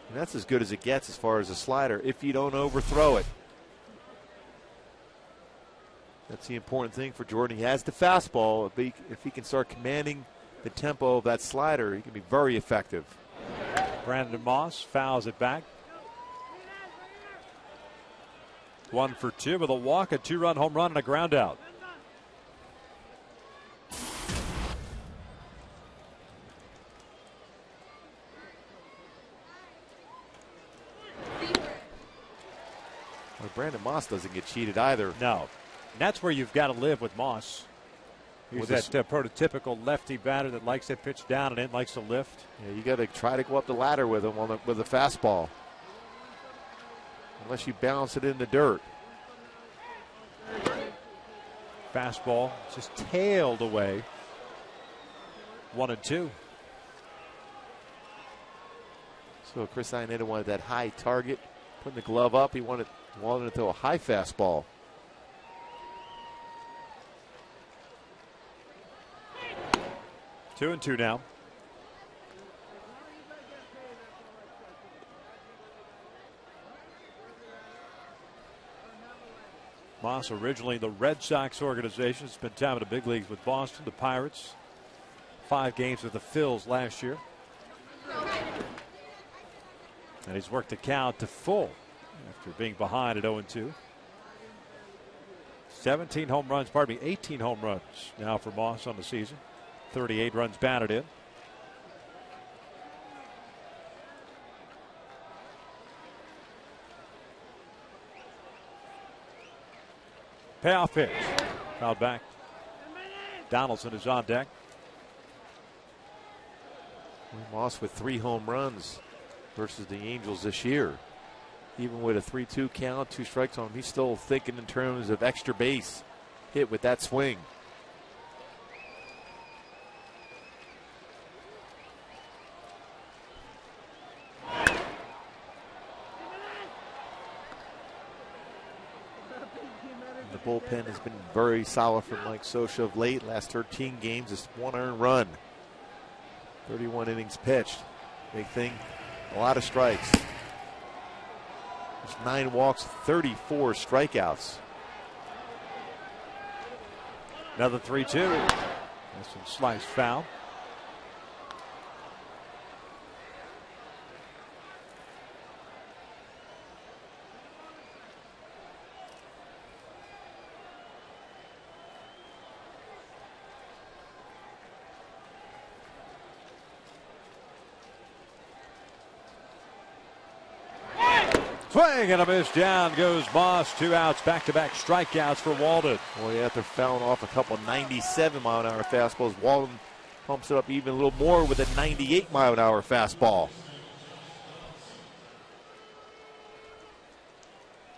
And that's as good as it gets as far as a slider, if you don't overthrow it. That's the important thing for Jordan. He has the fastball. If he can start commanding the tempo of that slider, he can be very effective. Brandon Moss fouls it back. 1 for 2 with a walk, a 2-run home run, and a ground out. Well, Brandon Moss doesn't get cheated either. No. And that's where you've got to live with Moss. He's that prototypical lefty batter that likes to pitch down and in, likes to lift. Yeah, you got to try to go up the ladder with him with a fastball. Unless you bounce it in the dirt. Fastball just tailed away. 1-2. So Chris Iannetta wanted that high target, putting the glove up. He wanted to throw a high fastball. 2-2 now. Moss, originally the Red Sox organization, spent time in the big leagues with Boston, the Pirates. 5 games with the Phils last year. And he's worked the count to full after being behind at 0-2. 18 home runs now for Moss on the season. 38 runs batted in. Payoff pitch. Fouled back. Donaldson is on deck. Moss with 3 home runs versus the Angels this year. Even with a 3-2 count, 2 strikes on him, he's still thinking in terms of extra base hit with that swing. The bullpen has been very solid for Mike Scioscia of late. Last 13 games, just 1 earned run. 31 innings pitched. Big thing, a lot of strikes. There's 9 walks, 34 strikeouts. Another 3-2. This one sliced foul. Swing and a miss. Down goes Moss. 2 outs, back-to-back strikeouts for Walden. Boy, after fouling off a couple 97-mile-an-hour fastballs, Walden pumps it up even a little more with a 98-mile-an-hour fastball.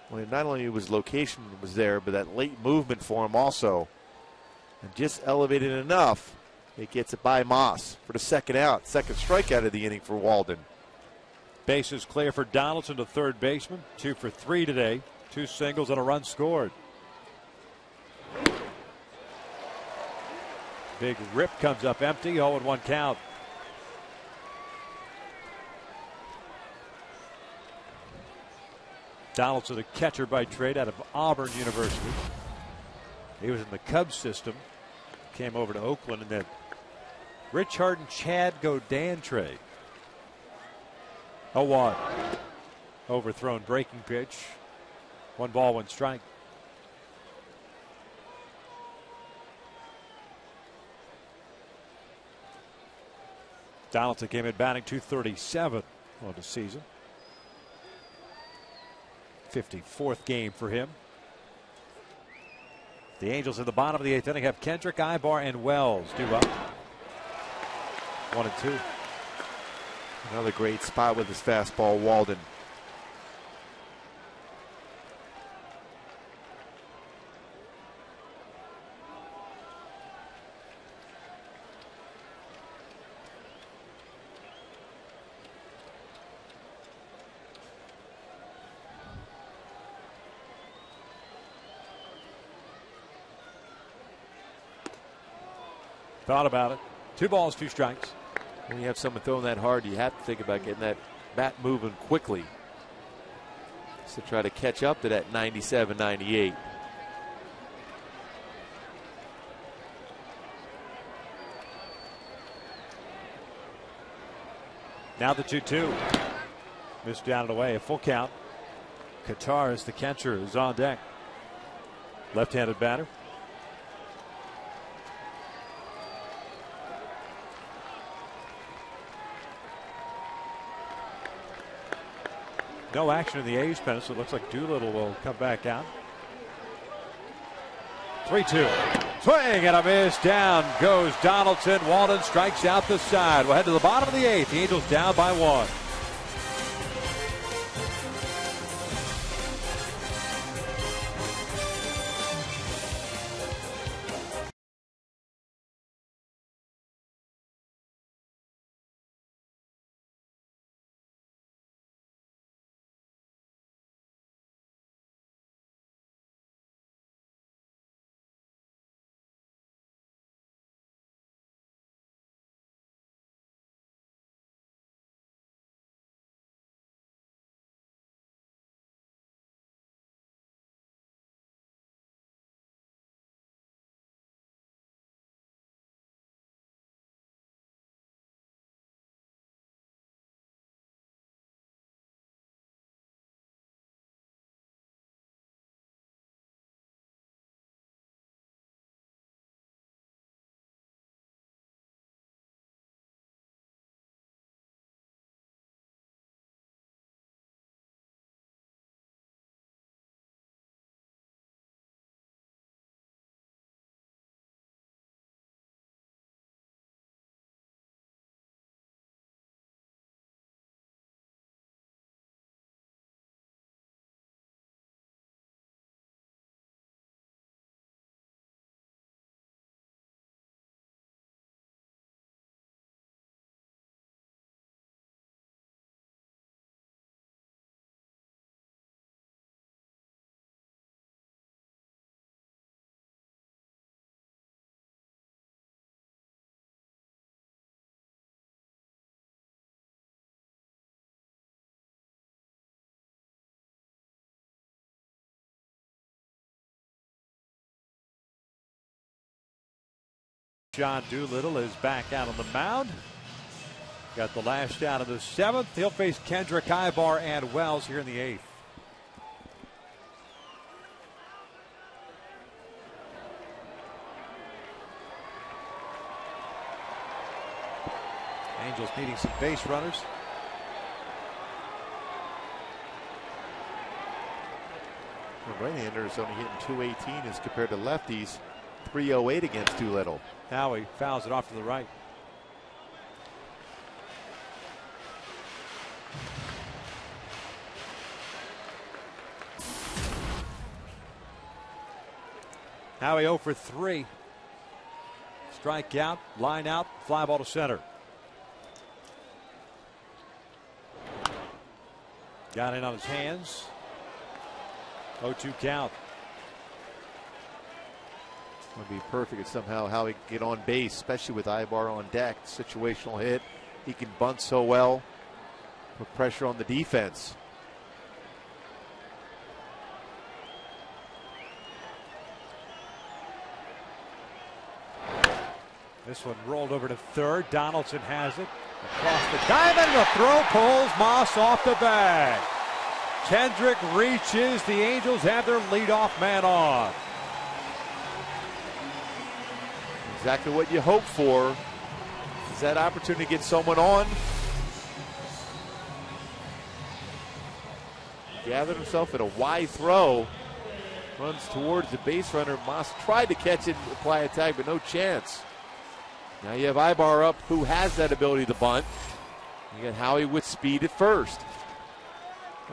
Well, not only was location was there, but that late movement for him also. And just elevated enough, it gets it by Moss for the second out. Second strikeout of the inning for Walden. Bases clear for Donaldson, the third baseman. 2 for 3 today. 2 singles and a run scored. Big rip comes up empty. 0-1 count. Donaldson, a catcher by trade out of Auburn University. He was in the Cubs system. Came over to Oakland, and then Rich Hart and Chad Godin trade. 0-1. Overthrown breaking pitch. 1 ball, 1 strike. Donaldson came in batting .237 on the season. 54th game for him. The Angels in the bottom of the 8th inning have Kendrick, Ibar, and Wells due up. 1-2. Another great spot with his fastball, Walden. Thought about it. 2 balls, 2 strikes. When you have someone throwing that hard, you have to think about getting that bat moving quickly to try to catch up to that 97, 98. Now the 2-2. Missed down and away. A full count. Qatar is the catcher, is on deck. Left-handed batter. No action in the A's pen, so it looks like Doolittle will come back out. 3-2. Swing and a miss. Down goes Donaldson. Walden strikes out the side. We'll head to the bottom of the 8th. The Angels down by 1. John Doolittle is back out on the mound. Got the last out of the 7th. He'll face Kendrick, Ibar, and Wells here in the 8th. Angels needing some base runners. Right-handers only hitting 218 as compared to lefties. 308 against Doolittle. Howie fouls it off to the right. Howie 0 for 3. Strikeout, line out, fly ball to center. Got in on his hands. 0-2 count. Would be perfect if somehow Howie could get on base, especially with Ibar on deck. Situational hit. He can bunt so well. Put pressure on the defense. This one rolled over to third. Donaldson has it. Across the diamond. The throw pulls Moss off the bag. Kendrick reaches. The Angels have their leadoff man on. Exactly what you hope for. Is that opportunity to get someone on. Gathered himself in a wide throw. Runs towards the base runner. Moss tried to catch it and apply a tag, but no chance. Now you have Ibar up, who has that ability to bunt. You got Howie with speed at first.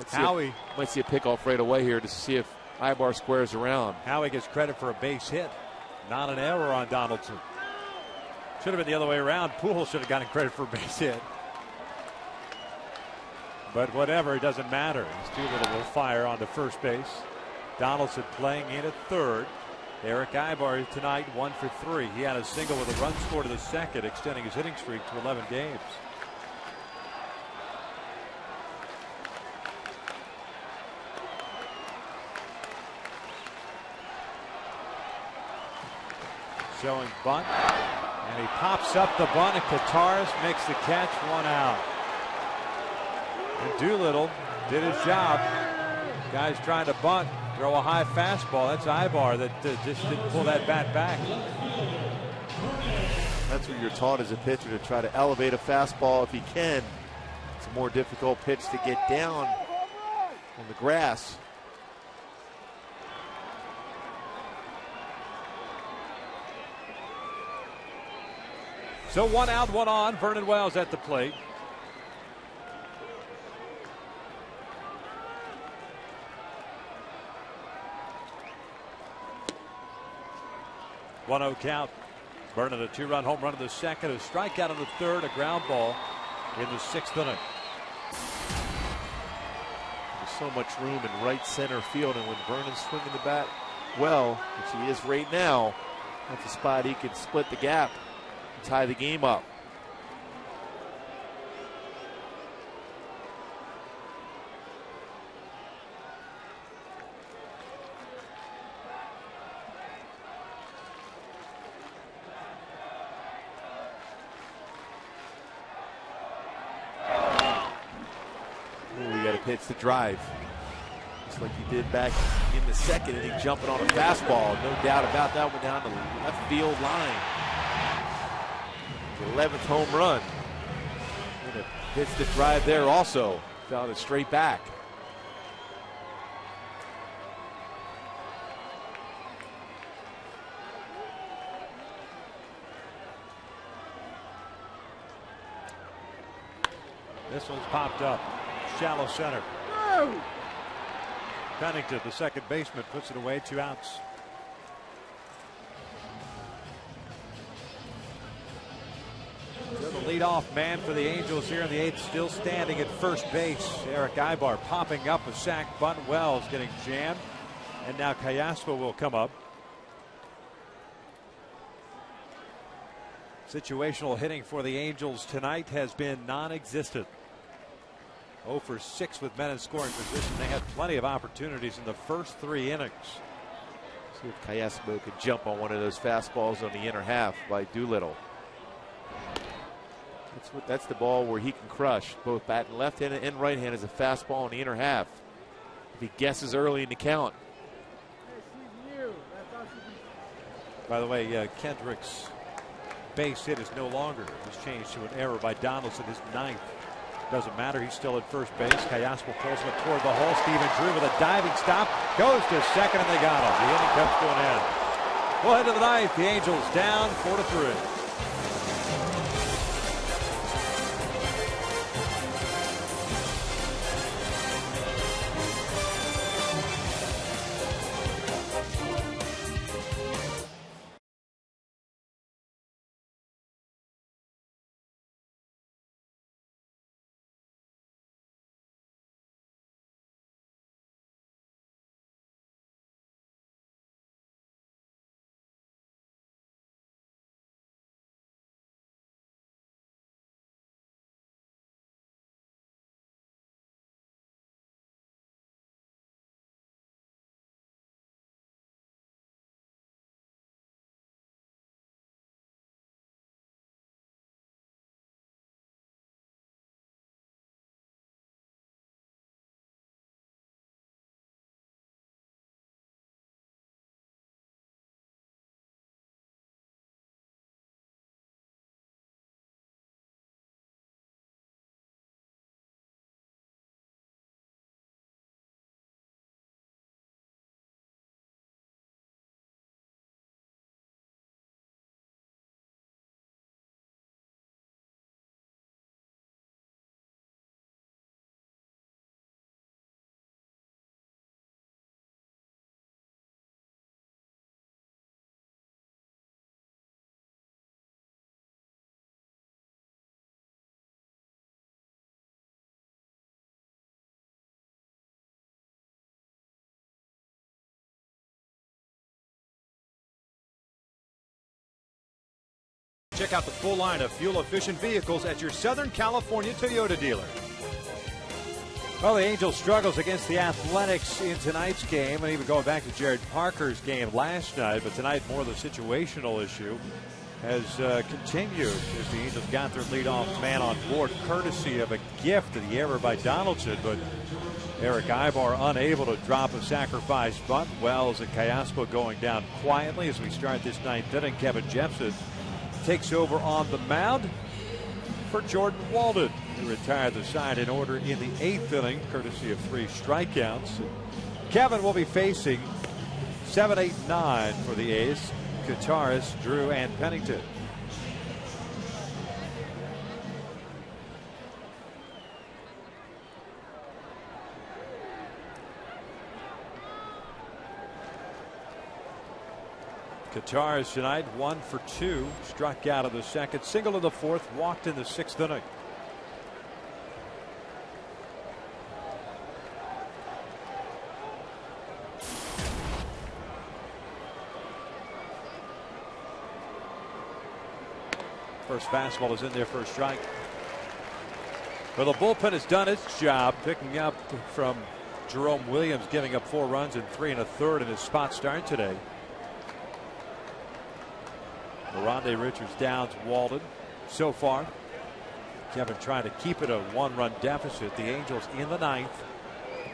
Howie might see a pickoff right away here to see if Ibar squares around. Howie gets credit for a base hit. Not an error on Donaldson. Should have been the other way around. Pujols should have gotten credit for a base hit. But whatever, it doesn't matter. Doolittle will fire on to first base. Donaldson playing in at third. Eric Ibar tonight 1 for 3. He had a single with a run scored to the second, extending his hitting streak to 11 games. Showing bunt, and he pops up the bunt, and Kataris makes the catch, 1 out. And Doolittle did his job. Guys trying to bunt, throw a high fastball. That's Ibar that just didn't pull that bat back. That's what you're taught as a pitcher, to try to elevate a fastball if he can. It's a more difficult pitch to get down on the grass. So 1 out, 1 on. Vernon Wells at the plate. One-0 count. Vernon a 2-run home run in the second, a strikeout in the third, a ground ball in the 6th inning. There's so much room in right center field, and when Vernon's swinging the bat well, which he is right now, that's a spot he can split the gap and tie the game up. Pitch to drive, just like he did back in the second inning, jumping on a fastball. No doubt about that one, down the left field line. The 11th home run. And a pitch to drive there also. Found it straight back. This one's popped up. Shallow center. Pennington, the second baseman, puts it away. 2 outs. So the leadoff man for the Angels here in the 8th, still standing at first base. Eric Ibar popping up a sac bunt. Wells getting jammed, and now Callaspo will come up. Situational hitting for the Angels tonight has been non-existent. 0 for 6 with men in scoring position. They had plenty of opportunities in the first 3 innings. See if Callaspo could jump on one of those fastballs on the inner half by Doolittle. That's the ball where he can crush. Both bat and left hand and right hand is a fastball in the inner half. If he guesses early in the count. By the way, Kendrick's base hit is no longer. He's changed to an error by Donaldson, his 9th. Doesn't matter. He's still at first base. Callaspo pulls him toward the hole. Stephen Drew with a diving stop. Goes to second, and they got him. The inning comes to an end. We'll head to the 9th. The Angels down 4-3. Check out the full line of fuel-efficient vehicles at your Southern California Toyota dealer. Well, the Angels' struggles against the Athletics in tonight's game, and even going back to Jared Parker's game last night, but tonight more the situational issue has continued as the Angels got their leadoff man on board, courtesy of a gift of the error by Donaldson, but Eric Ibar unable to drop a sacrifice bunt. Wells and Callaspo going down quietly as we start this 9th inning. Kevin Jepson takes over on the mound for Jordan Walden, who retired the side in order in the 8th inning, courtesy of 3 strikeouts. Kevin will be facing 7, 8, 9 for the A's. Kataris, Drew, and Pennington. Kataris tonight 1 for 2, struck out in the 2nd, single in the 4th, walked in the 6th inning. First fastball is in there for a strike. Well, the bullpen has done its job, picking up from Jerome Williams, giving up 4 runs and 3 1/3 in his spot start today. Rondé Richards downs Walden. So far, Kevin trying to keep it a 1-run deficit. The Angels in the 9th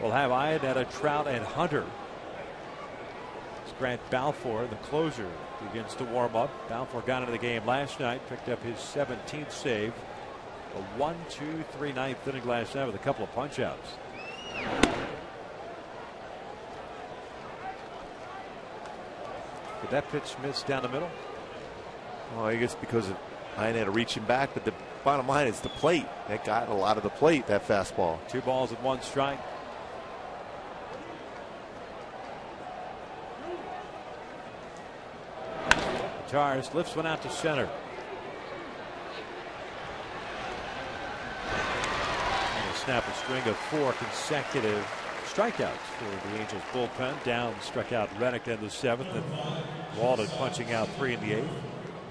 will have Iannetta, Trout, and Hunter. It's Grant Balfour, the closer, begins to warm up. Balfour got into the game last night, picked up his 17th save. A 1-2-3 9th inning last night with a couple of punch-outs. Did that pitch miss down the middle? Well, I guess because of Iannetta reaching back, but the bottom line is the plate. That got a lot of the plate, that fastball. 2 balls and 1 strike. Guitars lifts one out to center. And a snap a string of 4 consecutive strikeouts for the Angels bullpen. Down struck out Reddick in the 7th, and Walden punching out 3 in the 8th.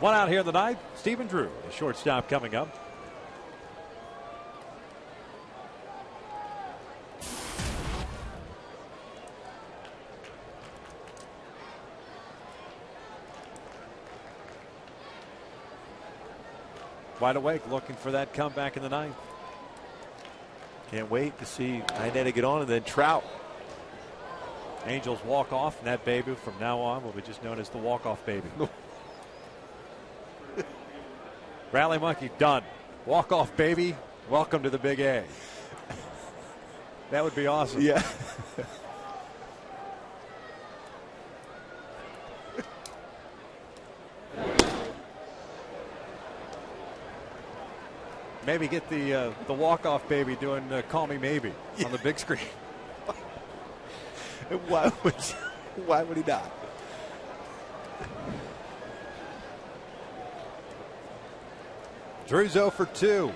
1 out here in the 9th. Stephen Drew, the shortstop, coming up. wide awake, looking for that comeback in the ninth. Can't wait to see Iannetta get on, and then Trout. Angels walk off, and that baby from now on will be just known as the walk-off baby. Rally Monkey done. Walk-off baby. Welcome to the Big A. That would be awesome. Yeah. Maybe get the walk-off baby doing Call Me Maybe on the big screen. Why would he not? Drew's 0 for 2.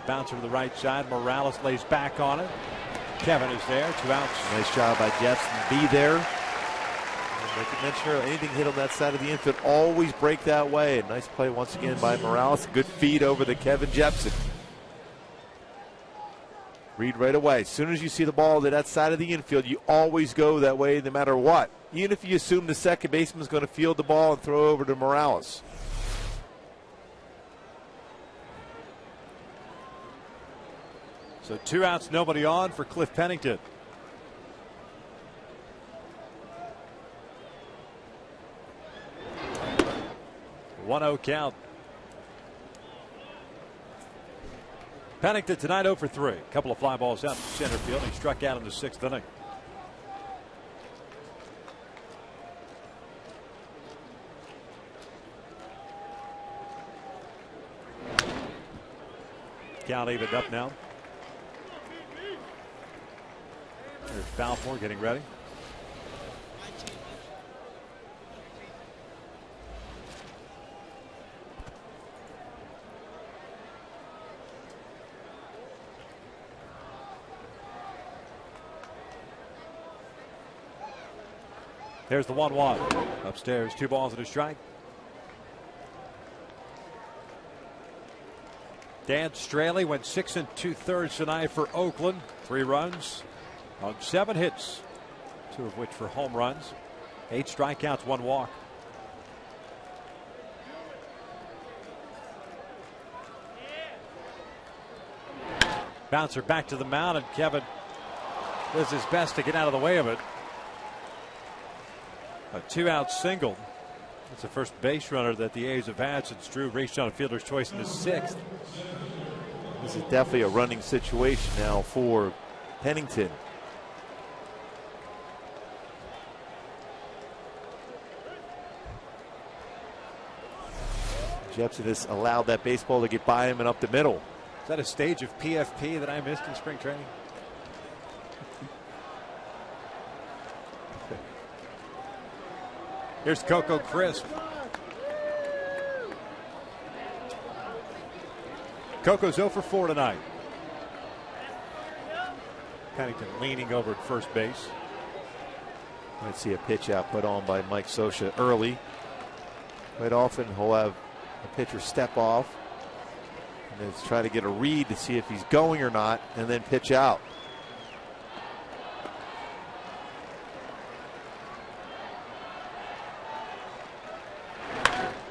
Bouncer to the right side. Morales lays back on it. Kevin is there. 2 outs. Nice job by Jepson. Be there. Like you mentioned earlier, anything hit on that side of the infield, always break that way. A nice play once again by Morales. Good feed over to Kevin Jepson. Read right away. As soon as you see the ball to that side of the infield, you always go that way no matter what. Even if you assume the second baseman is going to field the ball and throw over to Morales. So 2 outs, nobody on for Cliff Pennington. 1-0 count. Pennington tonight 0 for 3. A couple of fly balls out to center field. He struck out in the 6th inning. Count evened up now. There's Balfour getting ready. There's the 1-1. Upstairs, 2 balls and a strike. Dan Straley went 6 2/3 tonight for Oakland. 3 runs on 7 hits, 2 of which for home runs. 8 strikeouts, 1 walk. Bouncer back to the mound, and Kevin does his best to get out of the way of it. A 2-out single. It's the first base runner that the A's have had since Drew reached on a fielder's choice in the 6th. This is definitely a running situation now for Pennington. Jepson has allowed that baseball to get by him and up the middle. Is that a stage of PFP that I missed in spring training? Here's Coco Crisp. Coco's 0 for 4 tonight. Pennington leaning over at first base. Let's see a pitch out put on by Mike Scioscia early. Quite often he'll have a pitcher step off and then try to get a read to see if he's going or not, and then pitch out.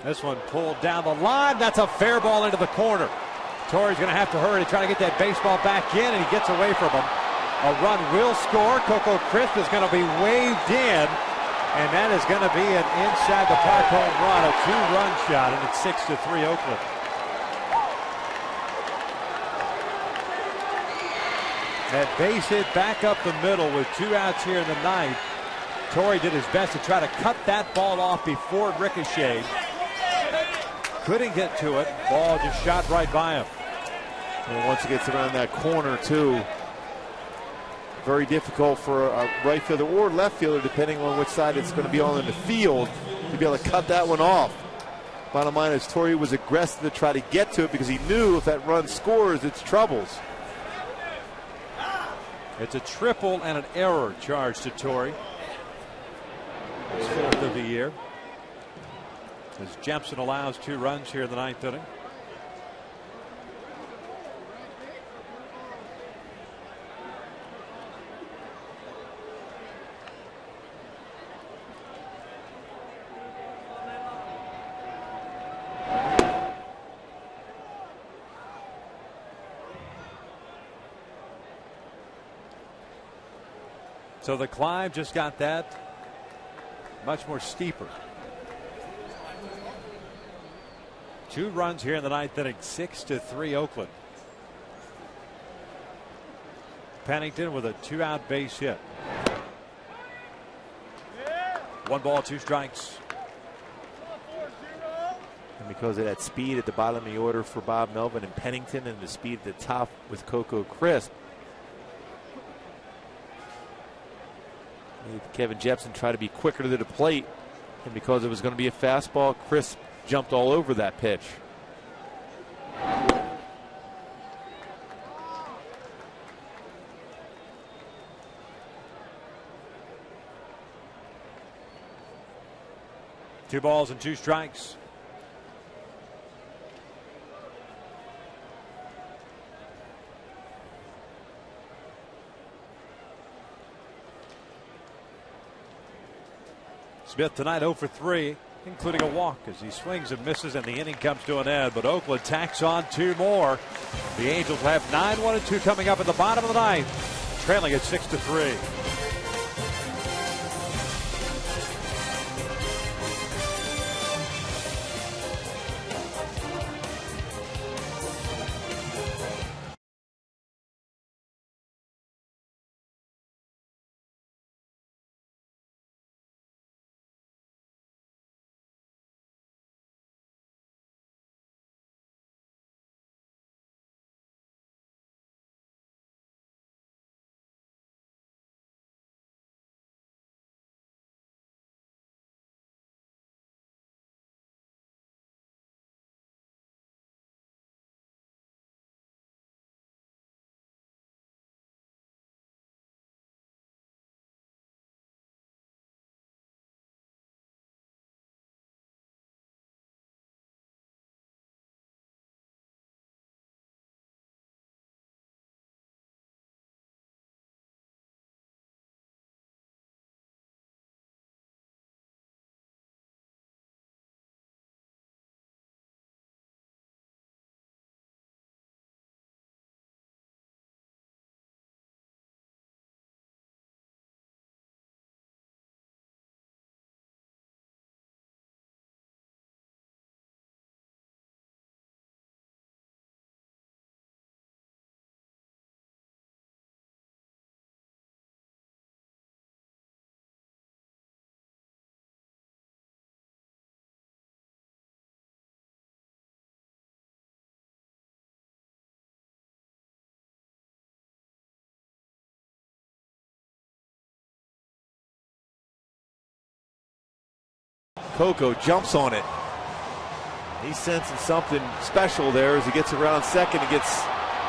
This one pulled down the line. That's a fair ball into the corner. Torrey's going to have to hurry to try to get that baseball back in, and he gets away from him. A run will score. Coco Crisp is going to be waved in, and that is going to be an inside the park home run, a 2-run shot, and it's 6-3 Oakland. That base hit back up the middle with 2 outs here in the ninth. Torrey did his best to try to cut that ball off before it ricocheted. Couldn't get to it. Ball just shot right by him. And once it gets around that corner, too, very difficult for a right fielder or left fielder, depending on which side it's going to be on in the field, to be able to cut that one off. Bottom line is Torrey was aggressive to try to get to it because he knew if that run scores, it's troubles. It's a triple and an error charged to Torrey. His 4th of the year. As Jepson allows 2 runs here in the 9th inning. So the climb just got that much more steeper. 2 runs here in the 9th inning, 6-3 Oakland. Pennington with a 2-out base hit. 1 ball, 2 strikes. And because of that speed at the bottom of the order for Bob Melvin and Pennington, and the speed at the top with Coco Crisp, Kevin Jepson tried to be quicker to the plate, and because it was going to be a fastball, Crisp jumped all over that pitch. Two balls and 2 strikes. Smith tonight 0 for 3, including a walk as he swings and misses, and the inning comes to an end. But Oakland tacks on 2 more. The Angels will have 9-1-2 coming up at the bottom of the 9th, trailing at 6-3. Coco jumps on it. He's sensing something special there as he gets around second. He gets,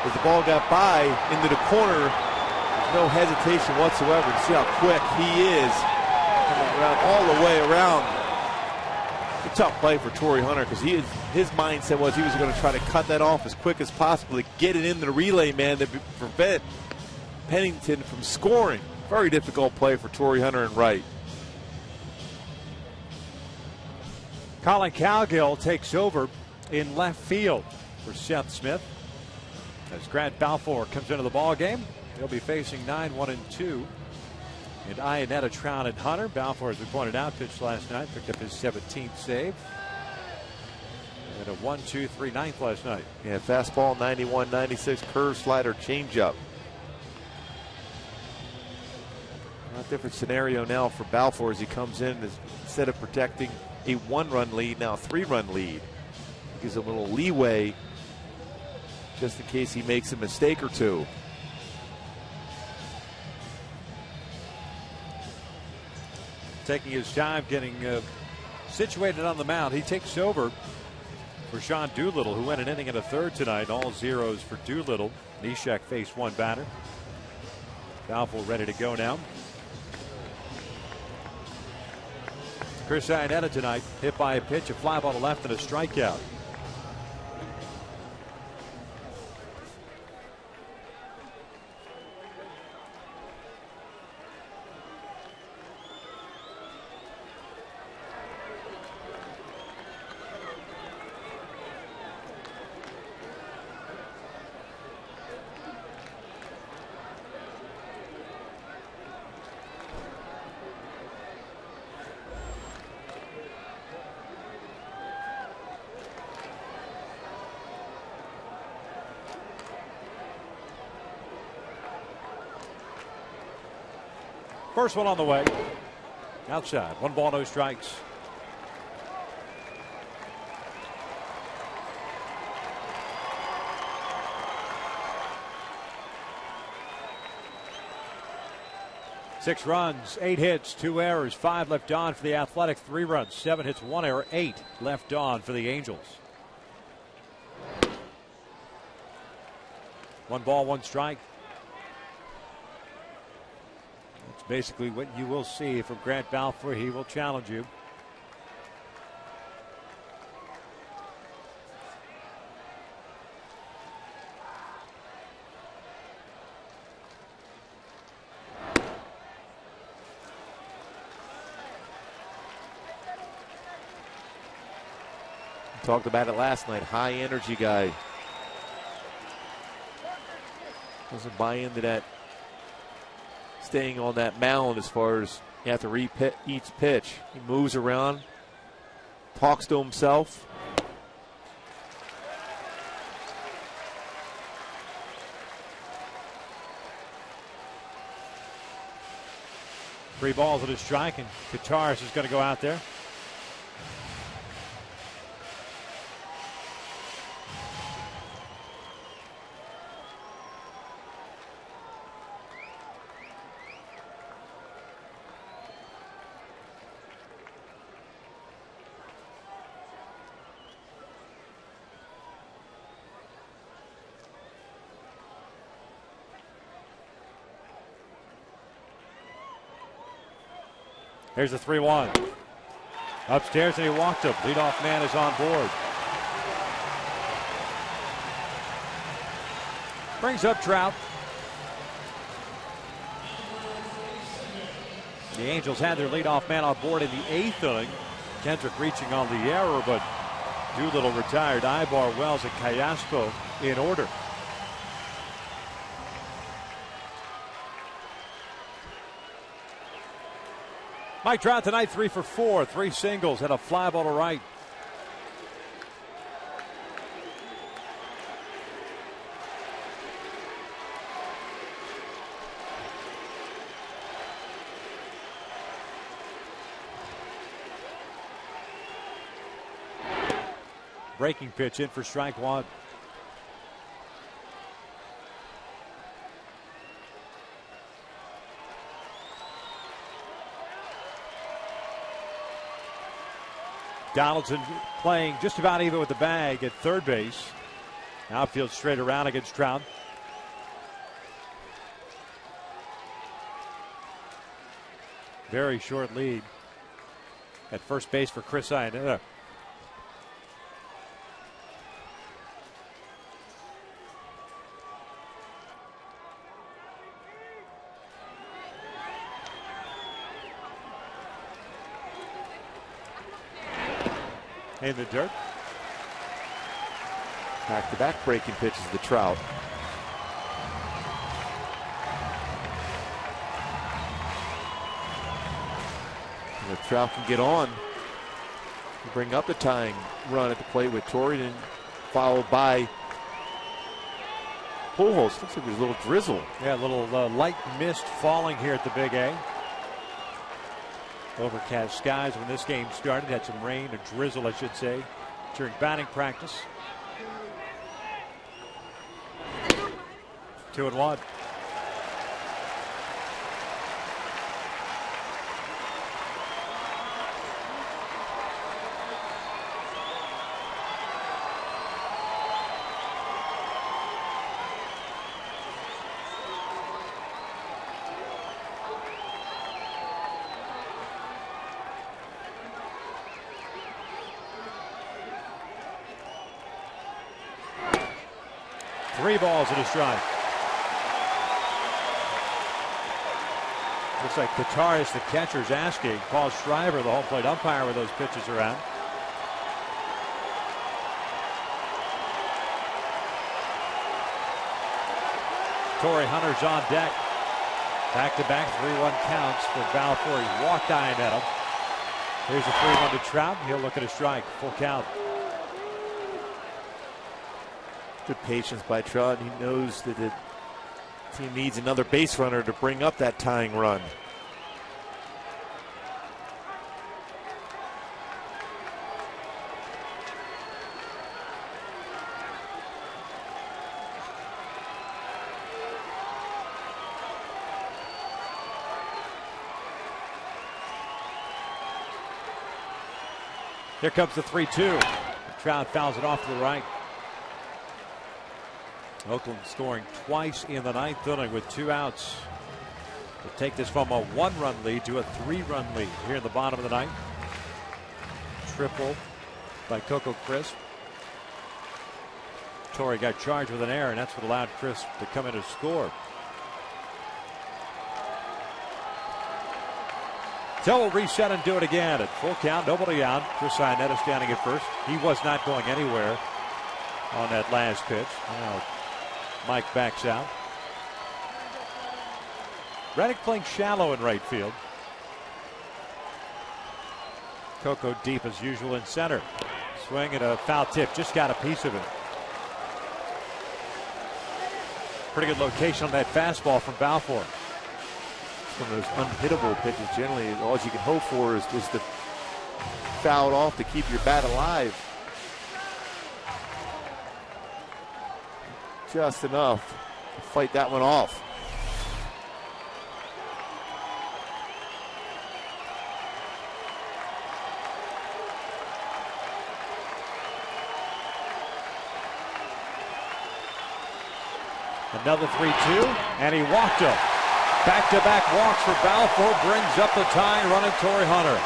as the ball got by into the corner, there's no hesitation whatsoever. You see how quick he is coming around all the way around. It's a tough play for Torrey Hunter because his mindset was he was going to try to cut that off as quick as possible to get it in the relay man to prevent Pennington from scoring. Very difficult play for Torrey Hunter and right. Colin Cowgill takes over in left field for Seth Smith as Grant Balfour comes into the ball game. He'll be facing 9-1-2 and Iannetta, Trout, and Hunter. Balfour, as we pointed out, pitched last night, picked up his 17th save. And a 1-2-3 ninth last night. Yeah, fastball 91-96, curve, slider, changeup. A different scenario now for Balfour as he comes in. Instead of protecting a 1-run lead, now a 3-run lead. Gives him a little leeway just in case he makes a mistake or two. Taking his time, getting situated on the mound. He takes over for Sean Doolittle, who went an inning and a third tonight. All zeros for Doolittle. Neshek faced one batter. Balfour ready to go now. Chris Iannetta tonight, hit by a pitch, a fly ball to left, and a strikeout. First one on the way. Outside. 1 ball, no strikes. Six runs, 8 hits, 2 errors, 5 left on for the Athletics. 3 runs, 7 hits, 1 error, 8 left on for the Angels. 1 ball, 1 strike. That's basically what you will see from Grant Balfour. He will challenge you. Talked about it last night. High energy guy. Doesn't buy into that staying on that mound as far as you have to repeat each pitch. He moves around, talks to himself. Three balls at a strike, and Kotaris is going to go out there. Here's the 3-1. Upstairs, and he walked him. Leadoff man is on board. Brings up Trout. The Angels had their leadoff man on board in the 8th inning. Kendrick reaching on the error, but Doolittle retired. Ibar, Wells, and Callaspo in order. Mike Trout tonight 3 for 4, 3 singles, had a fly ball to right. Breaking pitch in for strike 1. Donaldson playing just about even with the bag at third base. Outfield straight around against Trout. Very short lead at first base for Chris Iannetta. In the dirt. Back-to-back breaking pitches to Trout. And if Trout can get on, bring up the tying run at the plate with Torrington, followed by Pujols. Looks like there's a little drizzle. Yeah, a little light mist falling here at the Big A. Overcast skies when this game started. Had some rain, a drizzle, I should say, during batting practice. 2-1. Three balls and a strike. Looks like Kotaris, the catcher's asking Paul Schreiber, the home plate umpire, where those pitches are at. Torrey Hunter's on deck. Back-to-back 3-1 counts for Balfour. He walked Iannetta. Here's a 3-1 to Trout. He'll look at a strike. Full count. Good patience by Trout. He knows that the team needs another base runner to bring up that tying run. Here comes the 3-2. Trout fouls it off to the right. Oakland scoring twice in the ninth inning with 2 outs to take this from a 1-run lead to a 3-run lead here in the bottom of the ninth. Triple by Coco Crisp. Torrey got charged with an error, and that's what allowed Crisp to come in and score. So we'll reset and do it again at full count, nobody out. Chris Iannetta standing at first. He was not going anywhere on that last pitch. Now Mike backs out. Reddick playing shallow in right field. Coco deep as usual in center. Swing and a foul tip. Just got a piece of it. Pretty good location on that fastball from Balfour. One of those unhittable pitches. Generally, all you can hope for is just to foul it off to keep your bat alive. Just enough to fight that one off. Another 3-2, and he walked him. Back-to-back walks for Balfour brings up the tying run in Torrey Hunter.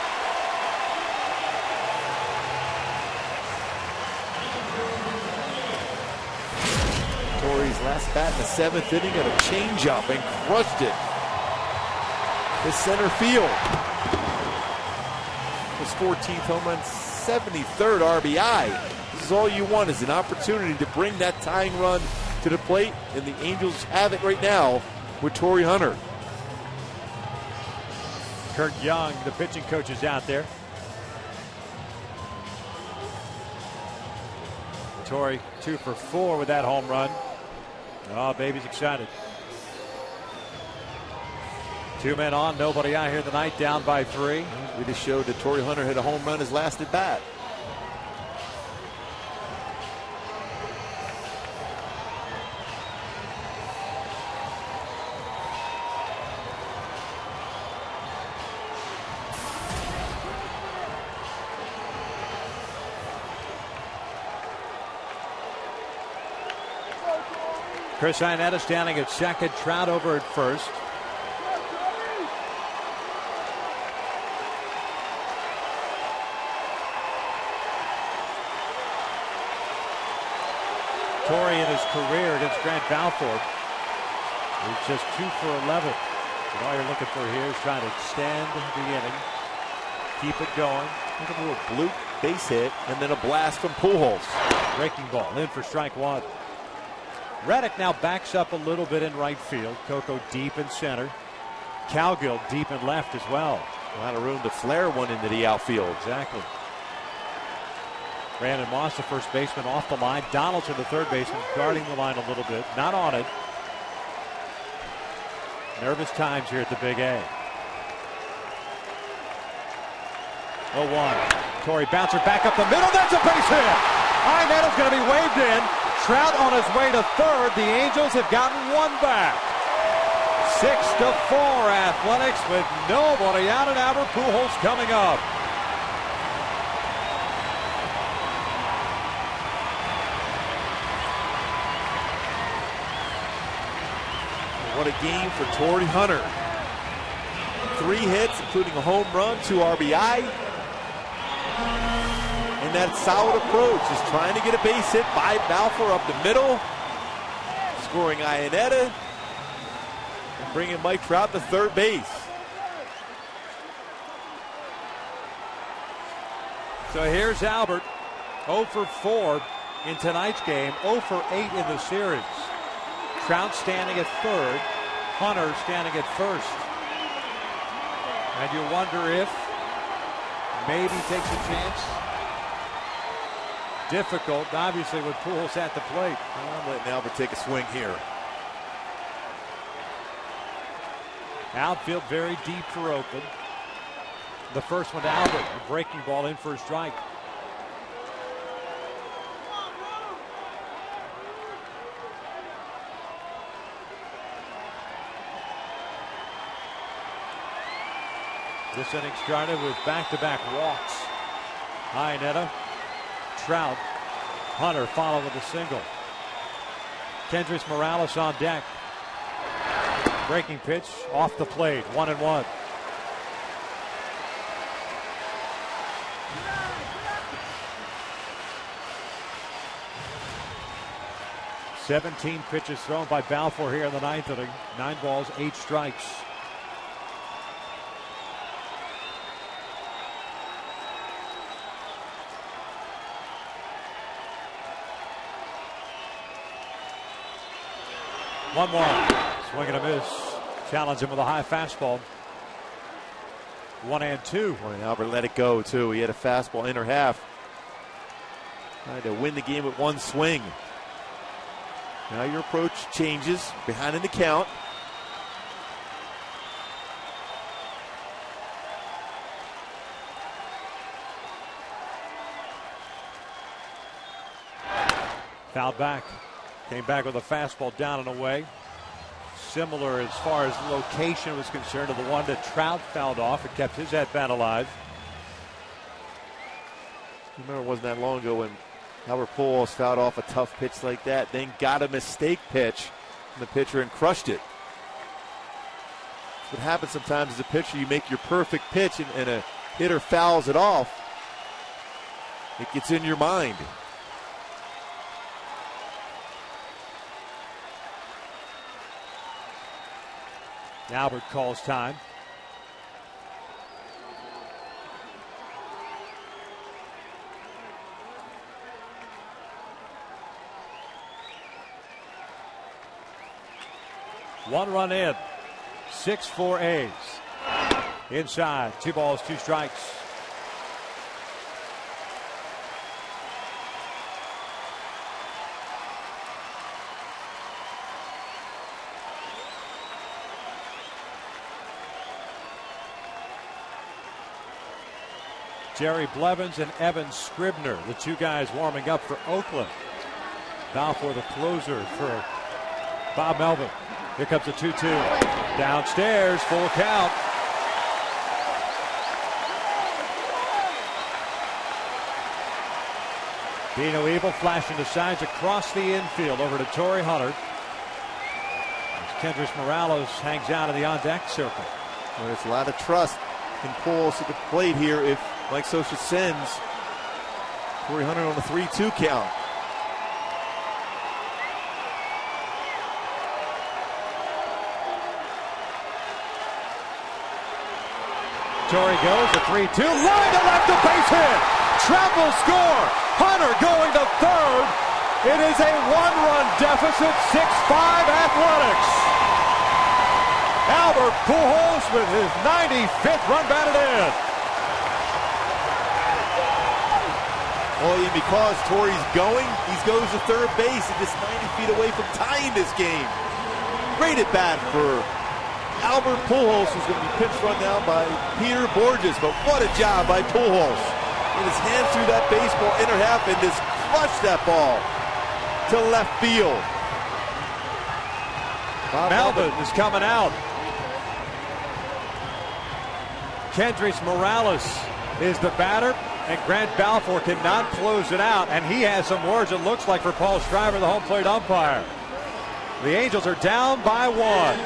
Torrey's last bat in the 7th inning got a changeup and crushed it to center field. His 14th home run, 73rd RBI. This is all you want, is an opportunity to bring that tying run to the plate, and the Angels have it right now with Torrey Hunter. Kurt Young, the pitching coach, is out there. Torrey 2 for 4 with that home run. Oh, baby's excited. 2 men on, nobody out here tonight, down by 3. We just showed that Torrey Hunter hit a home run his last at bat. Chris Iannetta standing at second, Trout over at first. Torrey in his career against Grant Balfour, he's just 2 for 11. And all you're looking for here is trying to extend the inning, keep it going. Look at a little bloop base hit, and then a blast from Pujols. Breaking ball in for strike 1. Reddick now backs up a little bit in right field. Coco deep in center. Cowgill deep in left as well. A lot of room to flare one into the outfield. Exactly. Brandon Moss, the first baseman, off the line. Donaldson, the third baseman, guarding the line a little bit. Not on it. Nervous times here at the Big A. 0-1. Torrey bouncer back up the middle. That's a base hit. Iannetta's going to be waved in. Trout on his way to third. The Angels have gotten 1 back. 6-4 Athletics with nobody out, and Albert Pujols coming up. What a game for Torrey Hunter. 3 hits, including a home run, 2 RBI. And that solid approach is trying to get a base hit by Balfour up the middle, scoring Iannetta, and bringing Mike Trout to third base. So here's Albert, 0 for 4 in tonight's game, 0 for 8 in the series. Trout standing at third, Hunter standing at first. And you wonder if maybe takes a chance. Difficult, obviously, with Pujols at the plate. I'm letting Albert take a swing here. Outfield very deep for Oakland. The first one to Albert, a breaking ball in for a strike. This inning started with back-to-back walks. Iannetta, Trout, Hunter follow with a single. Kendrys Morales on deck. Breaking pitch off the plate, 1-1. "17 pitches thrown by Balfour here in the ninth inning. 9 balls, 8 strikes. One more. Swing and a miss. Challenge him with a high fastball. 1-2. Boy, Albert let it go, too. He had a fastball inner half. Trying to win the game with one swing. Now your approach changes. Behind in the count. Fouled back. Came back with a fastball down and away. Similar as far as location was concerned to the one that Trout fouled off. It kept his at-bat alive. Remember, it wasn't that long ago when Albert Pujols fouled off a tough pitch like that, then got a mistake pitch from the pitcher and crushed it. That's what happens sometimes as a pitcher. You make your perfect pitch and a hitter fouls it off. It gets in your mind. Albert calls time. One run in. 6-4 A's. Inside. 2 balls, 2 strikes. Jerry Blevins and Evan Scribner, the 2 guys warming up for Oakland. Balfour, the closer for Bob Melvin. Here comes the 2-2. Downstairs, full count. Dino Evil flashing the signs across the infield over to Torrey Hunter. As Kendrys Morales hangs out in the on-deck circle. Well, there's a lot of trust in Pujols at the plate here if Mike Scioscia sends Torrey Hunter on a 3-2 count. Torrey goes, a 3-2, line to left, a base hit. Trout will score. Hunter going to third. It is a 1-run deficit, 6-5 Athletics. Albert Pujols with his 95th run batted in. Well, and because Torrey's going, he goes to third base and just 90 feet away from tying this game. Great at bat for Albert Pujols, who's going to be pitch run down by Peter Borges. But what a job by Pujols. With his hand through that baseball inner half and just crushed that ball to left field. Melvin is coming out. Kendrys Morales is the batter, and Grant Balfour cannot close it out, and he has some words, it looks like, for Paul Stryver, the home plate umpire. The Angels are down by 1.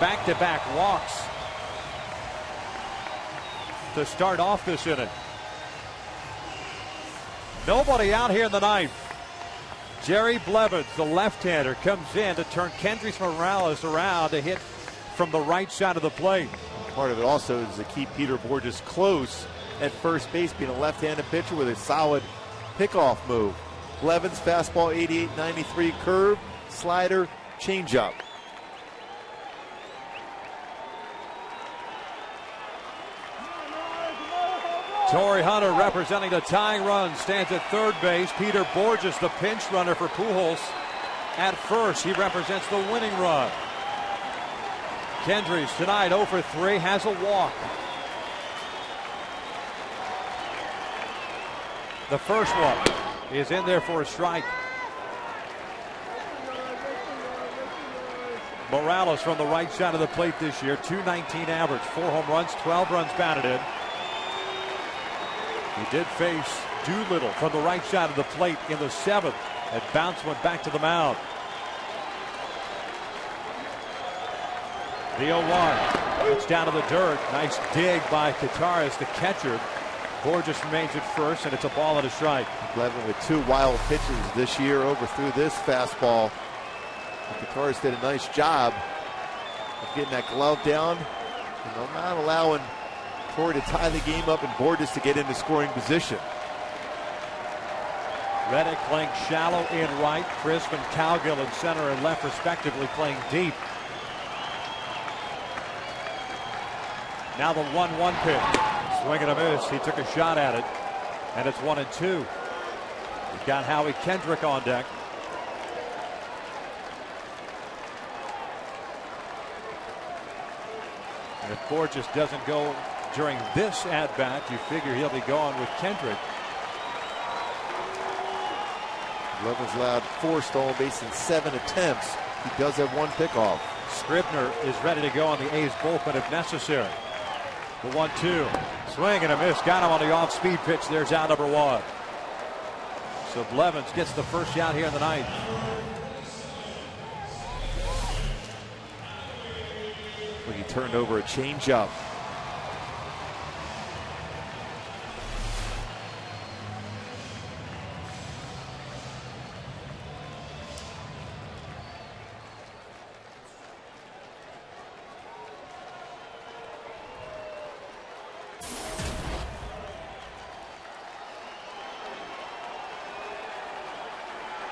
back-to-back walks to start off this inning. Nobody out here in the ninth. Jerry Blevins, the left-hander, comes in to turn Kendrys Morales around to hit from the right side of the plate. Part of it also is to keep Peter Bourjos close at first base, being a left-handed pitcher with a solid pickoff move. Blevins fastball 88-93, curve, slider, changeup. Torrey Hunter representing the tying run stands at third base. Peter Bourjos, the pinch runner for Pujols, at first. He represents the winning run. Kendrys tonight 0 for 3, has a walk. The first one is in there for a strike. Morales from the right side of the plate this year, .219 average, 4 home runs, 12 runs batted in. He did face Doolittle from the right side of the plate in the 7th. That bounce went back to the mound. The 0-1. It's down to the dirt. Nice dig by Kataris, the catcher. Bourjos remains at first, and it's a ball and a strike. Blevins with 2 wild pitches this year, overthrew this fastball. Kataris did a nice job of getting that glove down and not allowing Torrey to tie the game up and Bourjos to get into scoring position. Reddick playing shallow in right. Crisp and Cowgill in center and left respectively playing deep. Now the 1-1 pitch. Swing and a miss. He took a shot at it. And it's 1-2. We've got Howie Kendrick on deck. And if Bourjos doesn't go during this at-bat, you figure he'll be going with Kendrick. Blevins allowed 4 stolen bases in 7 attempts. He does have 1 pickoff. Scribner is ready to go on the A's bullpen if necessary. The 1-2. Swing and a miss. Got him on the off-speed pitch. There's out number 1. So Blevins gets the first out here in the ninth. When he turned over a changeup.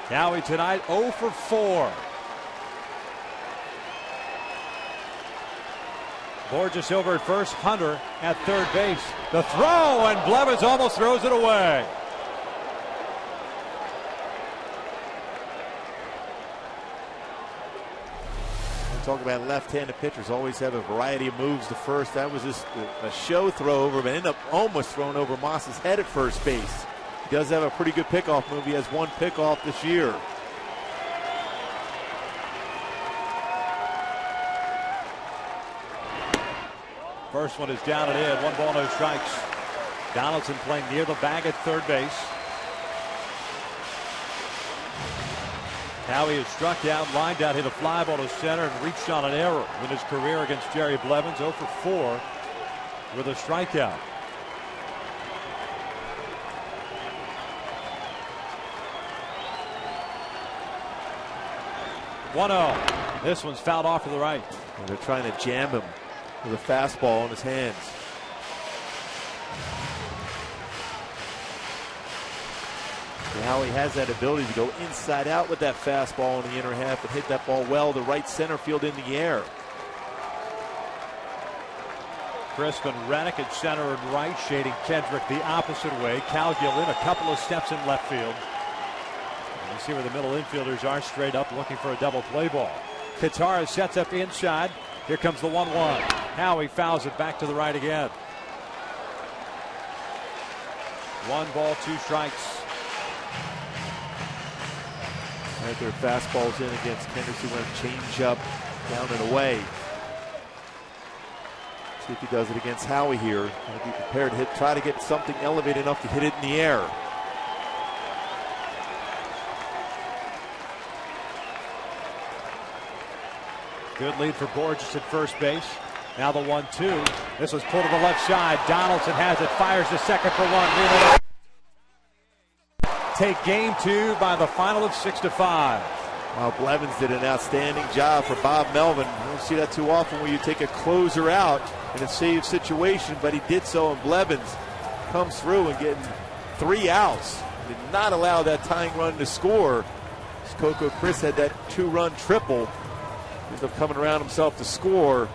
Howie tonight 0 for 4. Bourjos over at first, Hunter at third base. The throw, and Blevins almost throws it away. We talk about left-handed pitchers always have a variety of moves to first. That was just a show throw over, but ended up almost throwing over Moss's head at first base. He does have a pretty good pickoff move. He has 1 pickoff this year. First one is down and in. 1 ball, no strikes. Donaldson playing near the bag at third base. Howie is struck out, lined out, hit a fly ball to center, and reached on an error in his career against Jerry Blevins. 0 for 4 with a strikeout. This one's fouled off to the right. And they're trying to jam him with a fastball in his hands. Now he has that ability to go inside out with that fastball in the inner half and hit that ball well to right center field in the air. Crisp and Reddick at center and right, shading Kendrick the opposite way. Cowgill in a couple of steps in left field. And you see where the middle infielders are, straight up looking for a double play ball. Kataris sets up inside. Here comes the 1-1. Howie fouls it back to the right again. 1 ball, 2 strikes. Right there, fastballs in against Kendricks, who went change up, down and away. See if he does it against Howie here. He'll be prepared to hit, try to get something elevated enough to hit it in the air. Good lead for Borges at first base. Now the 1-2. This was pulled to the left side. Donaldson has it, fires the second for one. Wheeler take game 2 by the final of 6-5. Well, Blevins did an outstanding job for Bob Melvin. You don't see that too often where you take a closer out in a save situation, but he did so, and Blevins comes through and getting 3 outs. Did not allow that tying run to score. As Coco Chris had that 2-run triple. Ends up coming around himself to score.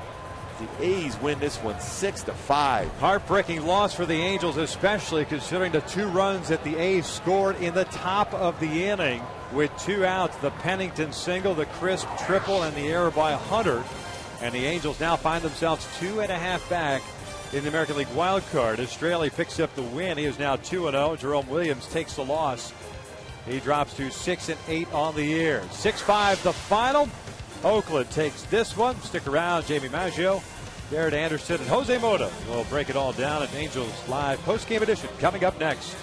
The A's win this one 6-5. Heartbreaking loss for the Angels, especially considering the 2 runs that the A's scored in the top of the inning with 2 outs. The Pennington single, the Crisp triple, and the error by Hunter. And the Angels now find themselves 2.5 back in the American League wild card. Estrella picks up the win. He is now 2-0. Jerome Williams takes the loss. He drops to 6-8 on the year. 6-5 the final. Oakland takes this one. Stick around. Jamie Maggio, Garrett Anderson, and Jose Mota will break it all down. An Angels Live post-game edition coming up next.